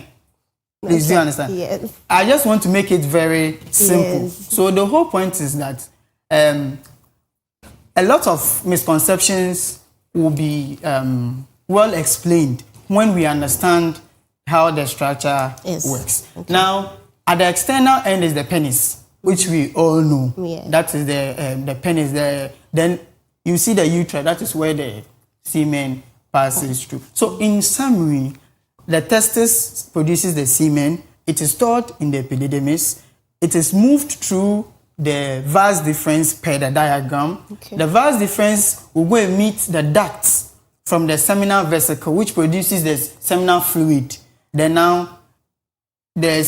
Please, do you understand? Yes. I just want to make it very simple. Yes. So the whole point is that a lot of misconceptions will be well explained when we understand how the structure works. Now, at the external end is the penis, which we all know. Yeah. That is the penis. Then you see the urethra. That is where the semen passes through. So in summary, the testis produces the semen. It is stored in the epididymis. It is moved through the vas deferens per the diagram. The vas deferens will go and meet the ducts from the seminal vesicle, which produces the seminal fluid. Then now, the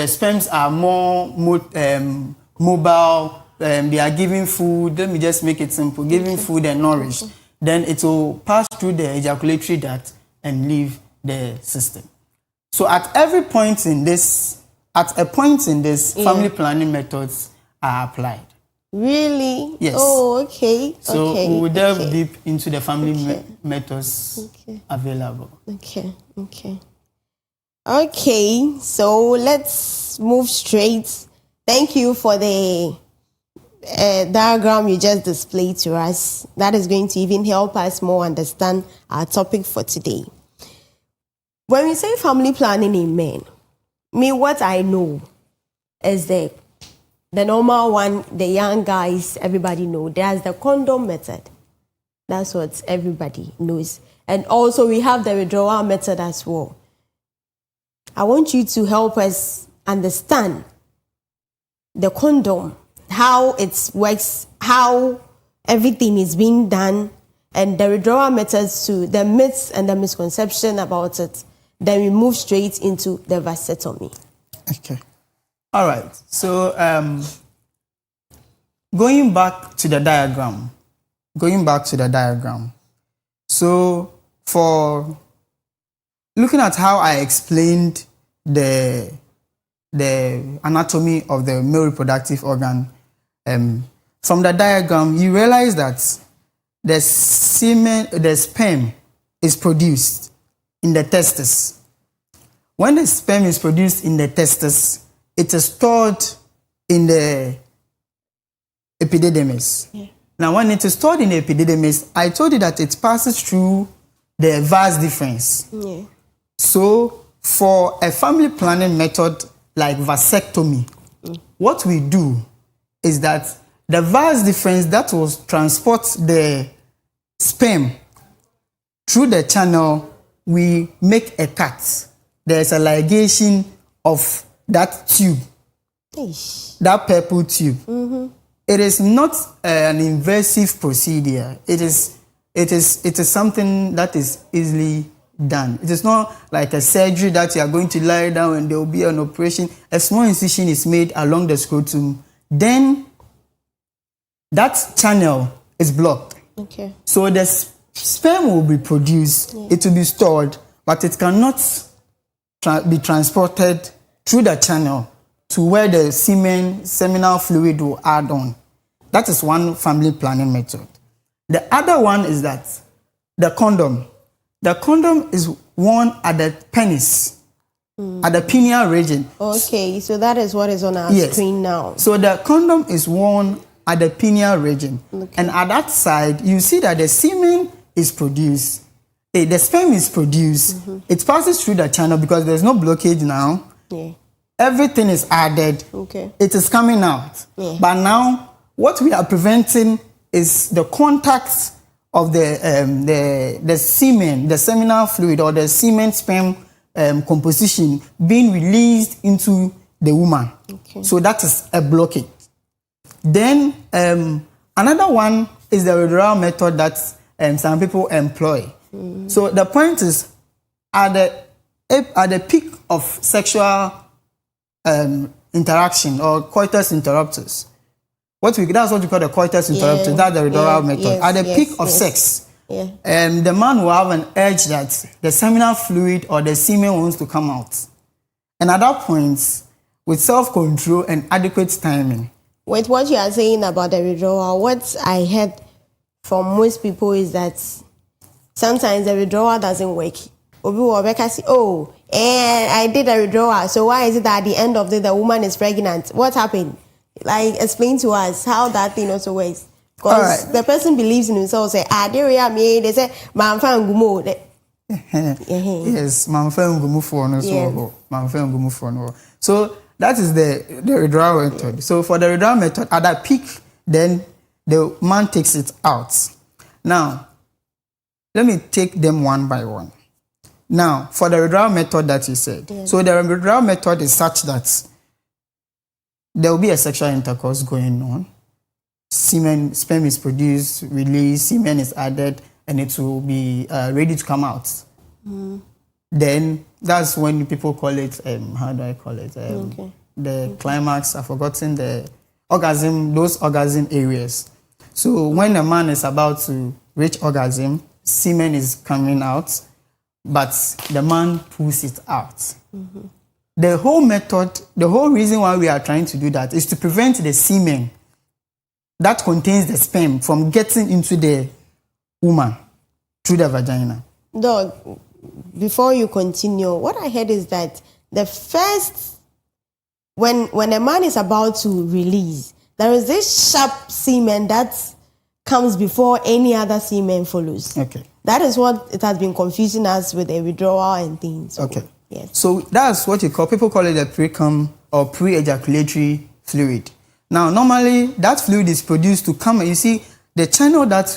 sperms are more mobile. They are giving food. Let me just make it simple. Giving food and nourish. Then it will pass through the ejaculatory duct and leave the system. So at every point in this, family planning methods are applied. Really? Yes. Oh, okay. So okay. we will delve deep into the family methods available. Okay, so let's move straight. Thank you for the diagram you just displayed to us. That is going to even help us more understand our topic for today. When we say family planning in men, what I know is the normal one, the young guys, everybody know. There's the condom method. That's what everybody knows. And also we have the withdrawal method as well. I want you to help us understand the condom, how it works, how everything is being done, and the withdrawal methods to the myths and the misconception about it. Then we move straight into the vasectomy. Okay. All right. So going back to the diagram. So for looking at how I explained the anatomy of the male reproductive organ, from the diagram, you realize that the sperm is produced in the testes. When the sperm is produced in the testes, it is stored in the epididymis. Yeah. Now, when it is stored in the epididymis, I told you that it passes through the vas deferens. Yeah. So, for a family planning method like vasectomy, what we do is that the vas deferens that will transport the sperm through the channel, we make a cut. There's a ligation of that tube, that purple tube. Mm-hmm. It is not an invasive procedure. It is something that is easily done. It is not like a surgery that you are going to lie down and there will be an operation. A small incision is made along the scrotum. Then that channel is blocked. Okay. So the sperm will be produced. Yeah. It will be stored, but it cannot be transported through the channel to where the seminal fluid will add on. That is one family planning method. The other one is that the condom. The condom is worn at the penis, at the pineal region. Okay, so that is what is on our screen now. So the condom is worn at the pineal region. Okay. And at that side, you see that the semen is produced. The sperm is produced. Mm-hmm. It passes through the channel because there's no blockage now. Yeah. Everything is added. Okay. It is coming out. Yeah. But now, what we are preventing is the contact of the semen, the seminal fluid or the semen sperm composition being released into the woman. Okay. So that is a blockage. Then another one is the withdrawal method that some people employ. Mm-hmm. So the point is, at the peak of sexual interaction or coitus interruptus, that's what we call the coitus interruptus. Yeah, that's the withdrawal method. Yes, at the peak of sex, the man will have an urge that the seminal fluid or the semen wants to come out. And at that point, with self-control and adequate timing. With what you are saying about the withdrawal, what I heard from most people is that sometimes the withdrawal doesn't work. I did a withdrawal, so why is it that at the end of the day the woman is pregnant? What happened? Like, explain to us how that thing also works. Because the person believes in himself, say, they say, yes, so that is the withdrawal method. So for the withdrawal method, at that peak, then the man takes it out. Now, let me take them one by one. Now, for the withdrawal method that you said, so the withdrawal method is such that there will be a sexual intercourse going on. Sperm is produced, released, semen is added, and it will be ready to come out. Mm. Then that's when people call it, how do I call it? The climax, I've forgotten the orgasm, those orgasm areas. So when a man is about to reach orgasm, semen is coming out, but the man pulls it out. Mm-hmm. The whole method, the whole reason why we are trying to do that is to prevent the semen that contains the sperm from getting into the woman through the vagina. Dog, before you continue, what I heard is that the first, when a man is about to release, there is this sharp semen that comes before any other semen follows. Okay. That is what it has been confusing us with the withdrawal and things. So, okay. Yes. So that's what people call it the pre-cum or pre-ejaculatory fluid. Now, normally that fluid is produced to come. You see, the channel that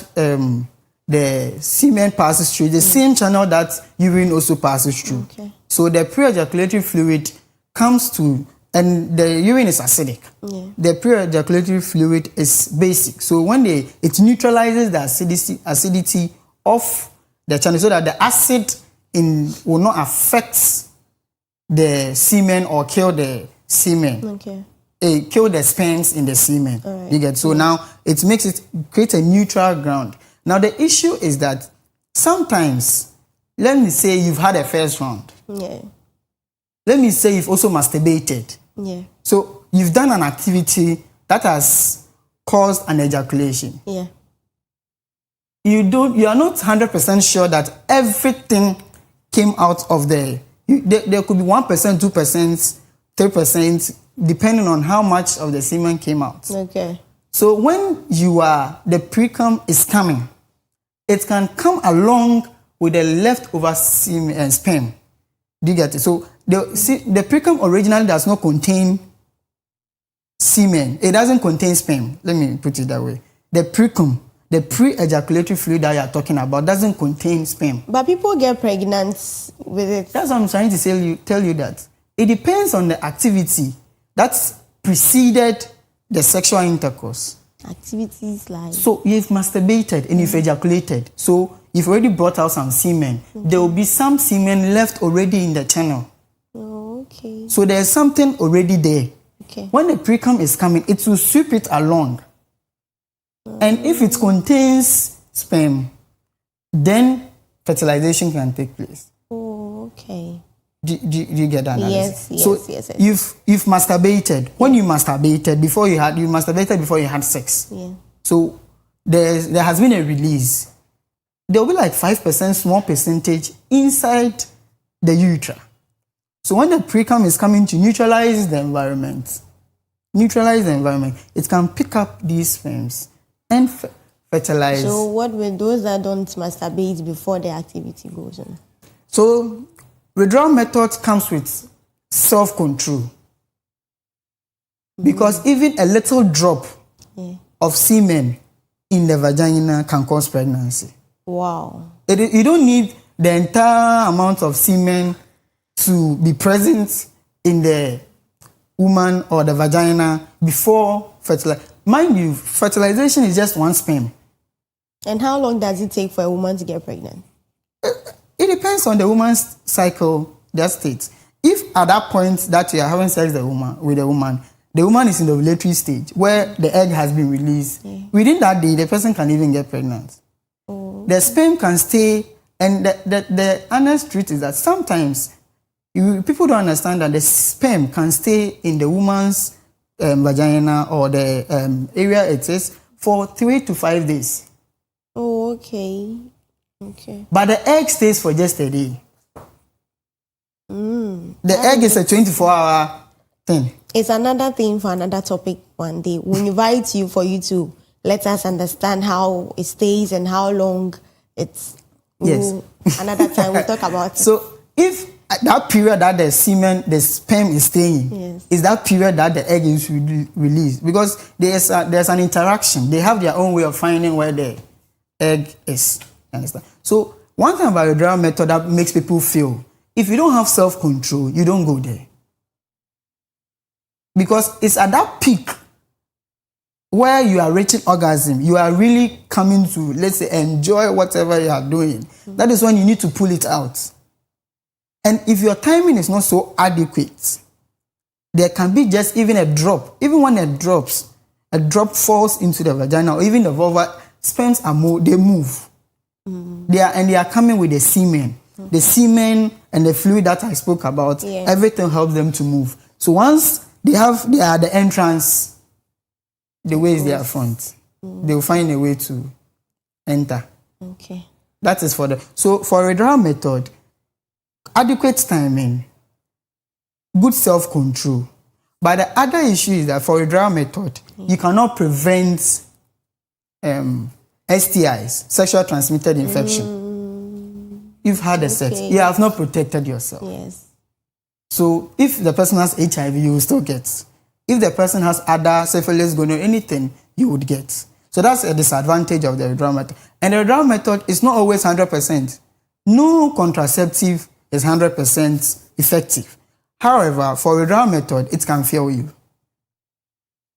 the semen passes through, the same channel that urine also passes through. Okay. So the pre-ejaculatory fluid comes to and the urine is acidic. Yeah. The pre-ejaculatory fluid is basic. So when it neutralizes the acidity of the channel so that the acid will not affect the semen or kill the semen. Okay. Kill the sperms in the semen. Right. You get so now it creates a neutral ground. Now the issue is that sometimes, let me say you've had a first round. Yeah. Let me say you've also masturbated. Yeah. So you've done an activity that has caused an ejaculation. Yeah. You are not 100% sure that everything came out of there could be 1%, 2%, 3%, depending on how much of the semen came out. Okay. So when the precum is coming, it can come along with the leftover semen and sperm. Do you get it? So the precum originally does not contain semen. It doesn't contain sperm. Let me put it that way. The precum, the pre-ejaculatory fluid that you are talking about, doesn't contain sperm. But people get pregnant with it. That's what I'm trying to tell you that. It depends on the activity that's preceded the sexual intercourse. Activities like... So you've masturbated and you've ejaculated. So you've already brought out some semen. There will be some semen left already in the channel. Oh, okay. So there's something already there. Okay. When the precum is coming, it will sweep it along. And if it contains sperm, then fertilization can take place. Oh, okay. Do you get that? Yes, yes. yes. You've masturbated. When you masturbated before you had sex. Yeah. So there has been a release. There will be like 5% small percentage inside the urethra. So when the precum is coming to neutralize the environment, it can pick up these sperms and fertilize. So what with those that don't masturbate before the activity goes on? So withdrawal method comes with self-control. Because even a little drop of semen in the vagina can cause pregnancy. Wow. You don't need the entire amount of semen to be present in the woman or the vagina before fertilization. Mind you, fertilization is just one sperm. And how long does it take for a woman to get pregnant? It depends on the woman's cycle, their state. If at that point that you are having sex with the woman is in the ovulatory stage where the egg has been released, within that day, the person can even get pregnant. Oh. The sperm can stay, and the honest truth is that sometimes people don't understand that the sperm can stay in the woman's vagina or the area it is for 3 to 5 days. Oh, okay. Okay. But the egg stays for just a day. The egg is a 24-hour thing. It's another thing for another topic one day. We'll invite you for you to let us understand how it stays and how long it's. Yes. Another time we'll talk about it. So if that period that the sperm is staying, is that period that the egg is released. Because there's an interaction. They have their own way of finding where the egg is. Understand? So one thing about the withdrawal method that makes people feel, if you don't have self-control, you don't go there. Because it's at that peak where you are reaching orgasm, you are really coming to, let's say, enjoy whatever you are doing. That is when you need to pull it out. And if your timing is not so adequate, there can be just even a drop. Even when a drop falls into the vagina or even the vulva, sperms they move. They are coming with the semen. The semen and the fluid that I spoke about, everything helps them to move. So once they are the entrance, the way is their front. They will find a way to enter. Okay. That is so for a withdrawal method, adequate timing, good self-control. But the other issue is that for a withdrawal method, you cannot prevent STIs, sexual transmitted infection. You've had a sex. You have not protected yourself. Yes. So if the person has HIV, you will still get. If the person has other syphilis, gonorrhea, anything, you would get. So that's a disadvantage of the withdrawal method. And the withdrawal method is not always 100%. No contraceptive is 100% effective. However, for withdrawal method, it can fail you.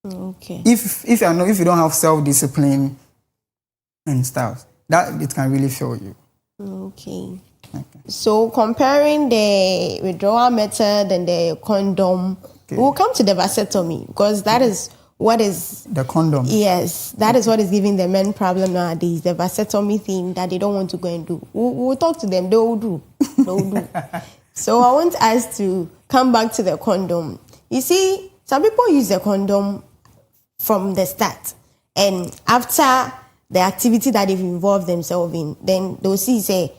Okay. If you don't have self-discipline and stuff, that it can really fail you. Okay. So comparing the withdrawal method and the condom, we'll come to the vasectomy because that is what is the condom. Yes, that is what is giving the men problem nowadays. The vasectomy thing that they don't want to go and do. We'll talk to them. They will do. So I want us to come back to the condom. You see, some people use the condom from the start, and after the activity that they've involved themselves in, then they'll say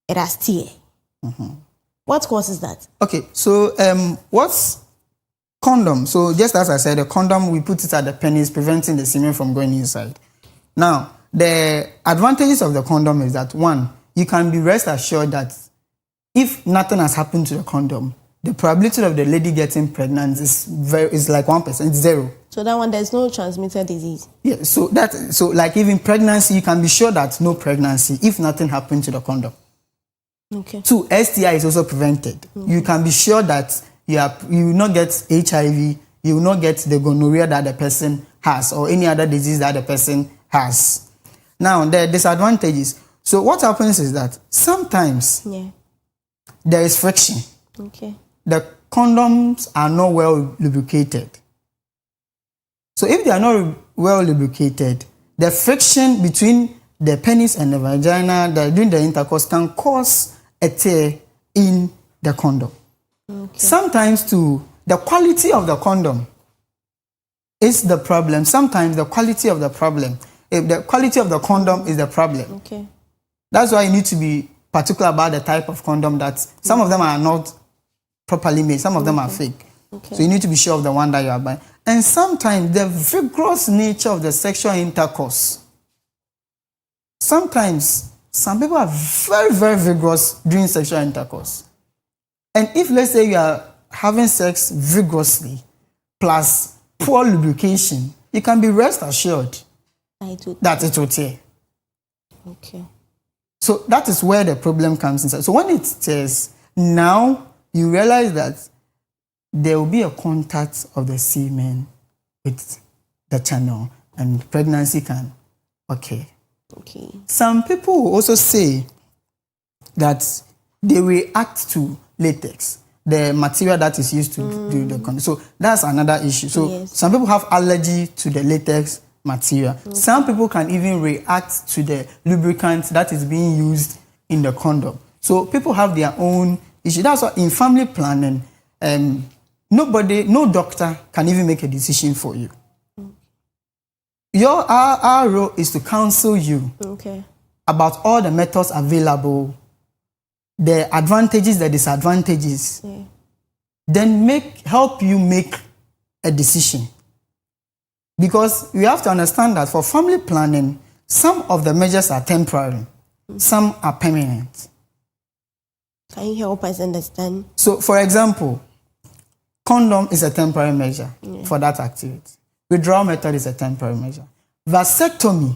it has tear. What causes that? Okay, so what's condom? So just as I said, the condom, we put it at the penis, preventing the semen from going inside. Now, the advantages of the condom is that, one, you can be rest assured that if nothing has happened to the condom, the probability of the lady getting pregnant is like 1%, it's 0. So that one, there's no transmitted disease. Yeah, so like even pregnancy, you can be sure that no pregnancy if nothing happened to the condom. Okay. 2, STI is also prevented. You can be sure that you will not get HIV, you will not get the gonorrhea that the person has or any other disease that the person has. Now, the disadvantages. So what happens is that sometimes there is friction. Okay. The condoms are not well lubricated. So if they are not well lubricated, the friction between the penis and the vagina during the intercourse can cause a tear in the condom. Okay. Sometimes too, the quality of the condom is the problem. Sometimes the quality of the problem. If the quality of the condom is the problem. Okay. That's why you need to be particular about the type of condom that some of them are not properly made, some of them are fake. Okay. So you need to be sure of the one that you are buying. And sometimes the vigorous nature of the sexual intercourse. Sometimes some people are very, very vigorous during sexual intercourse. And if, let's say, you are having sex vigorously plus poor lubrication, you can be rest assured that it will tear. Okay. So that is where the problem comes inside. So when it tears, now you realize that there will be a contact of the semen with the channel and pregnancy can occur. Okay. Some people will also say that they react to latex, the material that is used to do the condom. So that's another issue. So some people have allergy to the latex material. Some people can even react to the lubricant that is being used in the condom. So people have their own issue. That's why in family planning, no doctor can even make a decision for you. Our role is to counsel you about all the methods available, the advantages, the disadvantages, then help you make a decision. Because we have to understand that for family planning, some of the measures are temporary, some are permanent. Can you help us understand? So, for example, condom is a temporary measure for that activity. Withdrawal method is a temporary measure. Vasectomy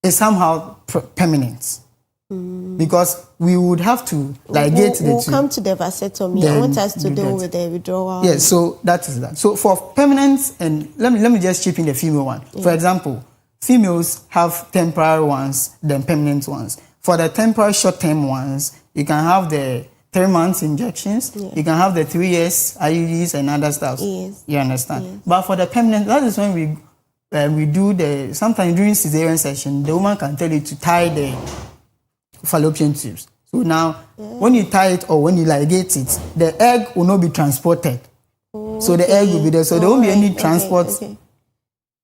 is somehow permanent. Because we would have to ligate the two. We'll come to the vasectomy. I want us to deal with the withdrawal. Yes, so that is that. So for permanent, and let me just chip in the female one. For example, females have temporary ones, then permanent ones. For the temporary short-term ones, you can have the 3 months injections. You can have the 3 years IUDs and other stuff. You understand? But for the permanent, that is when we do sometimes during cesarean session, the woman can tell you to tie the fallopian tubes. So now, when you tie it or when you ligate it, the egg will not be transported. So the egg will be there. So there won't be any transport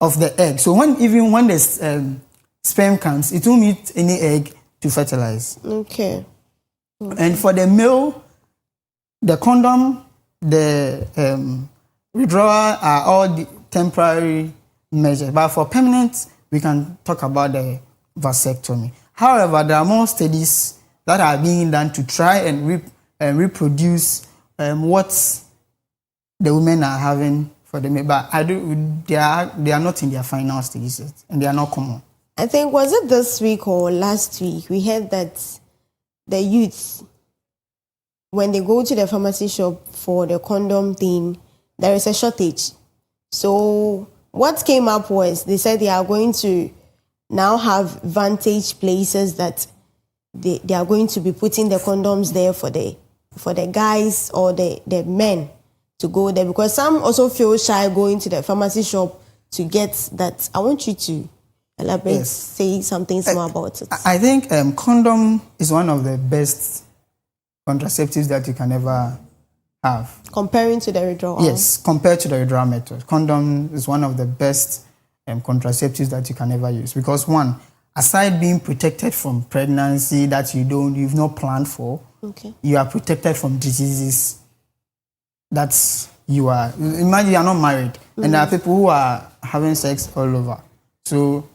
of the egg. So when the sperm comes, it won't meet any egg to fertilize. Okay. And for the male, the condom, the withdrawal are all the temporary measures. But for permanent, we can talk about the vasectomy. However, there are more studies that are being done to try and reproduce what the women are having for the male. But they are not in their final stages yet, and they are not common. I think, was it this week or last week, we heard that the youths when they go to the pharmacy shop for the condom thing, there is a shortage. So what came up was they said they are going to now have vantage places that they are going to be putting the condoms there for the guys or the men to go there, because some also feel shy going to the pharmacy shop to get that. I want you to elaborate, Yes. say something more about it. I think condom is one of the best contraceptives that you can ever have. Comparing to the withdrawal. Yes, compared to the withdrawal method, condom is one of the best contraceptives that you can ever use, because one, aside being protected from pregnancy that you've not planned for, Okay. you are protected from diseases that imagine you are not married and there are people who are having sex all over. So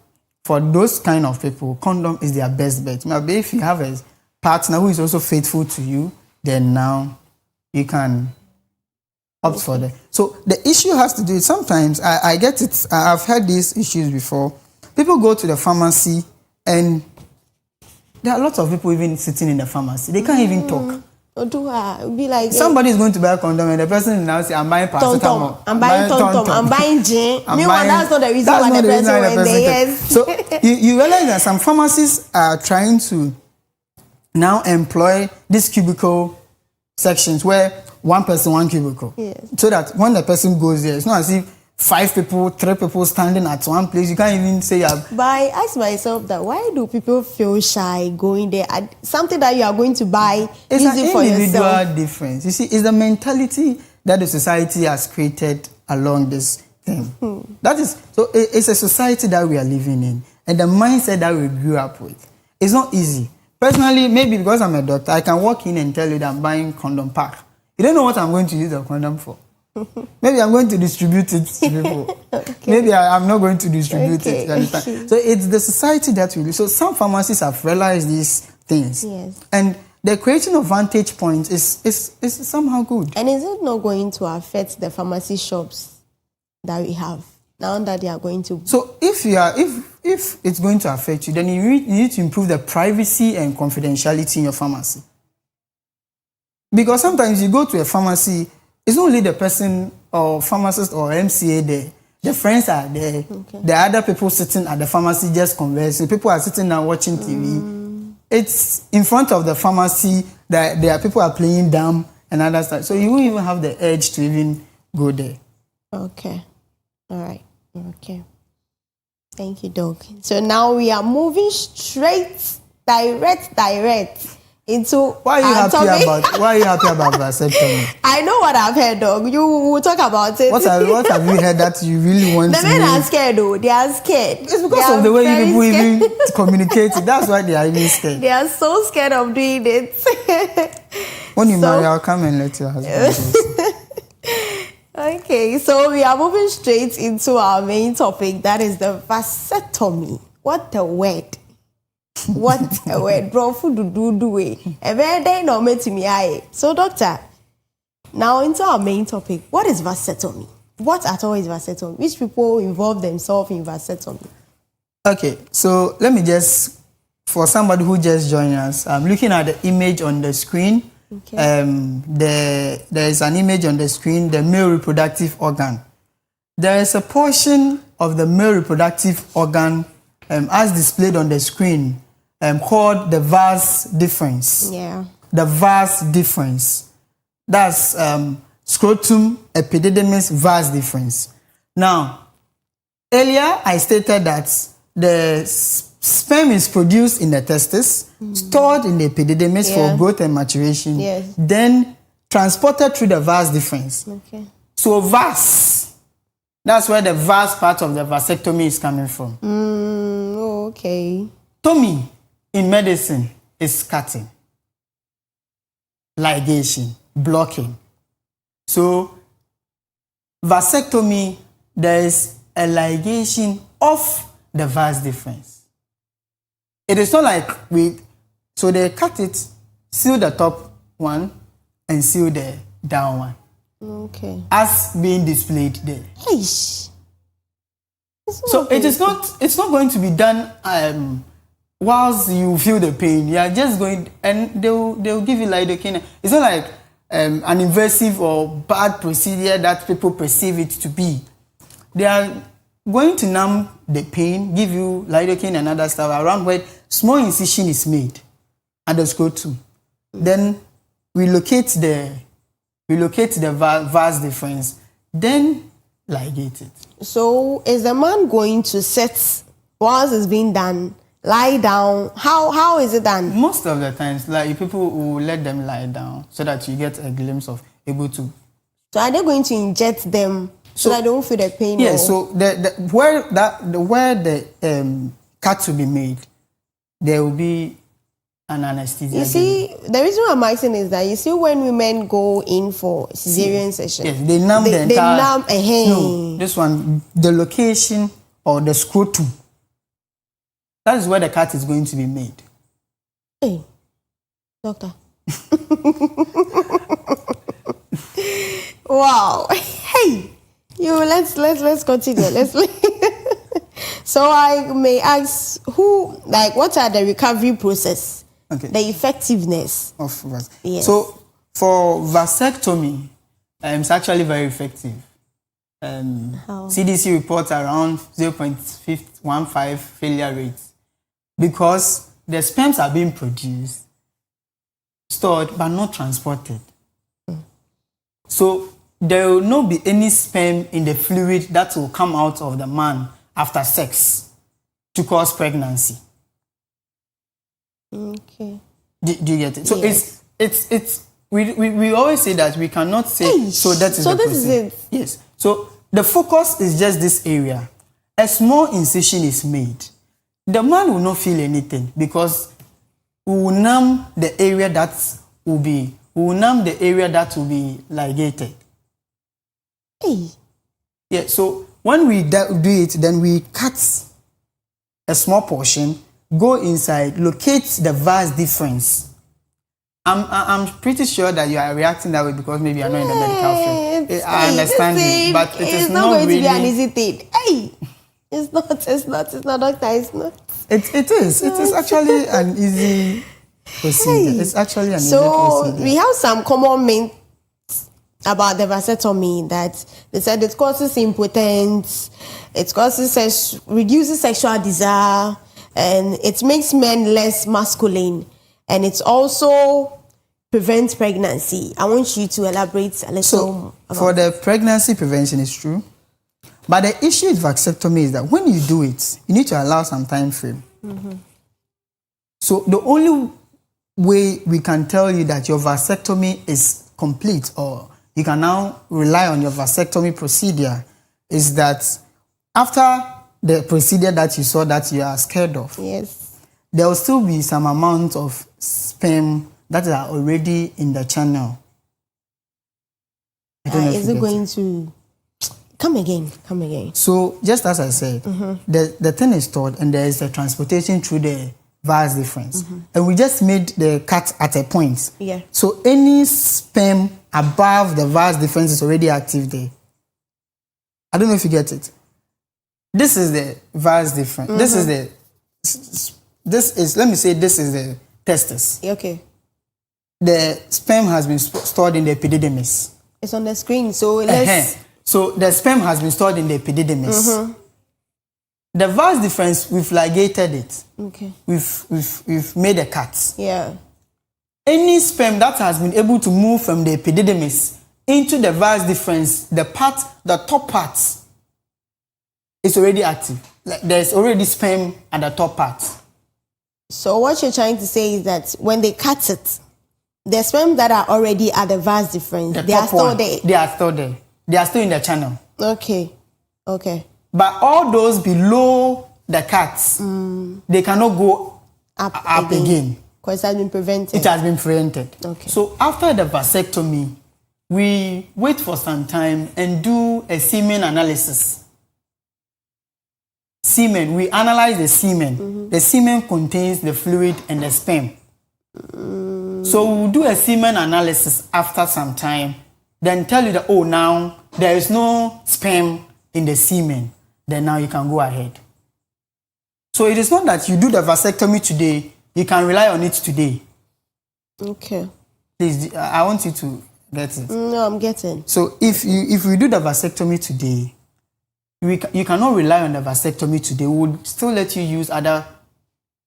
for those kind of people, condom is their best bet. Maybe if you have a partner who is also faithful to you, then now you can opt for that. So the issue has to do, sometimes I get it, I've had these issues before. People go to the pharmacy and there are lots of people even sitting in the pharmacy. They can't even talk. Be like Somebody is going to buy a condom and the person now say, I'm buying paracetamol. I'm buying tom-tom. I'm buying gin. Meanwhile, that's not the reason why the person went there. Yes. So you realize that some pharmacists are trying to now employ these cubicle sections where one person, one cubicle. Yes. So that when the person goes there, it's not as if 5 people, 3 people standing at one place. You can't even say. But I ask myself that why do people feel shy going there? Something that you are going to buy, it's use it for an individual yourself. difference. You see, it's the mentality that the society has created along this thing. That is, so it's a society that we are living in, and the mindset that we grew up with. It's not easy. Personally, maybe because I'm a doctor, I can walk in and tell you that I'm buying condom pack. You don't know what I'm going to use the condom for. Maybe I'm going to distribute it to people. Okay. Maybe I'm not going to distribute it. You understand? So it's the society that we live. So some pharmacists have realized these things. Yes. And the creation of vantage points is somehow good. And is it not going to affect the pharmacy shops that we have now that they are going to? So if it's going to affect you, then you need to improve the privacy and confidentiality in your pharmacy. Because sometimes you go to a pharmacy, it's not only the person or pharmacist or MCA there. The friends are there. Okay. The other people sitting at the pharmacy just conversing. People are sitting there watching TV. It's in front of the pharmacy that there are people are playing dumb and other stuff. So you won't even have the urge to even go there. Okay. All right. Okay. Thank you, Doc. So now we are moving direct into why are you happy about vasectomy? I know what I've heard, Doc. You will talk about it. What have you heard that you really want the to men know? are scared though. They are scared. It's because of the way you people even communicate. That's why they are even scared. They are so scared of doing it. When you marry, I'll come and let your husband Okay, so we are moving straight into our main topic. That is the vasectomy. What a word. What a word, bro. So, doctor, now into our main topic. What is vasectomy? What at all is vasectomy? Which people involve themselves in vasectomy? Okay, so let me just, for somebody who just joined us, I'm looking at the image on the screen. Okay. There is an image on the screen, the male reproductive organ. There is a portion of the male reproductive organ, as displayed on the screen, called the vas deferens. Yeah. The vas deferens. That's scrotum epididymis vas deferens. Now, earlier I stated that the sperm is produced in the testis, stored in the epididymis for growth and maturation, then transported through the vas deferens. Okay. So vas, that's where the vas part of the vasectomy is coming from. Okay. Tomy in medicine is cutting, ligation, blocking. So vasectomy, there is a ligation of the vas deferens. It is not like so they cut it, seal the top one, and seal the down one. Okay. As being displayed there. Eish. So it's not going to be done whilst you feel the pain, you are just going, and they'll give you lidocaine. It's not like an invasive or bad procedure that people perceive it to be. They are going to numb the pain, give you lidocaine and other stuff around where small incision is made at the scrotum. Then we locate the vas difference, then ligate it. So is the man going to sit whilst it's being done, lie down? How is it done? Most of the times, like people will let them lie down so that you get a glimpse of able to. So are they going to inject them so that they don't feel the pain? Yeah. So where the cut will be made, there will be an anesthesia. You see, the reason why I'm asking is that you see when women go in for cesarean session, yes, they numb the entire. They numb. No, this one, the location or the scrotum. That is where the cut is going to be made. Hey, doctor. Wow. Hey, let's continue. So I may ask what are the recovery process? Okay. The effectiveness of vas. Yes. So for vasectomy, it's actually very effective. CDC reports around 0.15 failure rates because the sperms are being produced, stored, but not transported. So there will not be any sperm in the fluid that will come out of the man after sex to cause pregnancy. Okay. Do you get it? So yes. we always say that we cannot say so that is so the this process. is it. Yes. So the focus is just this area. A small incision is made. The man will not feel anything because we will numb the area that will be ligated. Hey. Yeah, so when we do it, then we cut a small portion, go inside, locate the vas difference. I'm pretty sure that you are reacting that way because maybe you're not in the medical field. I understand you, but it's not going really, to be an easy thing. Hey, it's not, doctor, it's not. It is actually an easy procedure. Hey. It's actually an easy procedure. So we have some common myths about the vasectomy that they said it causes impotence, it causes reduces sexual desire, and it makes men less masculine, and it also prevents pregnancy. I want you to elaborate a little. So for the pregnancy prevention, it's true, but the issue with vasectomy is that when you do it, you need to allow some time frame. Mm-hmm. So the only way we can tell you that your vasectomy is complete or you can now rely on your vasectomy procedure is that after the procedure that you saw that you are scared of, yes, there will still be some amount of sperm that are already in the channel. Is it going to come again? So just as I said, the thing is stored and there is a transportation through the vas difference. And we just made the cut at a point. Yeah. So any sperm above the vas difference is already active there. I don't know if you get it. This is the vas difference. Let me say this is the testis. Okay. The sperm has been stored in the epididymis. It's on the screen, so let's... So the sperm has been stored in the epididymis. The vas difference, we've ligated it. Okay. We've made a cut. Yeah. Any sperm that has been able to move from the epididymis into the vas difference, the top part, is already active. Like there's already sperm at the top part. So what you're trying to say is that when they cut it, the sperm that are already at the vas difference, they are still there. They are still there. They are still in the channel. Okay. But all those below the cuts, they cannot go up again. Because it has been prevented. It has been prevented. Okay. So after the vasectomy, we wait for some time and do a semen analysis. We analyze the semen. The semen contains the fluid and the sperm. So we'll do a semen analysis after some time, then tell you that, now there is no sperm in the semen. Then now you can go ahead. So it is not that you do the vasectomy today, you can rely on it today. Okay. Please, I want you to get it. No, I'm getting. So if we do the vasectomy today, you cannot rely on the vasectomy today. We would still let you use other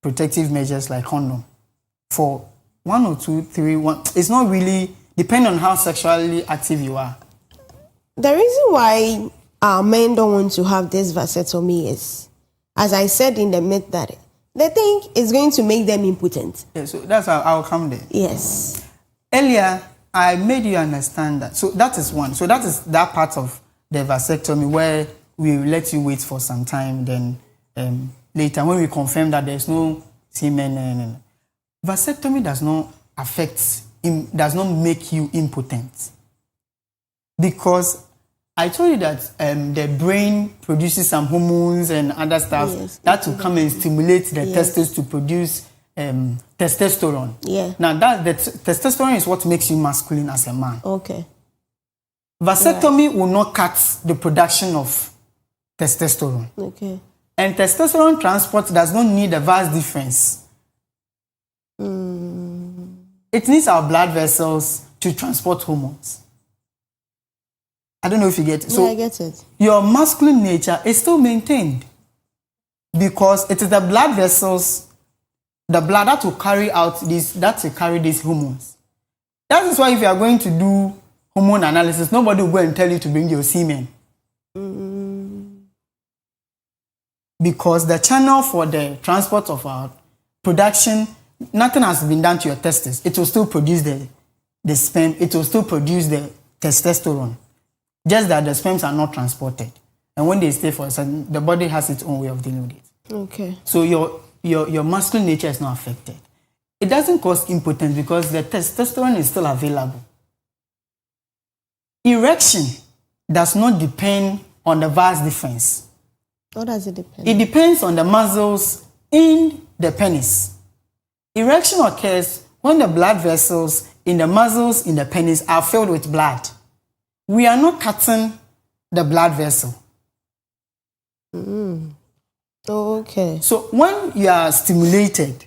protective measures like condom for 1 or 2, 3, 1. It's not really depending on how sexually active you are. The reason why our men don't want to have this vasectomy is, as I said in the myth, that they think it's going to make them impotent. Yeah, so that's how I'll come there. Yes. Earlier, I made you understand that. So that is one. So that is that part of the vasectomy where we let you wait for some time. Then later, when we confirm that there's no semen, vasectomy does not does not make you impotent. Because I told you that the brain produces some hormones and other stuff that will come and stimulate the testes to produce testosterone. Yeah. Now the testosterone is what makes you masculine as a man. Okay. Vasectomy will not cut the production of testosterone. Okay. And testosterone transport does not need a vas difference. It needs our blood vessels to transport hormones. I don't know if you get it. So I get it. Your masculine nature is still maintained because it is the blood vessels, the blood that will carry out these hormones. That is why if you are going to do hormone analysis, nobody will go and tell you to bring your semen. Because the channel for the transport of our production, nothing has been done to your testes. It will still produce the sperm. It will still produce the testosterone. Just that the sperms are not transported. And when they stay for a second, the body has its own way of dealing with it. Okay. So your masculine nature is not affected. It doesn't cause impotence because the testosterone is still available. Erection does not depend on the vas difference. What does it depend? It depends on the muscles in the penis. Erection occurs when the blood vessels in the muscles in the penis are filled with blood. We are not cutting the blood vessel. Okay. So when you are stimulated,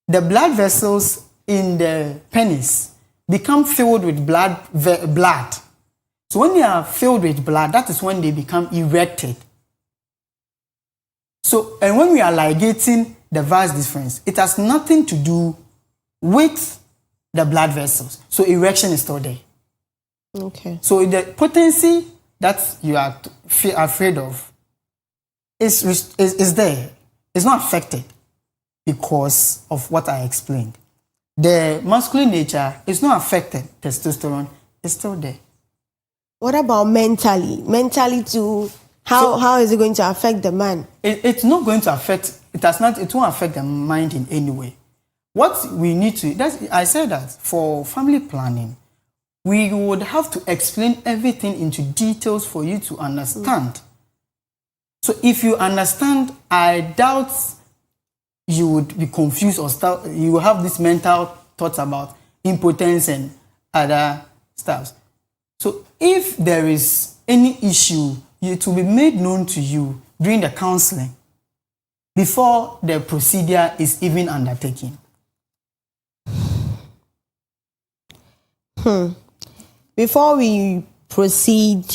the blood vessels in the penis become filled with blood. So when they are filled with blood, that is when they become erected. So, and when we are ligating the vas difference, it has nothing to do with the blood vessels. So erection is still there. Okay. So the potency that you are afraid of is there. It's not affected because of what I explained. The masculine nature is not affected. Testosterone is still there. What about mentally? Mentally too, how is it going to affect the man? It's not going to affect, it won't affect the mind in any way. What we need to, I said that for family planning, we would have to explain everything into details for you to understand. So if you understand, I doubt you would be confused or you will have this mental thoughts about impotence and other stuff. So if there is any issue, it will be made known to you during the counseling before the procedure is even undertaken. Before we proceed,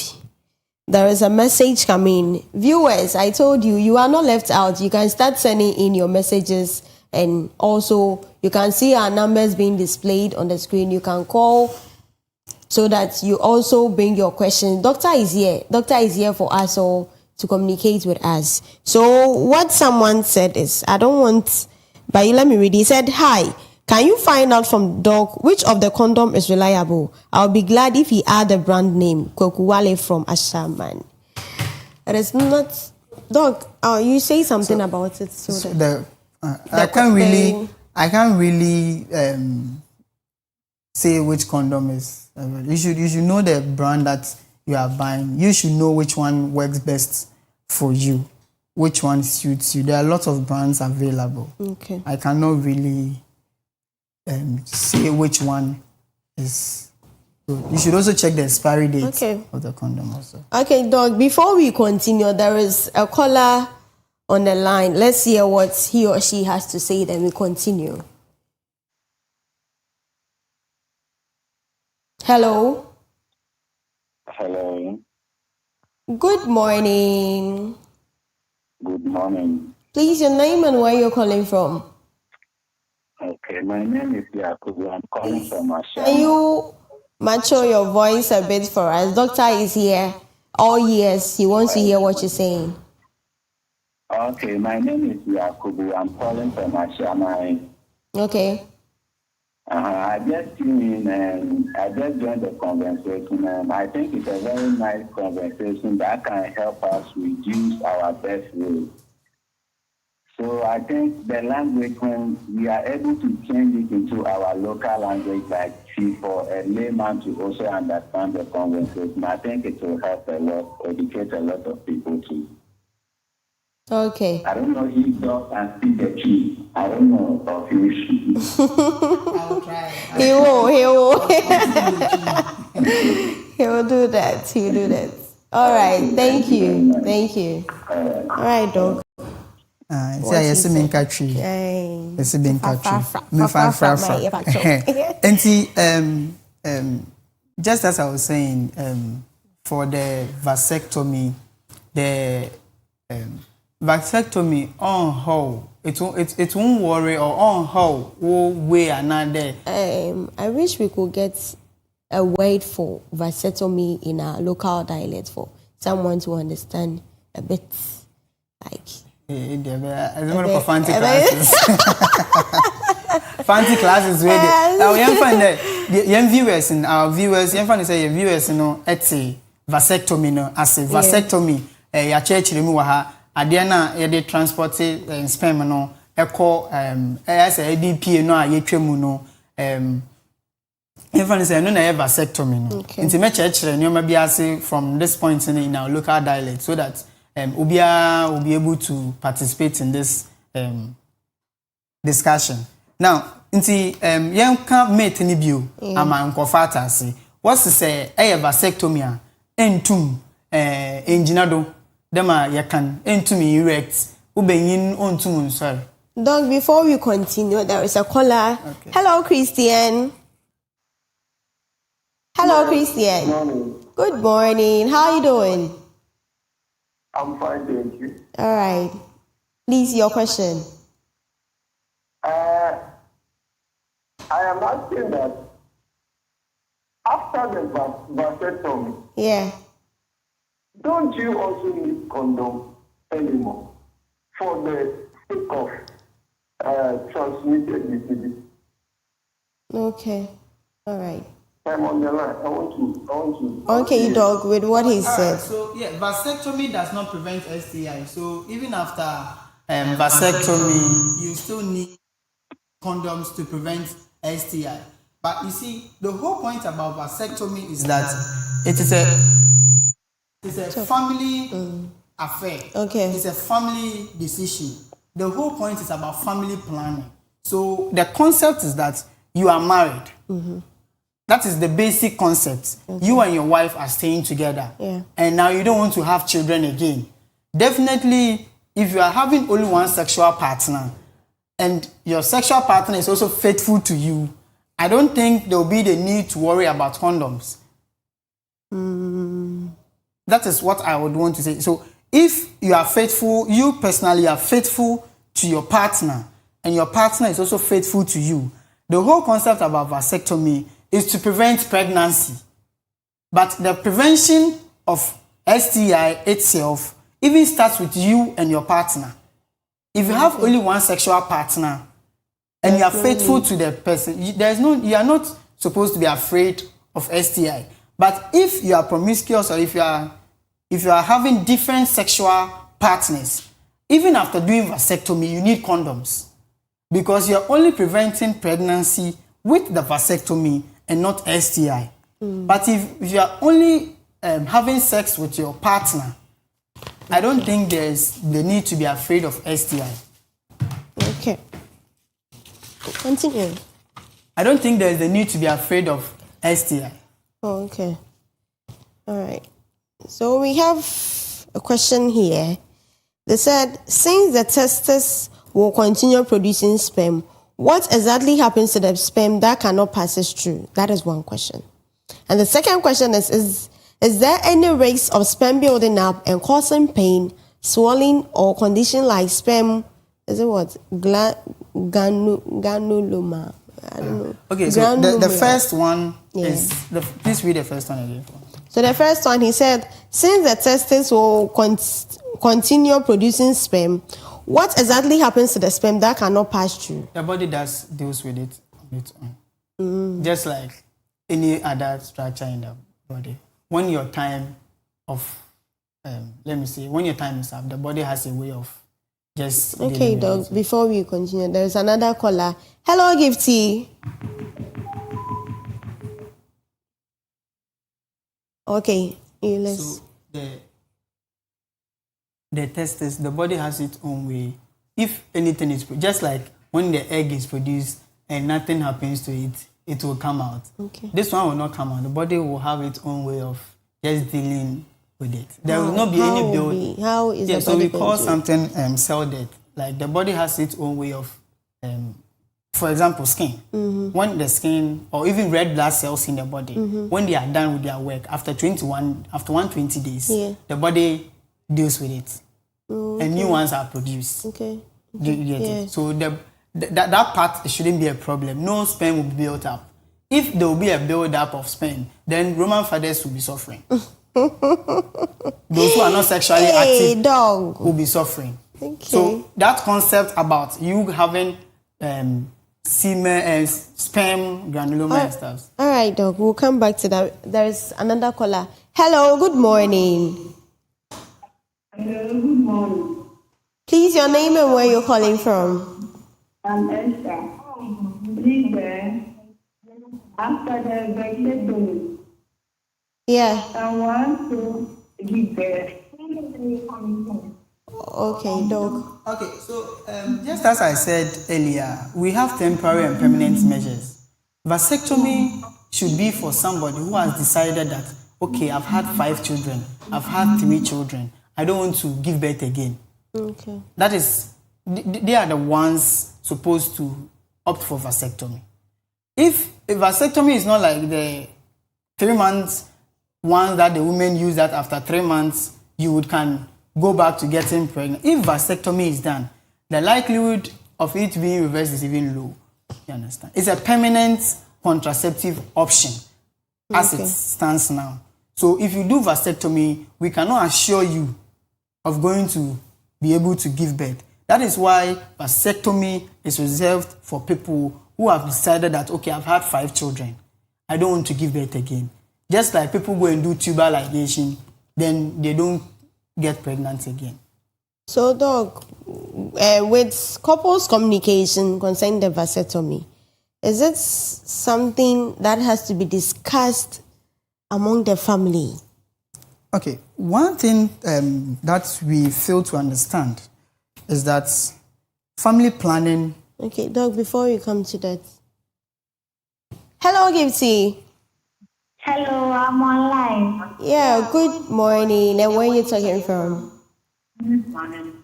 there is a message coming. Viewers, I told you, you are not left out. You can start sending in your messages, and also you can see our numbers being displayed on the screen. You can call so that you also bring your questions. Doctor is here. Doctor is here for us all to communicate with us. So what someone said is, I don't want, but let me read. He said, hi. Can you find out from Doc which of the condom is reliable? I'll be glad if he add the brand name, Koko from Ashaman. It is not, Doc. You say something about it. I can't really say which condom is. You should know the brand that you are buying. You should know which one works best for you, which one suits you. There are lots of brands available. Okay. I cannot really say which one is good. You should also check the expiry date of the condom also. Okay, Doc, before we continue, there is a caller on the line. Let's hear what he or she has to say, then we continue. Hello. Hello. Good morning. Good morning. Please, your name and where you're calling from. Okay, my name is Yakubu. I'm calling from Ashama. Can you mature your voice a bit for us? Doctor is here. All ears. He wants to hear what you're saying. Okay, my name is Yakubu. I'm calling from Ashama. Okay. I just tuned in and I just joined the conversation, and I think it's a very nice conversation that can help us reduce our birth rate. So I think the language, when we are able to change it into our local language, like for a layman to also understand the conversation, I think it will help a lot, educate a lot of people too. Okay. I don't know if dog can speak the truth. I don't know of you. I'll try. He will. He will do that. He will do that. All right. Thank you. Thank you. All right, dog. Yes, me catchy. Yes, me catchy. Me fan. Just as I was saying, for the vasectomy, vasectomy on how it won't worry, or on how way another. I wish we could get a word for vasectomy in our local dialect for someone to understand a bit, like. I don't want to fancy classes. Fancy classes where now you find that young viewers and our viewers, you find say viewers, it's a vasectomy, no, as a vasectomy, ya church remove ha. Adiana yede transport sperm no echo as a ADP no a yetwemu no even say no na vasectomy no nti me church nyoma bi ase from this point in our local dialect, so that obia will be able to participate in this discussion. Now nti yen kan mate ni bio ama nkofata ase what say vasectomy a entum engineer do Dema you can me erect. Ubenyin ontum sorry. Dog, before we continue, there is a caller. Okay. Hello, Christian. Hello, Christian. Good morning. Good morning. How are you doing? I'm fine, thank you. All right. Please, your question. I am asking that after the vasectomy, yeah. Don't you also need condom anymore for the sake of transmitted disease? Okay. All right. I'm on the line. I want to. Okay, dog, with what he said. So yeah, vasectomy does not prevent STI. So even after vasectomy, you still need condoms to prevent STI. But you see, the whole point about vasectomy is that it is a family affair. Okay. It's a family decision. The whole point is about family planning. So the concept is that you are married. Mm-hmm. That is the basic concept. Okay. You and your wife are staying together. Yeah. And now you don't want to have children again. Definitely, if you are having only one sexual partner and your sexual partner is also faithful to you, I don't think there will be the need to worry about condoms. That is what I would want to say. So if you are faithful, you personally are faithful to your partner, and your partner is also faithful to you, the whole concept about vasectomy is to prevent pregnancy. But the prevention of STI itself even starts with you and your partner. If you have only one sexual partner and you are faithful to the person, you are not supposed to be afraid of STI. But if you are promiscuous, or if you are having different sexual partners, even after doing vasectomy, you need condoms, because you're only preventing pregnancy with the vasectomy and not STI. But if you are only having sex with your partner, I don't think there's the need to be afraid of STI. Okay. Continue. I don't think there's the need to be afraid of STI. Oh, okay. All right. So we have a question here. They said, since the testes will continue producing sperm, what exactly happens to the sperm that cannot pass through? That is one question. And the second question is there any risk of sperm building up and causing pain, swelling, or condition like sperm, is it what? Granuloma. I don't know. Okay, so the first one is, please read the first one again. So the first one, he said, since the testes will continue producing sperm, what exactly happens to the sperm that cannot pass through? The body deals with it on its own. Just like any other structure in the body. When your time of, when your time is up, the body has a way of just... Okay, Doc, before we continue, there is another caller. Hello, Gifty. Okay, let's... So the testes, the body has its own way. If anything is, just like when the egg is produced and nothing happens to it, it will come out. Okay. This one will not come out. The body will have its own way of just dealing with it. There will not be any build. How is the body? So we call something cell death. Like the body has its own way of, for example, skin. When the skin or even red blood cells in the body, when they are done with their work after 120 days, the body deals with it, and new ones are produced. Okay. Do you get it? So that part shouldn't be a problem. No sperm will be built up. If there will be a build up of sperm, then Roman fathers will be suffering. Those who are not sexually active will be suffering. Okay. So that concept about you having semen and sperm granuloma and stuff. All right, Doc. We'll come back to that. There is another caller. Hello. Good morning. Hello, good morning. Please, your name and where you're calling from. I'm Esther. Please, after the vasectomy, I want to give birth. Okay, Doc. Okay, so just as I said earlier, we have temporary and permanent measures. Vasectomy should be for somebody who has decided that, okay, I've had 5 children, I've had 3 children, I don't want to give birth again. Okay. That is, they are the ones supposed to opt for vasectomy. If vasectomy is not like the 3 months ones that the women use, that after 3 months you can go back to getting pregnant. If vasectomy is done, the likelihood of it being reversed is even low. You understand? It's a permanent contraceptive option as it stands now. So if you do vasectomy, we cannot assure you of going to be able to give birth. That is why vasectomy is reserved for people who have decided that, okay, I've had 5 children, I don't want to give birth again. Just like people go and do tubal ligation, then they don't get pregnant again. So, Doc, with couples communication concerning the vasectomy, is it something that has to be discussed among the family? Okay, one thing that we fail to understand is that family planning... Okay, Doc, before we come to that. Hello, Gipsy. Hello, I'm online. Yeah, good morning. And where are you talking from? Good morning.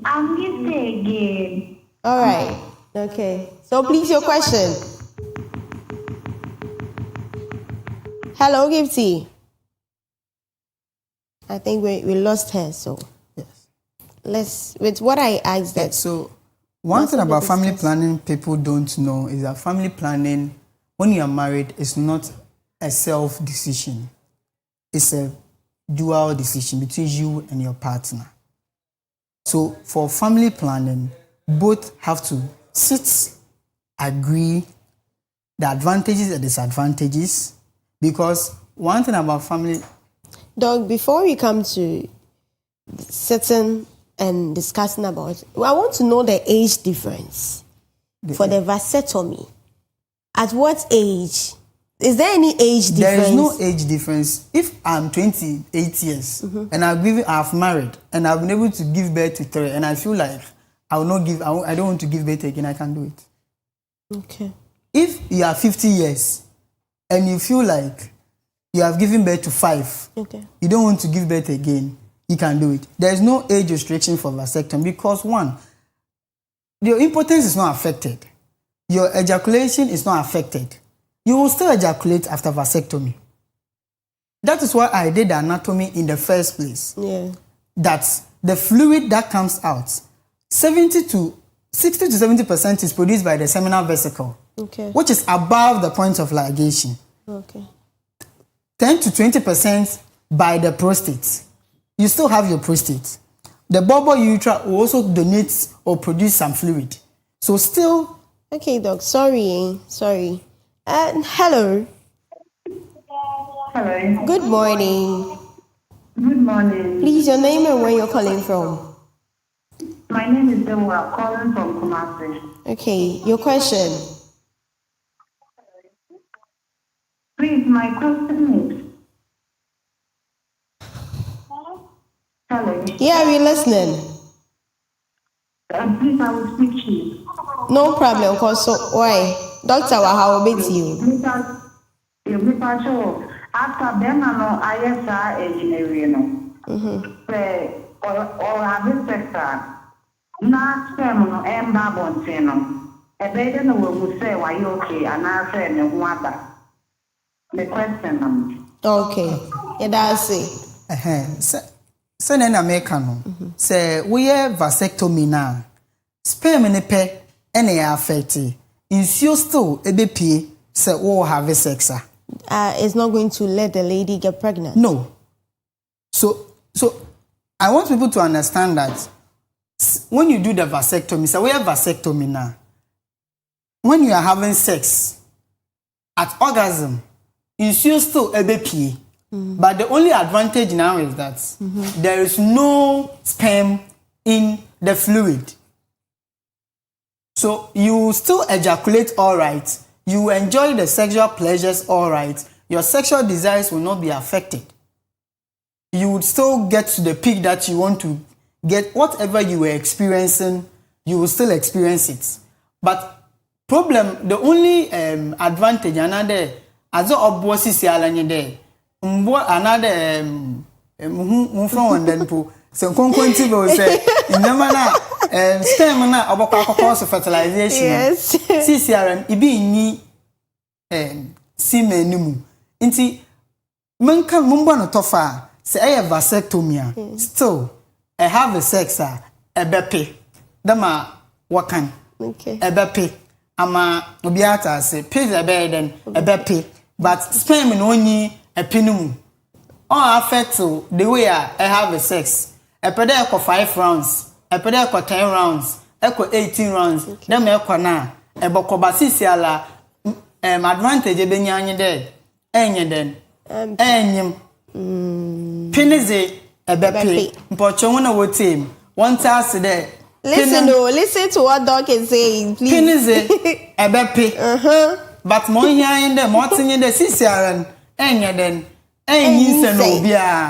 I'm Gipsy again. All right. Okay. So please, your question. Hello, Gipsy. I think we lost her, so let's, with what I asked that. So one thing about family planning people don't know is that family planning, when you are married, is not a self-decision. It's a dual decision between you and your partner. So for family planning, both have to sit, agree the advantages and disadvantages, because one thing about family... Doug, before we come to sitting and discussing about it, I want to know the age difference for the vasectomy. At what age? Is there any age difference? There is no age difference. If I'm 28 years and I've married and I've been able to give birth to 3 and I feel like I don't want to give birth again, I can do it. Okay. If you are 50 years and you feel like you have given birth to 5, you don't want to give birth again, you can do it. There is no age restriction for vasectomy because one, your impotence is not affected. Your ejaculation is not affected. You will still ejaculate after vasectomy. That is why I did the anatomy in the first place. Yeah. That the fluid that comes out, 60 to 70% is produced by the seminal vesicle, okay, which is above the point of ligation. Okay. 10 to 20% by the prostate. You still have your prostate. The bulbar urethra will also donate or produce some fluid. So still... Okay, Doc. Sorry. Hello. Hello. Good morning. Good morning. Please, your name and where you're calling from. My name is Deborah, calling from Kumasi. Okay, your question. Please, my question is... Hello. Yeah, we're listening. Please, I will speak to you. No problem, cause so why? Doctor, how about you? After then, I am engineering. Or have sector. Not terminal and babon channel. A better no will say why you okay, and I said no water. The question. Okay, yeah, that's it. Sɛ na America no sɛ woyɛ vasectomy na sperm ne pɛ ɛna yɛ affect nsuo still ebepie sɛ wo have sex it's not going to let the lady get pregnant. No. So I want people to understand that when you do the vasectomy, so we have vasectomy now. When you are having sex at orgasm, nsuo still ebepie. But the only advantage now is that there is no sperm in the fluid. So you still ejaculate all right. You enjoy the sexual pleasures all right. Your sexual desires will not be affected. You would still get to the peak that you want to get. Whatever you were experiencing, you will still experience it. But the only advantage, another, as a obwosi si alanye there. Another from then po so konkonti bo say nyama na stem na obokwa cause fertilization. Yes. CCRM ibi ni semen mu nti menka mumba no tofa say a vasectomy still I have a sex ebepe dama wakan Okay. ebepe ama obiata say pay the bed ebepe but sperm no only a pinum. All affect the way I have a sex. A pedal 5 rounds, a pedal 10 rounds, equal 18 rounds, then me na a bocobasisi ala advantage a benyan dead. Any then, any pinize a bepe, Pochona would team. One task there. Listen to what Doc is saying, please. Pinize a bepe. But more here in the Martin in the CCRN.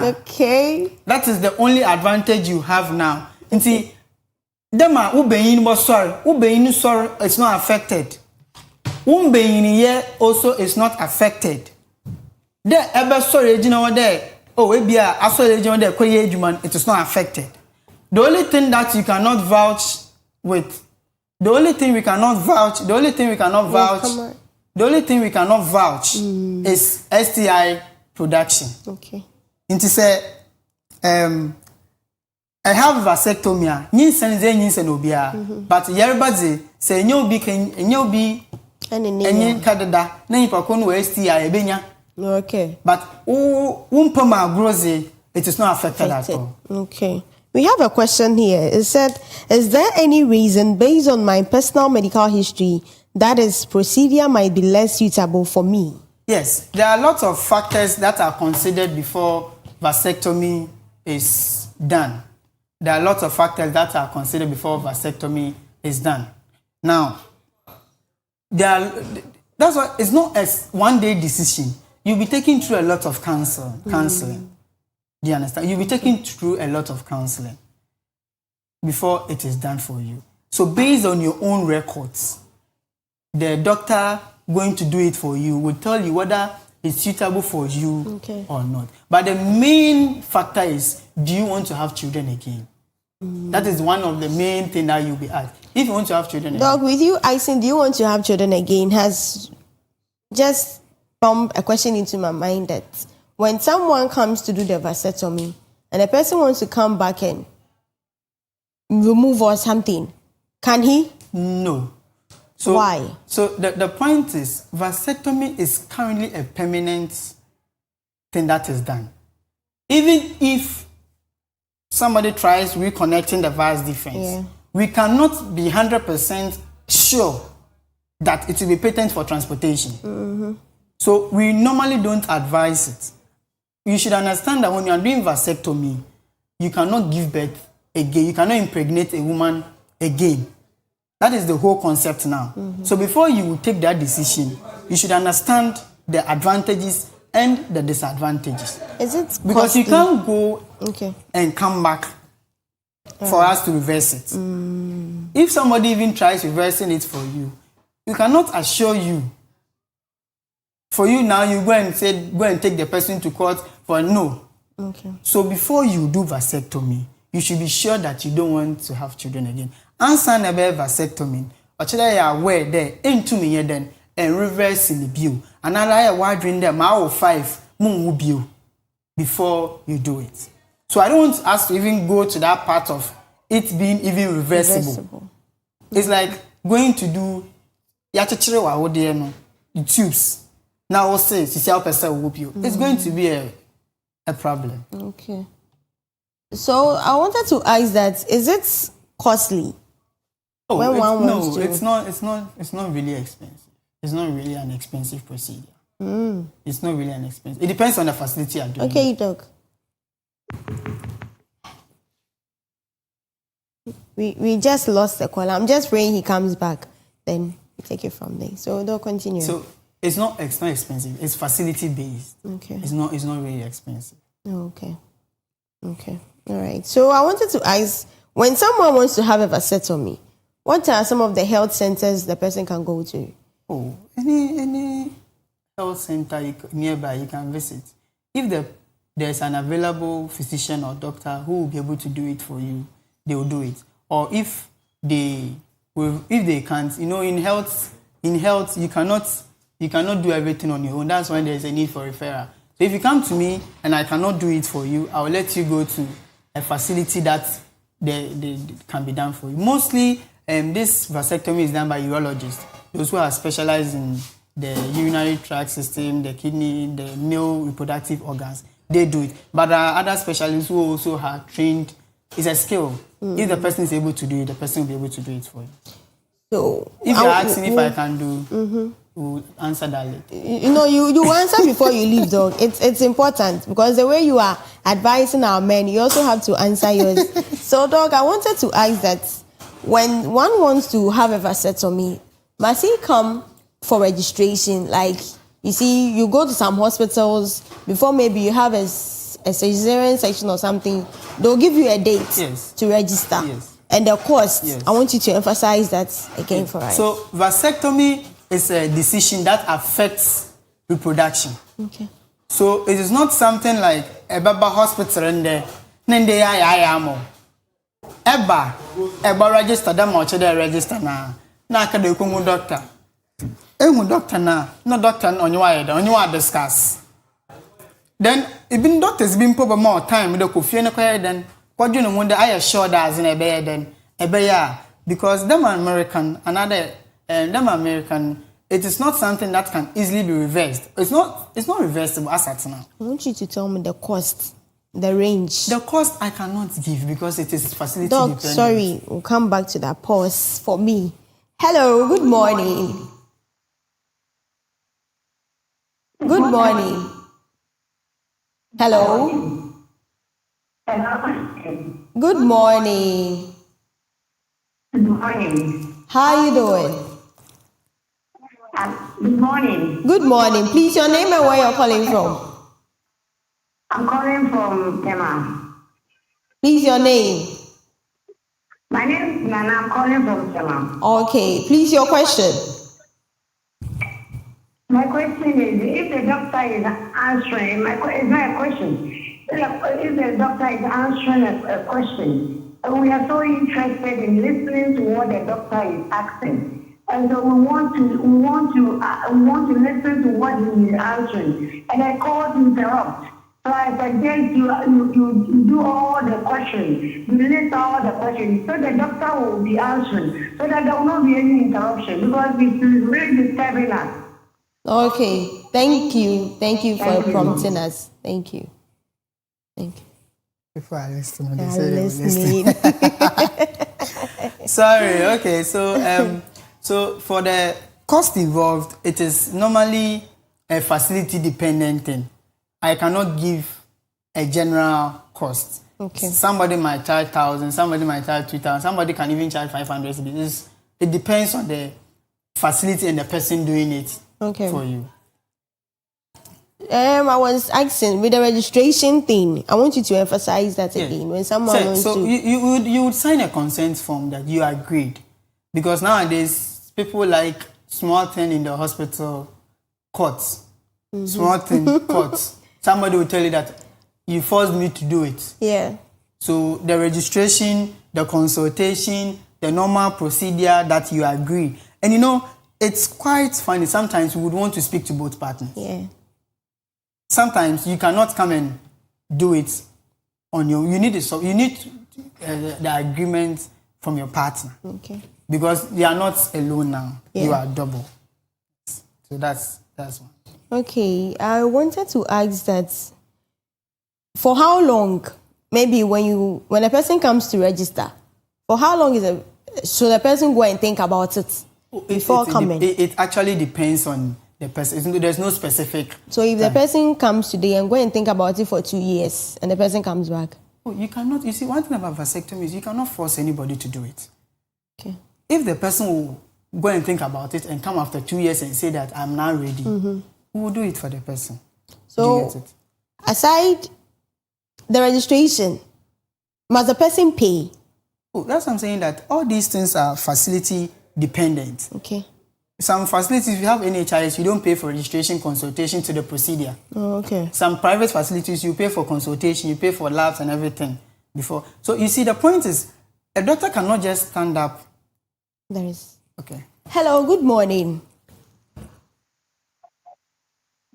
Okay. That is the only advantage you have now. You see, dema ubeyin was sorry. Ubeyin sorry is not affected. Ubeyin here also is not affected. There ever sorry there. Oh, ebia asori there kweye human it is not affected. The only thing that you cannot vouch with, the only thing we cannot vouch is STI production. Okay. Inti say I have vasectomy. Nyinsen obia. But everybody say nyobi enye kadada na yipako no STI ebenya. Okay. But umpama groze it is not affected at all. Okay. We have a question here. It said, is there any reason based on my personal medical history that is procedure might be less suitable for me? Yes, there are lots of factors that are considered before vasectomy is done. There are lots of factors that are considered before vasectomy is done. Now, that's why it's not a one-day decision. You'll be taking through a lot of counseling. Do you understand? You'll be taking through a lot of counseling before it is done for you. So based on your own records, the doctor going to do it for you will tell you whether is suitable for you or not. But the main factor is, do you want to have children again? That is one of the main things that you'll be asked. If you want to have children Doc, again. with you asking, do you want to have children again, has just pumped a question into my mind that when someone comes to do the vasectomy and a person wants to come back and remove or something, can he? No. So, why? So the point is, vasectomy is currently a permanent thing that is done. Even if somebody tries reconnecting the vas deferens, we cannot be 100% sure that it will be patent for transportation. So we normally don't advise it. You should understand that when you are doing vasectomy, you cannot give birth again. You cannot impregnate a woman again. That is the whole concept now. So before you take that decision, you should understand the advantages and the disadvantages. Is it because costly? You can't go and come back for us to reverse it. If somebody even tries reversing it for you, we cannot assure you. For you now, you go and take the person to court for no. So before you do vasectomy, you should be sure that you don't want to have children again. Answer never vasectomy. Actually, you are aware there into me then and reverse in the view. Another I wondering them how 5 moon view before you do it. So I don't want us to even go to that part of it being even reversible. It's like going to do the tubes. Now we'll say it's going to be a problem. Okay. So I wanted to ask that, is it costly? Oh, it's not really expensive. It's not really an expensive procedure. It's not really an expensive. It depends on the facility you're doing. Okay, Doc. We just lost the call. I'm just praying he comes back. Then we take it from there. So Doc, continue. So it's not expensive. It's facility based. Okay. It's not really expensive. Okay. Okay. All right. So I wanted to ask, when someone wants to have a vasectomy, what are some of the health centers the person can go to? Oh, any health center nearby you can visit. If there's an available physician or doctor who will be able to do it for you, they will do it. Or if they can't, in health you cannot do everything on your own. That's why there's a need for referral. So if you come to me and I cannot do it for you, I will let you go to a facility that they can be done for you. Mostly, this vasectomy is done by urologists, those who are specialized in the urinary tract system, the kidney, the male reproductive organs. They do it. But there are other specialists who also are trained. It's a skill. If the person is able to do it, the person will be able to do it for you. So if you're asking if I can do, we'll answer that later. You answer before you leave, Doc. It's important because the way you are advising our men, you also have to answer yours. So, Doc, I wanted to ask that when one wants to have a vasectomy, must he come for registration? Like, you see, you go to some hospitals before maybe you have a cesarean section or something, they'll give you a date to register. And the cost, I want you to emphasize that again for us. So, vasectomy is a decision that affects reproduction. Okay. So, it is not something like a baba hospital in there. Nende I am. Eba register them or chede register na. Na ka de kungu doctor. Doctor na. No doctor on you discuss. Then even doctors been put more time with the coffee and then what do you know when I assure that as in a bed then because them American it is not something that can easily be reversed. It's not reversible as at now. I want you to tell me the cost, the range. The cost I cannot give because it is facility Doc, dependent. sorry, we'll come back to that. Pause for me. Hello, good morning. Good morning. Hello. Good morning. Good morning. How are you doing? Good morning. Good morning. Please, your name and where you're calling from. I'm calling from Tema. Please, your name. My name is Nana. I'm calling from Tema. Okay. Please, your question. My question is, if the doctor is answering, it's not a question. If the doctor is answering a question, we are so interested in listening to what the doctor is asking, and so we want to listen to what he is answering. And I call to interrupt. So I suggest you do all the questions, you list all the questions, so the doctor will be answering, so that there will not be any interruption, because it is really disturbing us. Okay, thank you for prompting us. Thank you. Before I listen, I'm listening. Sorry. Okay. So for the cost involved, it is normally a facility dependent thing. I cannot give a general cost. Okay. Somebody might charge 1,000, somebody might charge 2,000, somebody can even charge 500. It depends on the facility and the person doing it for you. I was asking with the registration thing. I want you to emphasize that again. When someone wants to, you would sign a consent form that you agreed, because nowadays people like small thing in the hospital courts, small thing courts. Somebody will tell you that you forced me to do it. Yeah. So the registration, the consultation, the normal procedure that you agree, and it's quite funny. Sometimes we would want to speak to both partners. Yeah. Sometimes you cannot come and do it on your. You need the agreement from your partner. Okay. Because you are not alone now. Yeah. You are double. So that's one. Okay. I wanted to ask that for how long, maybe when a person comes to register, for how long should the person go and think about it before coming? It actually depends on the person. There's no specific. So if the person comes today and go and think about it for 2 years and the person comes back? You cannot. You see, one thing about vasectomy is you cannot force anybody to do it. Okay. If the person will go and think about it and come after 2 years and say that I'm now ready, we will do it for the person. So aside the registration, must the person pay? That's what I'm saying, that all these things are facility dependent. Okay. Some facilities, if you have NHIS, you don't pay for registration, consultation to the procedure. Oh, okay. Some private facilities, you pay for consultation, you pay for labs and everything before. So you see, the point is, a doctor cannot just stand up. There is. Okay. Hello, good morning.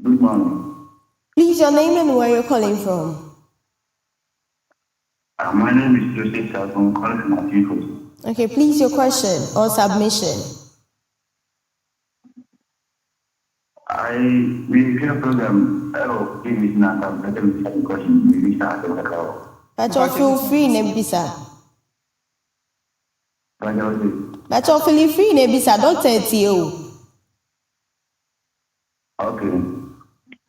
Good morning. Please, your name and where you're calling from. My name is Joseph Salton, I'm calling from Atiku. Okay, please, your question or submission. We hear program, give me not a question, we start to work. But you feel free, Nebisa. But you feel free, Nebisa, don't tell you. Okay.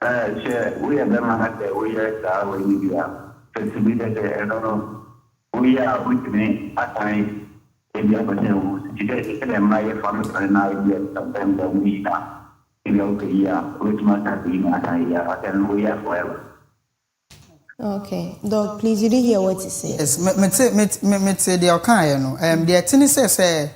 We are the we are we are flexibility, I don't know. We are with me at times. Maybe I'm going to get my family for an idea sometimes we are. Okay, Doc, please, you didn't hear what you said. Yes, me say the okay, the thing say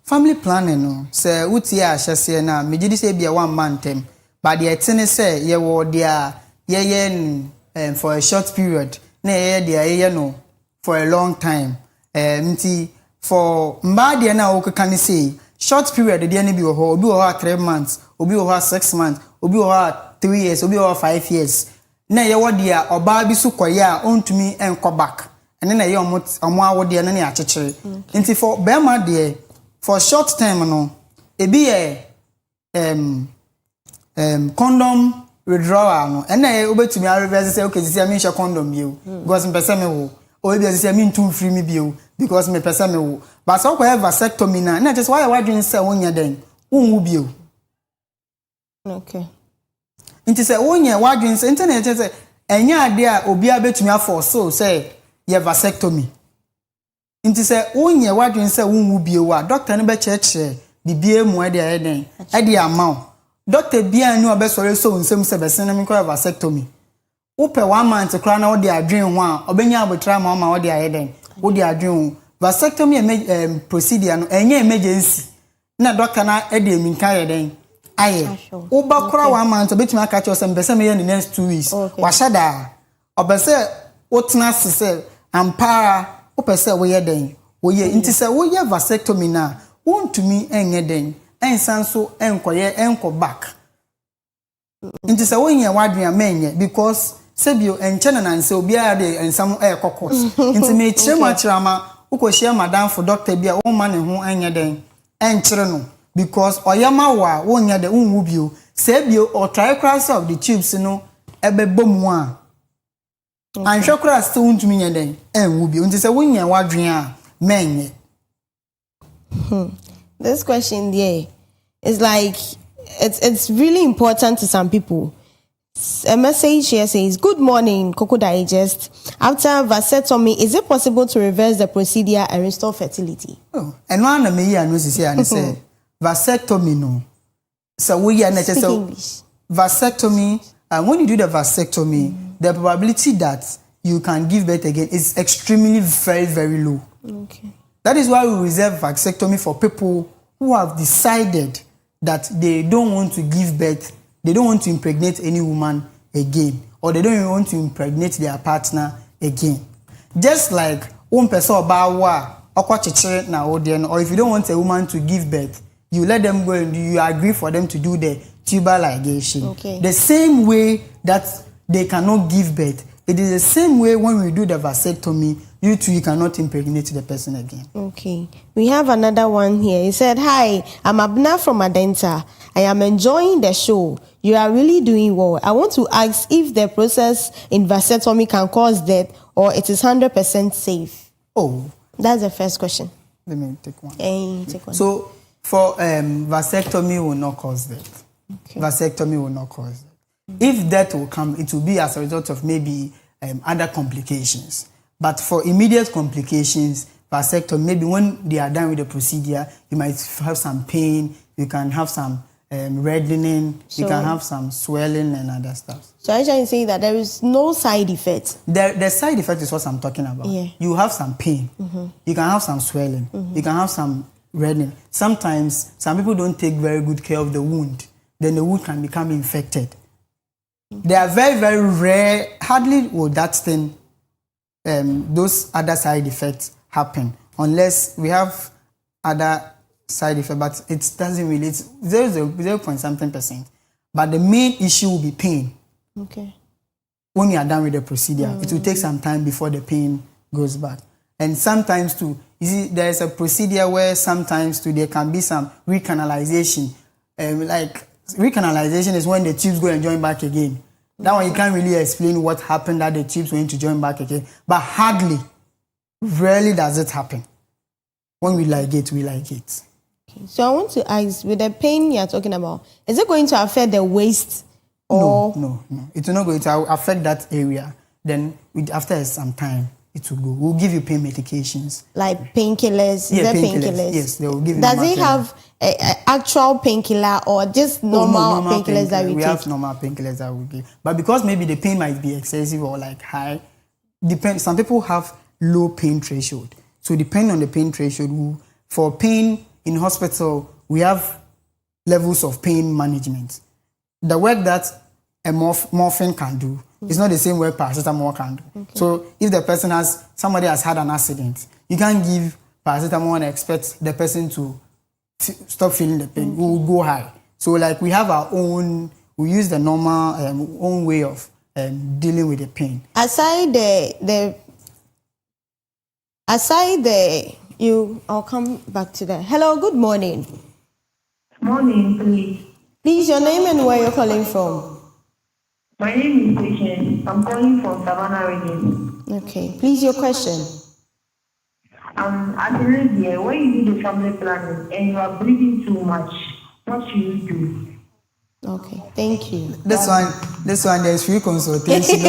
family planning no. Say uti a hyese na me gidi say be a 1 month term, but the thing say ye wo dia ye for a short period, na ye no for a long time. Nti for mba dia na o kan say short period dey na bi wo ho obi wo ho 3 months, obi wo ho 6 months, obi wo ho 3 years, obi wo ho 5 years. Na ye wo dia oba bi su koye a ontumi enko back. Ene na ye omo awode na ne akekere. Nti for bema de for short term no ebi ye condom withdrawal no. Ene ye obetumi a reverse say okay sisi am share condom bio because me pese me wo. O ebi sisi am ntu free me bio because me pese me wo. But so ko vasectomy na just why wadwin say wonya den unwu bio. Okay. Nti say wonya wadwin say internet say enya ade a obi abetumi afọ so say ye vasectomy. Nti say wonya wadwin say unwu bio a doctor no be cheche bibie mu ade ayeden ade amaw. Doctor bia ni obesore so nsem se besen me ko vasectomy. Upe 1 month kra na wo de adwen ho a obenya abotra ma wo de ayeden wo de adwen vasectomy procedure no enya emergency na doctor na ede minka yeden Aye. Uba kora 1 month, obetumi aka cho sem bese me in the next 2 weeks. Washada. Obese otna se ampara opese wo ye den. Wo ye nti se wo ye vasectomy na, wontumi enye den. Ensan so enkoye enko back. Nti se wo ye wadwen amenye because sebio enchena na nse obi a de ensam kokos. Nti me chirema chirama ukohia madam for doctor bia wo ma ne ho enye den enchire no because oyama wa wo nya de unwu bio sebio or tricross of the tubes no ebebom a anhwe kra still untumi nya den enwu bio nti se wo nya wadwen a menye. This question there is like it's really important to some people. A message here says, "Good morning, Koko Digest. After vasectomy, is it possible to reverse the procedure and restore fertility?" Oh, and one of me and say vasectomy no. So we are necessary vasectomy, and when you do the vasectomy, the probability that you can give birth again is extremely very, very low. Okay. That is why we reserve vasectomy for people who have decided that they don't want to give birth. They don't want to impregnate any woman again, or they don't even want to impregnate their partner again. Just like one person or if you don't want a woman to give birth, you let them go and you agree for them to do the tubal ligation. Okay. The same way that they cannot give birth, it is the same way when we do the vasectomy, you cannot impregnate the person again. Okay. We have another one here. He said, "Hi, I'm Abna from Adenta. I am enjoying the show. You are really doing well. I want to ask if the process in vasectomy can cause death or it is 100% safe." Oh. That's the first question. Let me take one. Take one. So, for vasectomy will not cause death. Okay. Vasectomy will not cause death. If death will come, it will be as a result of maybe other complications. But for immediate complications, vasectomy, maybe when they are done with the procedure, you might have some pain, you can have some reddening, you can have some swelling and other stuff. So I trying to say that there is no side effect. The side effect is what I'm talking about. Yeah. You have some pain, you can have some swelling, you can have some reddening. Sometimes some people don't take very good care of the wound, then the wound can become infected. They are very, very rare. Hardly will that thing, those other side effects happen unless we have other side effect, but it doesn't really. It's 0.something%. But the main issue will be pain. Okay. When you are done with the procedure, it will take some time before the pain goes back. And sometimes too, you see, there is a procedure where sometimes too there can be some recanalization. Like recanalization is when the tubes go and join back again. That one you can't really explain what happened that the tubes went to join back again. But hardly, rarely does it happen. When we like it, we like it. Okay. So I want to ask, with the pain you're talking about, is it going to affect the waist? Or? No. It will not going to affect that area. Then after some time, it will go. We'll give you pain medications. Like painkillers? Yeah, painkillers. Yes, they will give you. Does it have an actual painkiller or just normal painkillers that we take? We have normal painkillers that we give. But because maybe the pain might be excessive or like high, some people have low pain threshold. So depending on the pain threshold, for pain in hospital, we have levels of pain management. The work that a morphine can do is not the same work paracetamol can do. Okay. So if somebody has had an accident, you can't give paracetamol and expect the person to stop feeling the pain. We will go high. So like we have our own, we use the normal own way of dealing with the pain. I'll come back to that. Hello, good morning. Morning, please. Please, your name and where you're calling from. My name is Patience. I'm calling from Savannah region. Okay. Please, your question. As a lady, when you do the family planning and you are breathing too much, what should you do? Okay. Thank you. This one, there's free consultation.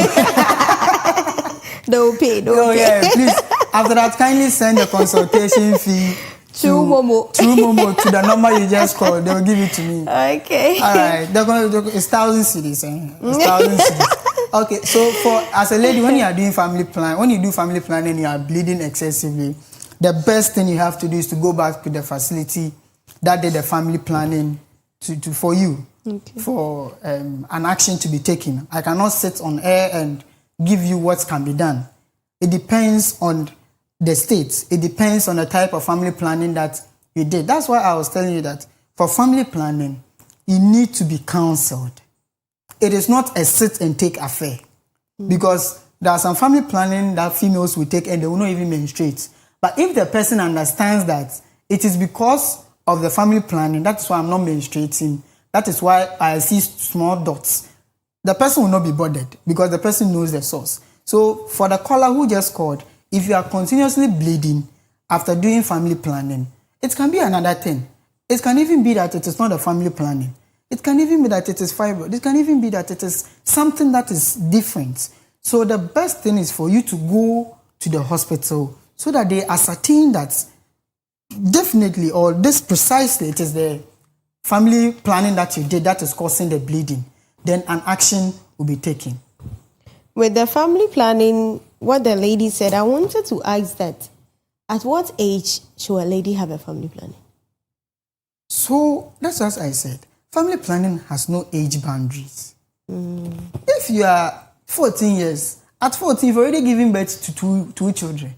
Don't pay. Yeah, please. After that, kindly send the consultation fee to Momo to the number you just called. They will give it to me. Okay. All right. It's 1,000 cedis. It's 1,000 cedis. Okay. So as a lady, when you are doing family plan, when you do family planning and you are bleeding excessively, the best thing you have to do is to go back to the facility that did the family planning for you, Okay. for an action to be taken. I cannot sit on air and give you what can be done. It depends on the state. It depends on the type of family planning that you did. That's why I was telling you that for family planning, you need to be counseled. It is not a sit and take affair. Because there are some family planning that females will take and they will not even menstruate. But if the person understands that it is because of the family planning, that's why I'm not menstruating, that is why I see small dots, the person will not be bothered because the person knows the source. So for the caller who just called, if you are continuously bleeding after doing family planning, it can be another thing. It can even be that it is not a family planning. It can even be that it is fibroid. It can even be that it is something that is different. So the best thing is for you to go to the hospital so that they ascertain that definitely or this precisely it is the family planning that you did that is causing the bleeding. Then an action will be taken. With the family planning, what the lady said, I wanted to ask that at what age should a lady have a family planning? So that's what I said. Family planning has no age boundaries. If you are 14 years, at 14 you've already given birth to two children.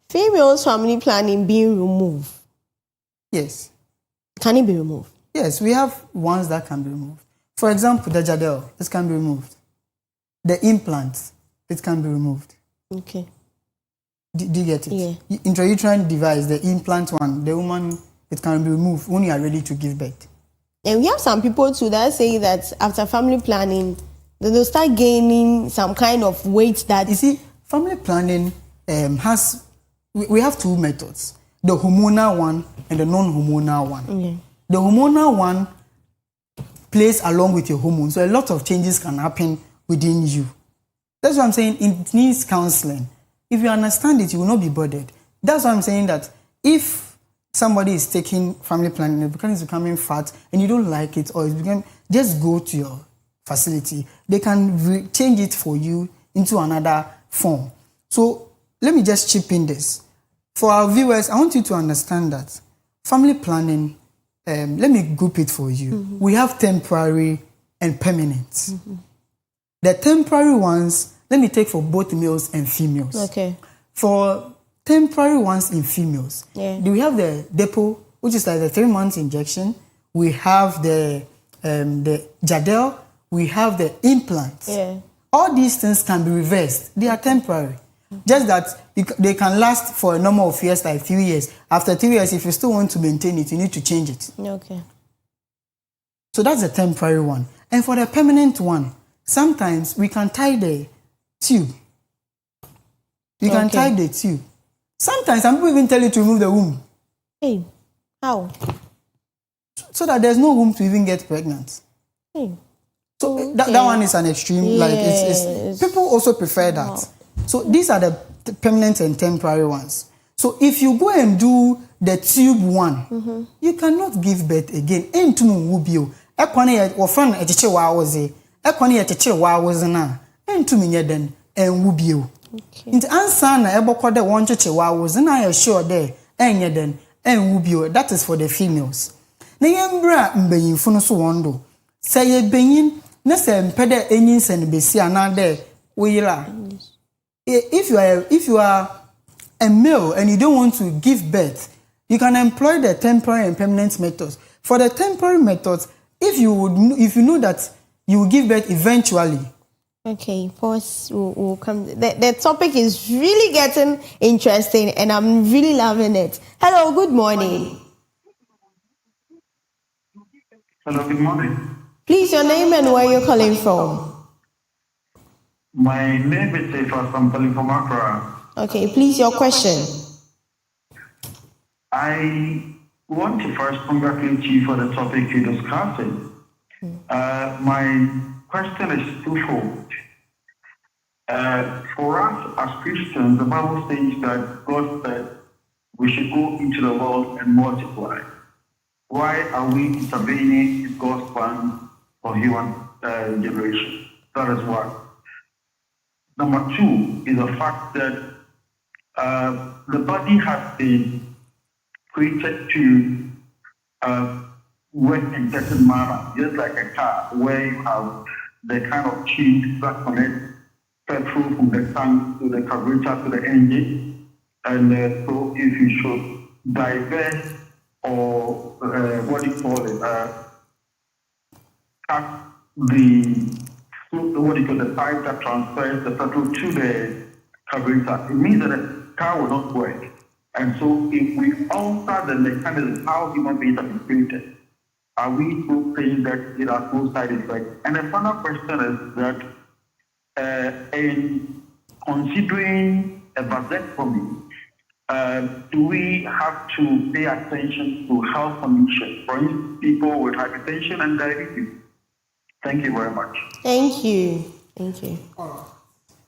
Females' family planning being removed. Yes. Can it be removed? Yes, we have ones that can be removed. For example, the jadel, it can be removed. The implants, it can be removed. Okay. Do you get it? Yeah. Intrauterine device, the implant one, the woman, it can be removed when you are ready to give birth. And we have some people too that say that after family planning, they'll start gaining some kind of weight that... You see, family planning we have two methods. The hormonal one and the non-hormonal one. Okay. The hormonal one plays along with your hormones, so a lot of changes can happen within you. That's what I'm saying. It needs counseling. If you understand it, you will not be bothered. That's why I'm saying that if somebody is taking family planning because it's becoming fat and you don't like it or it's becoming, just go to your facility. They can change it for you into another form. So let me just chip in this. For our viewers, I want you to understand that family planning, let me group it for you. Mm-hmm. We have temporary and permanent. Mm-hmm. The temporary ones, let me take for both males and females. Okay. For temporary ones in females, we have the depot, which is like the 3 months injection. We have the jadel. We have the implants. Yeah. All these things can be reversed. They are temporary. Just that they can last for a number of years, like a few years. After 3 years, if you still want to maintain it, you need to change it. Okay. So that's the temporary one. And for the permanent one, sometimes we can tie the tube. We can tie the tube. Sometimes some people even tell you to remove the womb. Hey, how? So that there's no womb to even get pregnant. Hey. So that one is an extreme. Yes. Like it's people also prefer that. Wow. So these are the permanent and temporary ones. So if you go and do the tube one, you cannot give birth again. Entumu wubio. Ekwane ye wofran echiche wa woze. Ekwane ye chiche wa woze na. Entumi nye den en wubio. Nti ansa na ebokode won chiche wa woze na you sure there enye den en wubio. That is for the females. Na yembra mbenyimfo no so wondo. Say ye benyin na se mpede enyin se ne besi anade woyira. If you are a male and you don't want to give birth, you can employ the temporary and permanent methods. For the temporary methods, if you know that you will give birth eventually. Okay, pause. We'll come. The topic is really getting interesting, and I'm really loving it. Hello, good morning. Hello, good morning. Please, your name and where you're calling from. My name is Sefa. I'm calling from Accra. Okay, please, your question. I want to first congratulate you for the topic you're discussing. My question is twofold. For us as Christians, the Bible says that God said we should go into the world and multiply. Why are we intervening in God's plan for human generation? That is one. Number two is the fact that the body has been created to work in certain manner, just like a car, where you have the kind of chain that connects petrol from the tank to the carburetor to the engine. And so if you should divert or what do you call it, cut the pipe that transfers the petrol to the carburetor, it means that the car will not work. And so if we alter the mechanism, how human beings are created, are we still saying that it has no side effects? And the final question is that in considering a vasectomy, do we have to pay attention to health conditions? For instance, people with hypertension and diabetes. Thank you very much. Thank you. Thank you.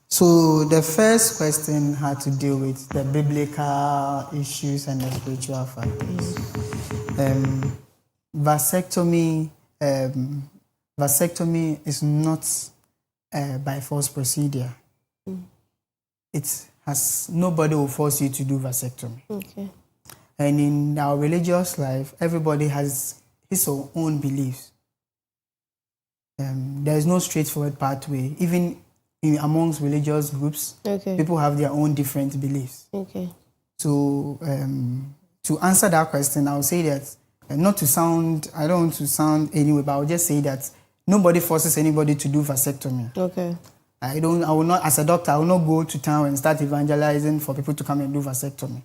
So the first question had to do with the biblical issues and the spiritual factors. Vasectomy is not by force procedure. Nobody will force you to do vasectomy. Okay. And in our religious life, everybody has his or own beliefs. There is no straightforward pathway. Even amongst religious groups, people have their own different beliefs. Okay. So to answer that question, I would say that, I don't want to sound anyway, but I would just say that nobody forces anybody to do vasectomy. Okay. I will not, as a doctor, I will not go to town and start evangelizing for people to come and do vasectomy.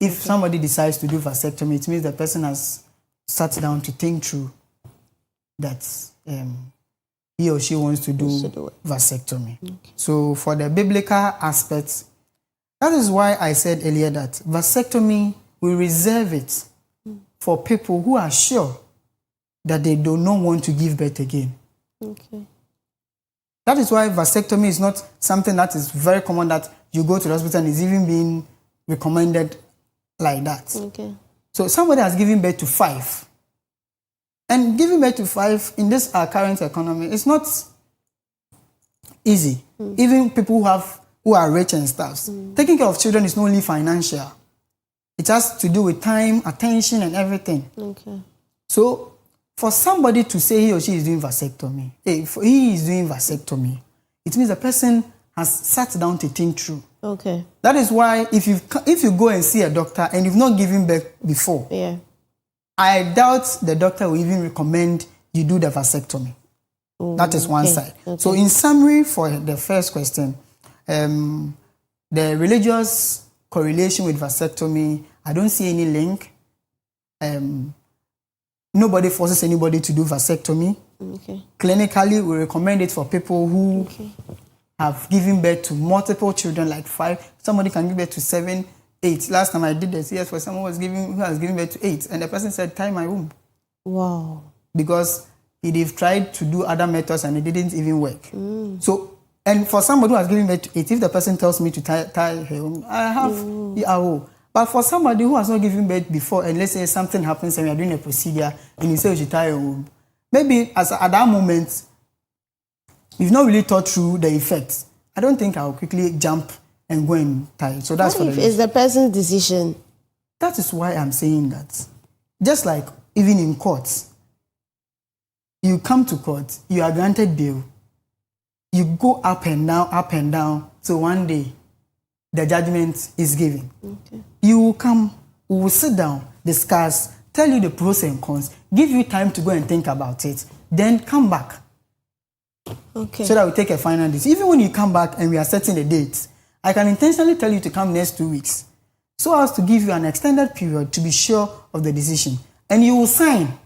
If somebody decides to do vasectomy, it means the person has sat down to think through that he or she wants to do vasectomy. Okay. So for the biblical aspects, that is why I said earlier that vasectomy, we reserve it for people who are sure that they do not want to give birth again. Okay. That is why vasectomy is not something that is very common, that you go to the hospital and is even being recommended like that. Okay. So somebody has given birth to 5. And giving birth to 5 in this our current economy is not easy. Even people who are rich and stuff. Taking care of children is not only financial. It has to do with time, attention, and everything. Okay. So for somebody to say he or she is doing vasectomy, if he is doing vasectomy, it means the person has sat down to think through. Okay. That is why if you go and see a doctor and you've not given birth before, I doubt the doctor will even recommend you do the vasectomy. That is one side. Okay. So in summary, for the first question, the religious correlation with vasectomy, I don't see any link. Nobody forces anybody to do vasectomy. Okay. Clinically, we recommend it for people who have given birth to multiple children, like 5. Somebody can give birth to 7, 8. Last time I did the CS for someone who has given birth to 8, and the person said, tie my womb. Wow. Because they've tried to do other methods and it didn't even work. So, and for somebody who has given birth to 8, if the person tells me to tie her womb, I will. But for somebody who has not given birth before, and let's say something happens and we are doing a procedure and you say you should tie a womb, maybe at that moment, you've not really thought through the effects. I don't think I'll quickly jump and go and tie. So that's what if it's the person's decision? That is why I'm saying that. Just like even in courts, you come to court, you are granted bail, you go up and down, so one day, the judgment is given. Okay. You will come, we will sit down, discuss, tell you the pros and cons, give you time to go and think about it, then come back. Okay. So that we take a final decision. Even when you come back and we are setting the date, I can intentionally tell you to come next 2 weeks, so as to give you an extended period to be sure of the decision. And you will sign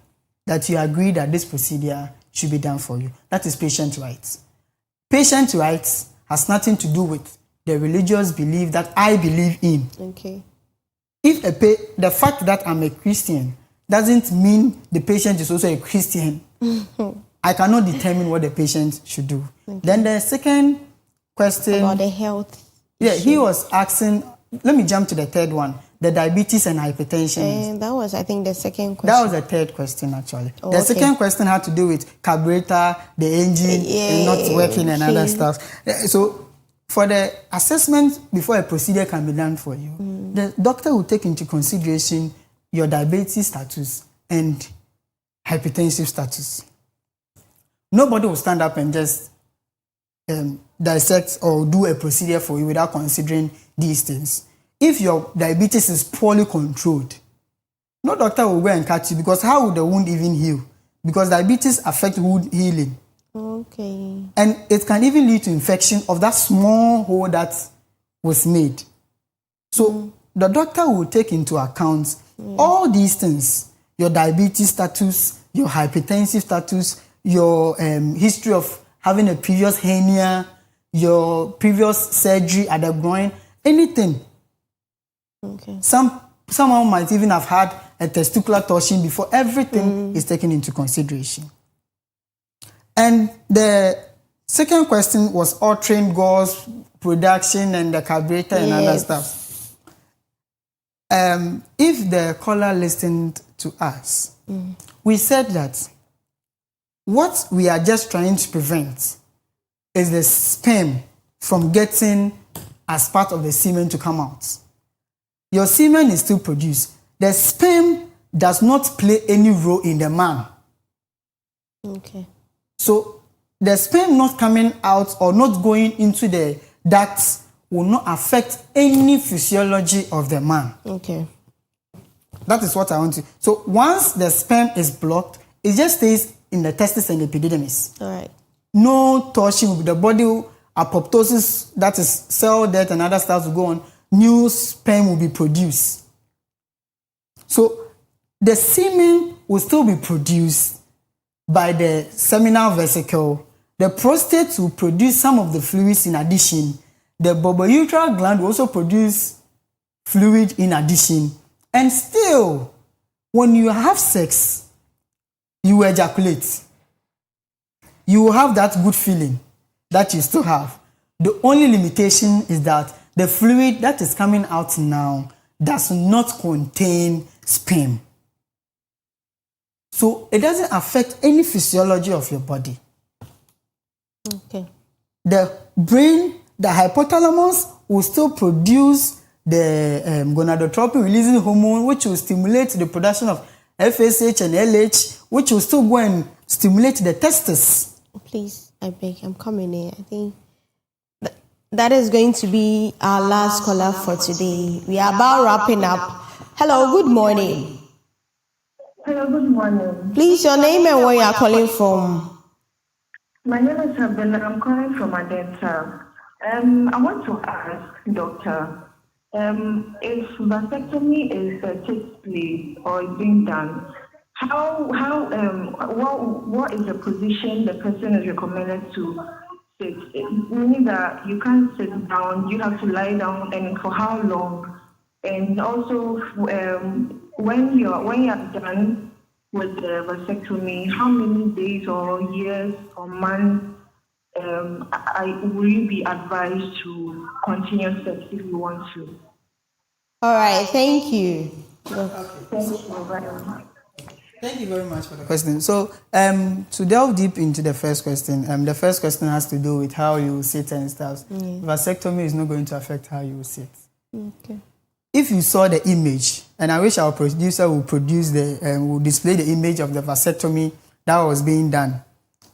that you agree that this procedure should be done for you. That is patient rights. Patient rights has nothing to do with the religious belief that I believe in. Okay. If the fact that I'm a Christian doesn't mean the patient is also a Christian, I cannot determine what the patient should do. Okay. Then the second question about the health. Yeah, he was asking. Let me jump to the third one: the diabetes and hypertension. And that was, I think, the second question. That was the third question, actually. The second question had to do with carburetor, the engine, and not working and other stuff. So, for the assessment before a procedure can be done for you, the doctor will take into consideration your diabetes status and hypertensive status. Nobody will stand up and just dissect or do a procedure for you without considering these things. If your diabetes is poorly controlled, no doctor will go and catch you, because how would the wound even heal? Because diabetes affects wound healing. Okay. And it can even lead to infection of that small hole that was made. So the doctor will take into account all these things: your diabetes status, your hypertensive status, your history of having a previous hernia, your previous surgery at the groin, anything. Okay. Someone might even have had a testicular torsion before. Everything is taken into consideration. And the second question was altering gauze production and the carburetor and other stuff. If the caller listened to us, we said that what we are just trying to prevent is the sperm from getting as part of the semen to come out. Your semen is still produced. The sperm does not play any role in the man. Okay. So the sperm not coming out or not going into the ducts will not affect any physiology of the man. Okay. That is what I want to. So once the sperm is blocked, it just stays in the testis and epididymis. All right. No torsion with the body, apoptosis, that is cell death and other stuff will go on. New sperm will be produced. So the semen will still be produced by the seminal vesicle. The prostate will produce some of the fluids in addition. The bulbourethral gland will also produce fluid in addition. And still, when you have sex, you ejaculate. You will have that good feeling that you still have. The only limitation is that the fluid that is coming out now does not contain sperm. So it doesn't affect any physiology of your body. Okay. The brain, the hypothalamus will still produce the gonadotropin releasing hormone, which will stimulate the production of FSH and LH, which will still go and stimulate the testes. Please, I beg, I'm coming in. I think that is going to be our last caller for today. We are about wrapping up. Hello, good morning. Hello, good morning. Please, your name and where you are calling from. My name is Sabina. I'm calling from Adenta. I want to ask, doctor, if vasectomy takes place or is being done, what is the position the person is recommended to sit? Meaning that you can't sit down, you have to lie down, and for how long? And also, when you're done with the vasectomy, how many days or years or months will you be advised to continue sex if you want to? All right, thank you. Thank you very much. Thank you very much for the question. So, to delve deep into the first question, the first question has to do with how you sit and stuff. Vasectomy is not going to affect how you sit. Okay. If you saw the image, and I wish our producer will will display the image of the vasectomy that was being done,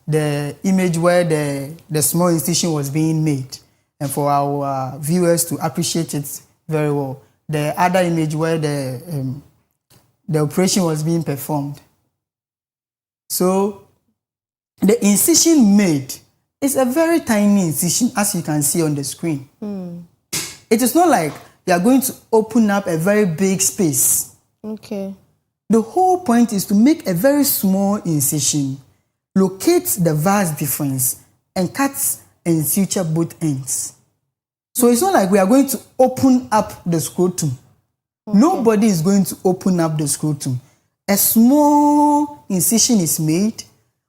the image where the small incision was being made, and for our viewers to appreciate it very well. The other image where the operation was being performed. So the incision made is a very tiny incision, as you can see on the screen. It is not like you are going to open up a very big space. Okay. The whole point is to make a very small incision, locate the vas deferens, and cut and suture both ends. So it's not like we are going to open up the scrotum. Okay. Nobody is going to open up the scrotum. A small incision is made.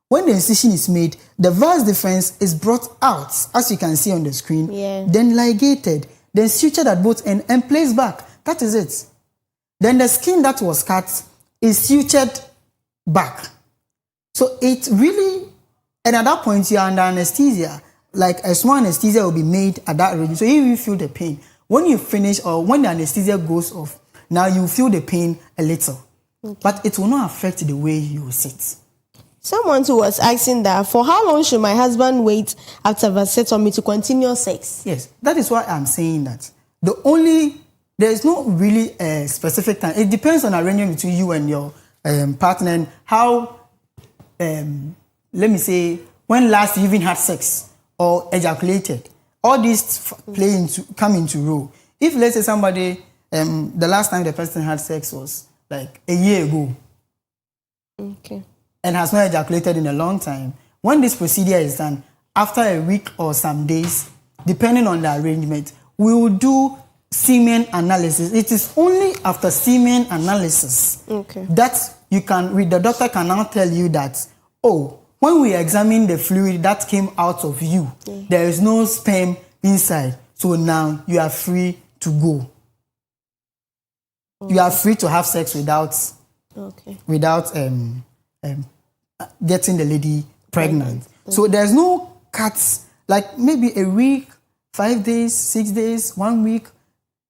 When the incision is made, the vas deferens is brought out, as you can see on the screen, then ligated, then sutured at both ends and placed back. That is it. Then the skin that was cut is sutured back. So it really, and at that point you are under anesthesia. Like a small anesthesia will be made at that region. So you will feel the pain. When you finish or when the anesthesia goes off, now you feel the pain a little. but it will not affect the way you sit. Someone who was asking that, for how long should my husband wait after vasectomy to continue sex? Yes, that is why I'm saying that. There is not really a specific time. It depends on arrangement between you and your partner and how, let me say, when last you even had sex or ejaculated. All these come into role. If let's say somebody, the last time the person had sex was like a year ago. Okay. And has not ejaculated in a long time, when this procedure is done, after a week or some days, depending on the arrangement, we will do semen analysis. It is only after semen analysis that the doctor can now tell you that, oh, when we examine the fluid that came out of you, there is no sperm inside. So now you are free to go. You are free to have sex without getting the lady pregnant. So there's no cuts, like maybe a week, 5 days, 6 days, 1 week.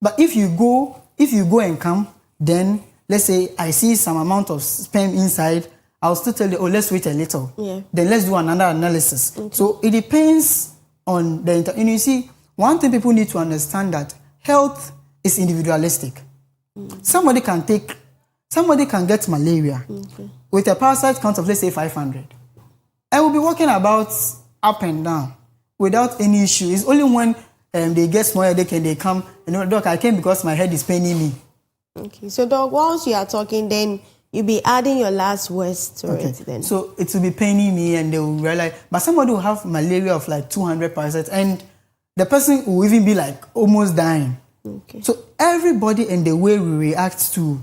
But if you go and come, then let's say I see some amount of sperm inside, I'll still tell you, oh, let's wait a little. Then let's do another analysis. So it depends on the and you see, one thing people need to understand that health is individualistic. Somebody can get malaria with a parasite count of, let's say, 500. I will be walking about up and down without any issue. It's only when they get small headache and they come, doc, I came because my head is paining me. Okay, so doc, whilst you are talking, then you'll be adding your last words to it then. So it will be paining me and they will realize, but somebody will have malaria of like 200 parasites and the person will even be like almost dying. Okay. So everybody and the way we react to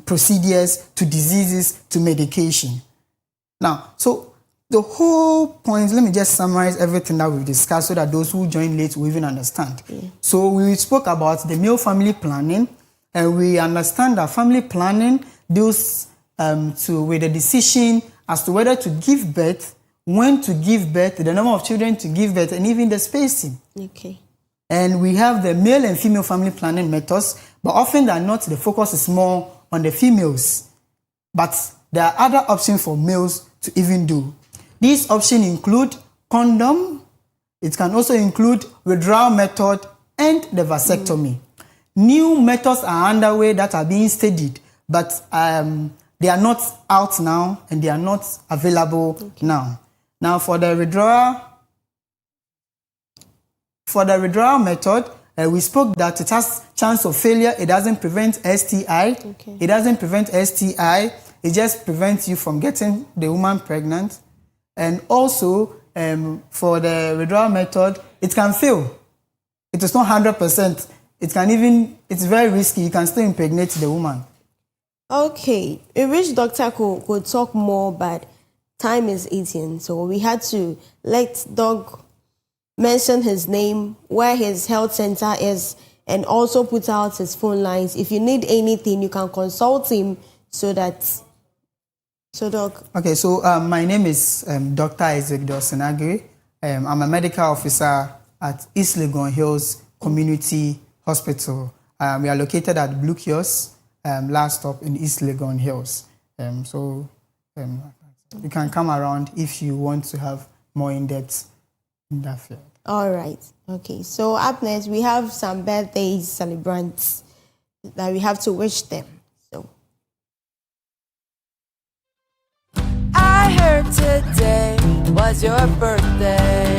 procedures, to diseases, to medication. Now, so the whole point, let me just summarize everything that we've discussed so that those who join late will even understand. So we spoke about the male family planning, and we understand that family planning deals with the decision as to whether to give birth, when to give birth, the number of children to give birth, and even the spacing. Okay. And we have the male and female family planning methods, but often than not, the focus is more on the females. But there are other options for males to even do. These options include condom, it can also include withdrawal method, and the vasectomy. New methods are underway that are being studied, but they are not out now and they are not available now. Now for the withdrawal method, we spoke that it has chance of failure. It doesn't prevent STI. It doesn't prevent STI. It just prevents you from getting the woman pregnant. And also, for the withdrawal method, it can fail. It is not 100%. It's very risky. You can still impregnate the woman. Okay. I wish Dr. could talk more, but time is eating. So we had to let Doc mention his name, where his health center is, and also put out his phone lines. If you need anything, you can consult him so Doc. Okay, so my name is Dr. Isaac Dosenagri. I'm a medical officer at East Legon Hills Community Hospital. We are located at Blue Kiosk, last stop in East Legon Hills. You can come around if you want to have more in-depth in that field. All right. Okay. So up next, we have some birthday celebrants that we have to wish them. So I heard today was your birthday.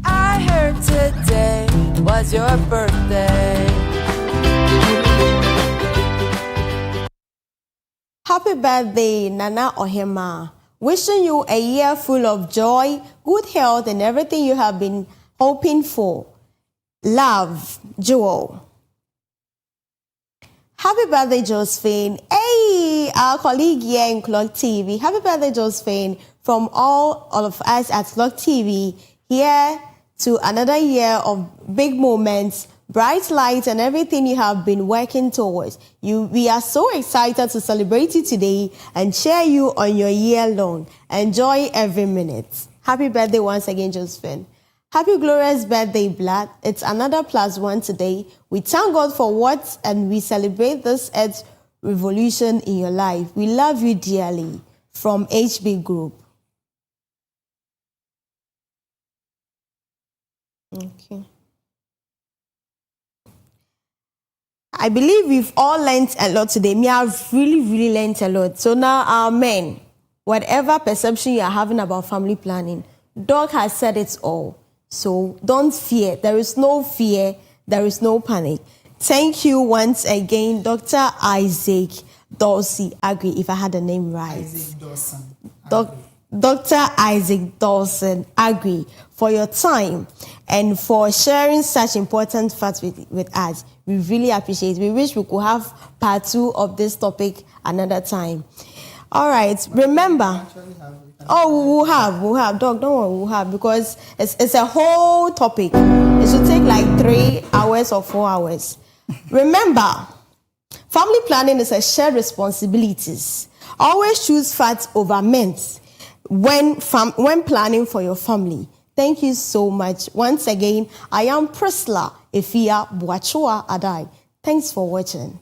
I heard today was your birthday. happy birthday, Nana Ohema. Wishing you a year full of joy, good health, and everything you have been hoping for. Love, Joel. Happy birthday, Josephine. Hey, our colleague here in Clock TV. Happy birthday, Josephine, from all of us at Clock TV. Here to another year of big moments, bright lights, and everything you have been working towards. We are so excited to celebrate you today and cheer you on your year long. Enjoy every minute. Happy birthday once again, Josephine. Happy glorious birthday, Blood. It's another +1 today. We thank God for what and we celebrate this Earth revolution in your life. We love you dearly. From HB Group. Okay. I believe we've all learned a lot today. Me, I've really learned a lot. So now our men, whatever perception you are having about family planning, Doc has said it all. So don't fear. There is no fear. There is no panic. Thank you once again, Dr. Isaac Dorsey Agri, if I had the name right. Isaac Dawson. Dr. Isaac Dawson Agri, for your time and for sharing such important facts with us. We really appreciate it. We wish we could have part 2 of this topic another time. All right, remember. Oh, we'll have. Doc, don't worry, we'll have, because it's a whole topic. It should take like 3 hours or 4 hours. Remember, family planning is a shared responsibilities. Always choose facts over myths when planning for your family. Thank you so much. Once again, I am Priscilla Efia Buachua Adai. Thanks for watching.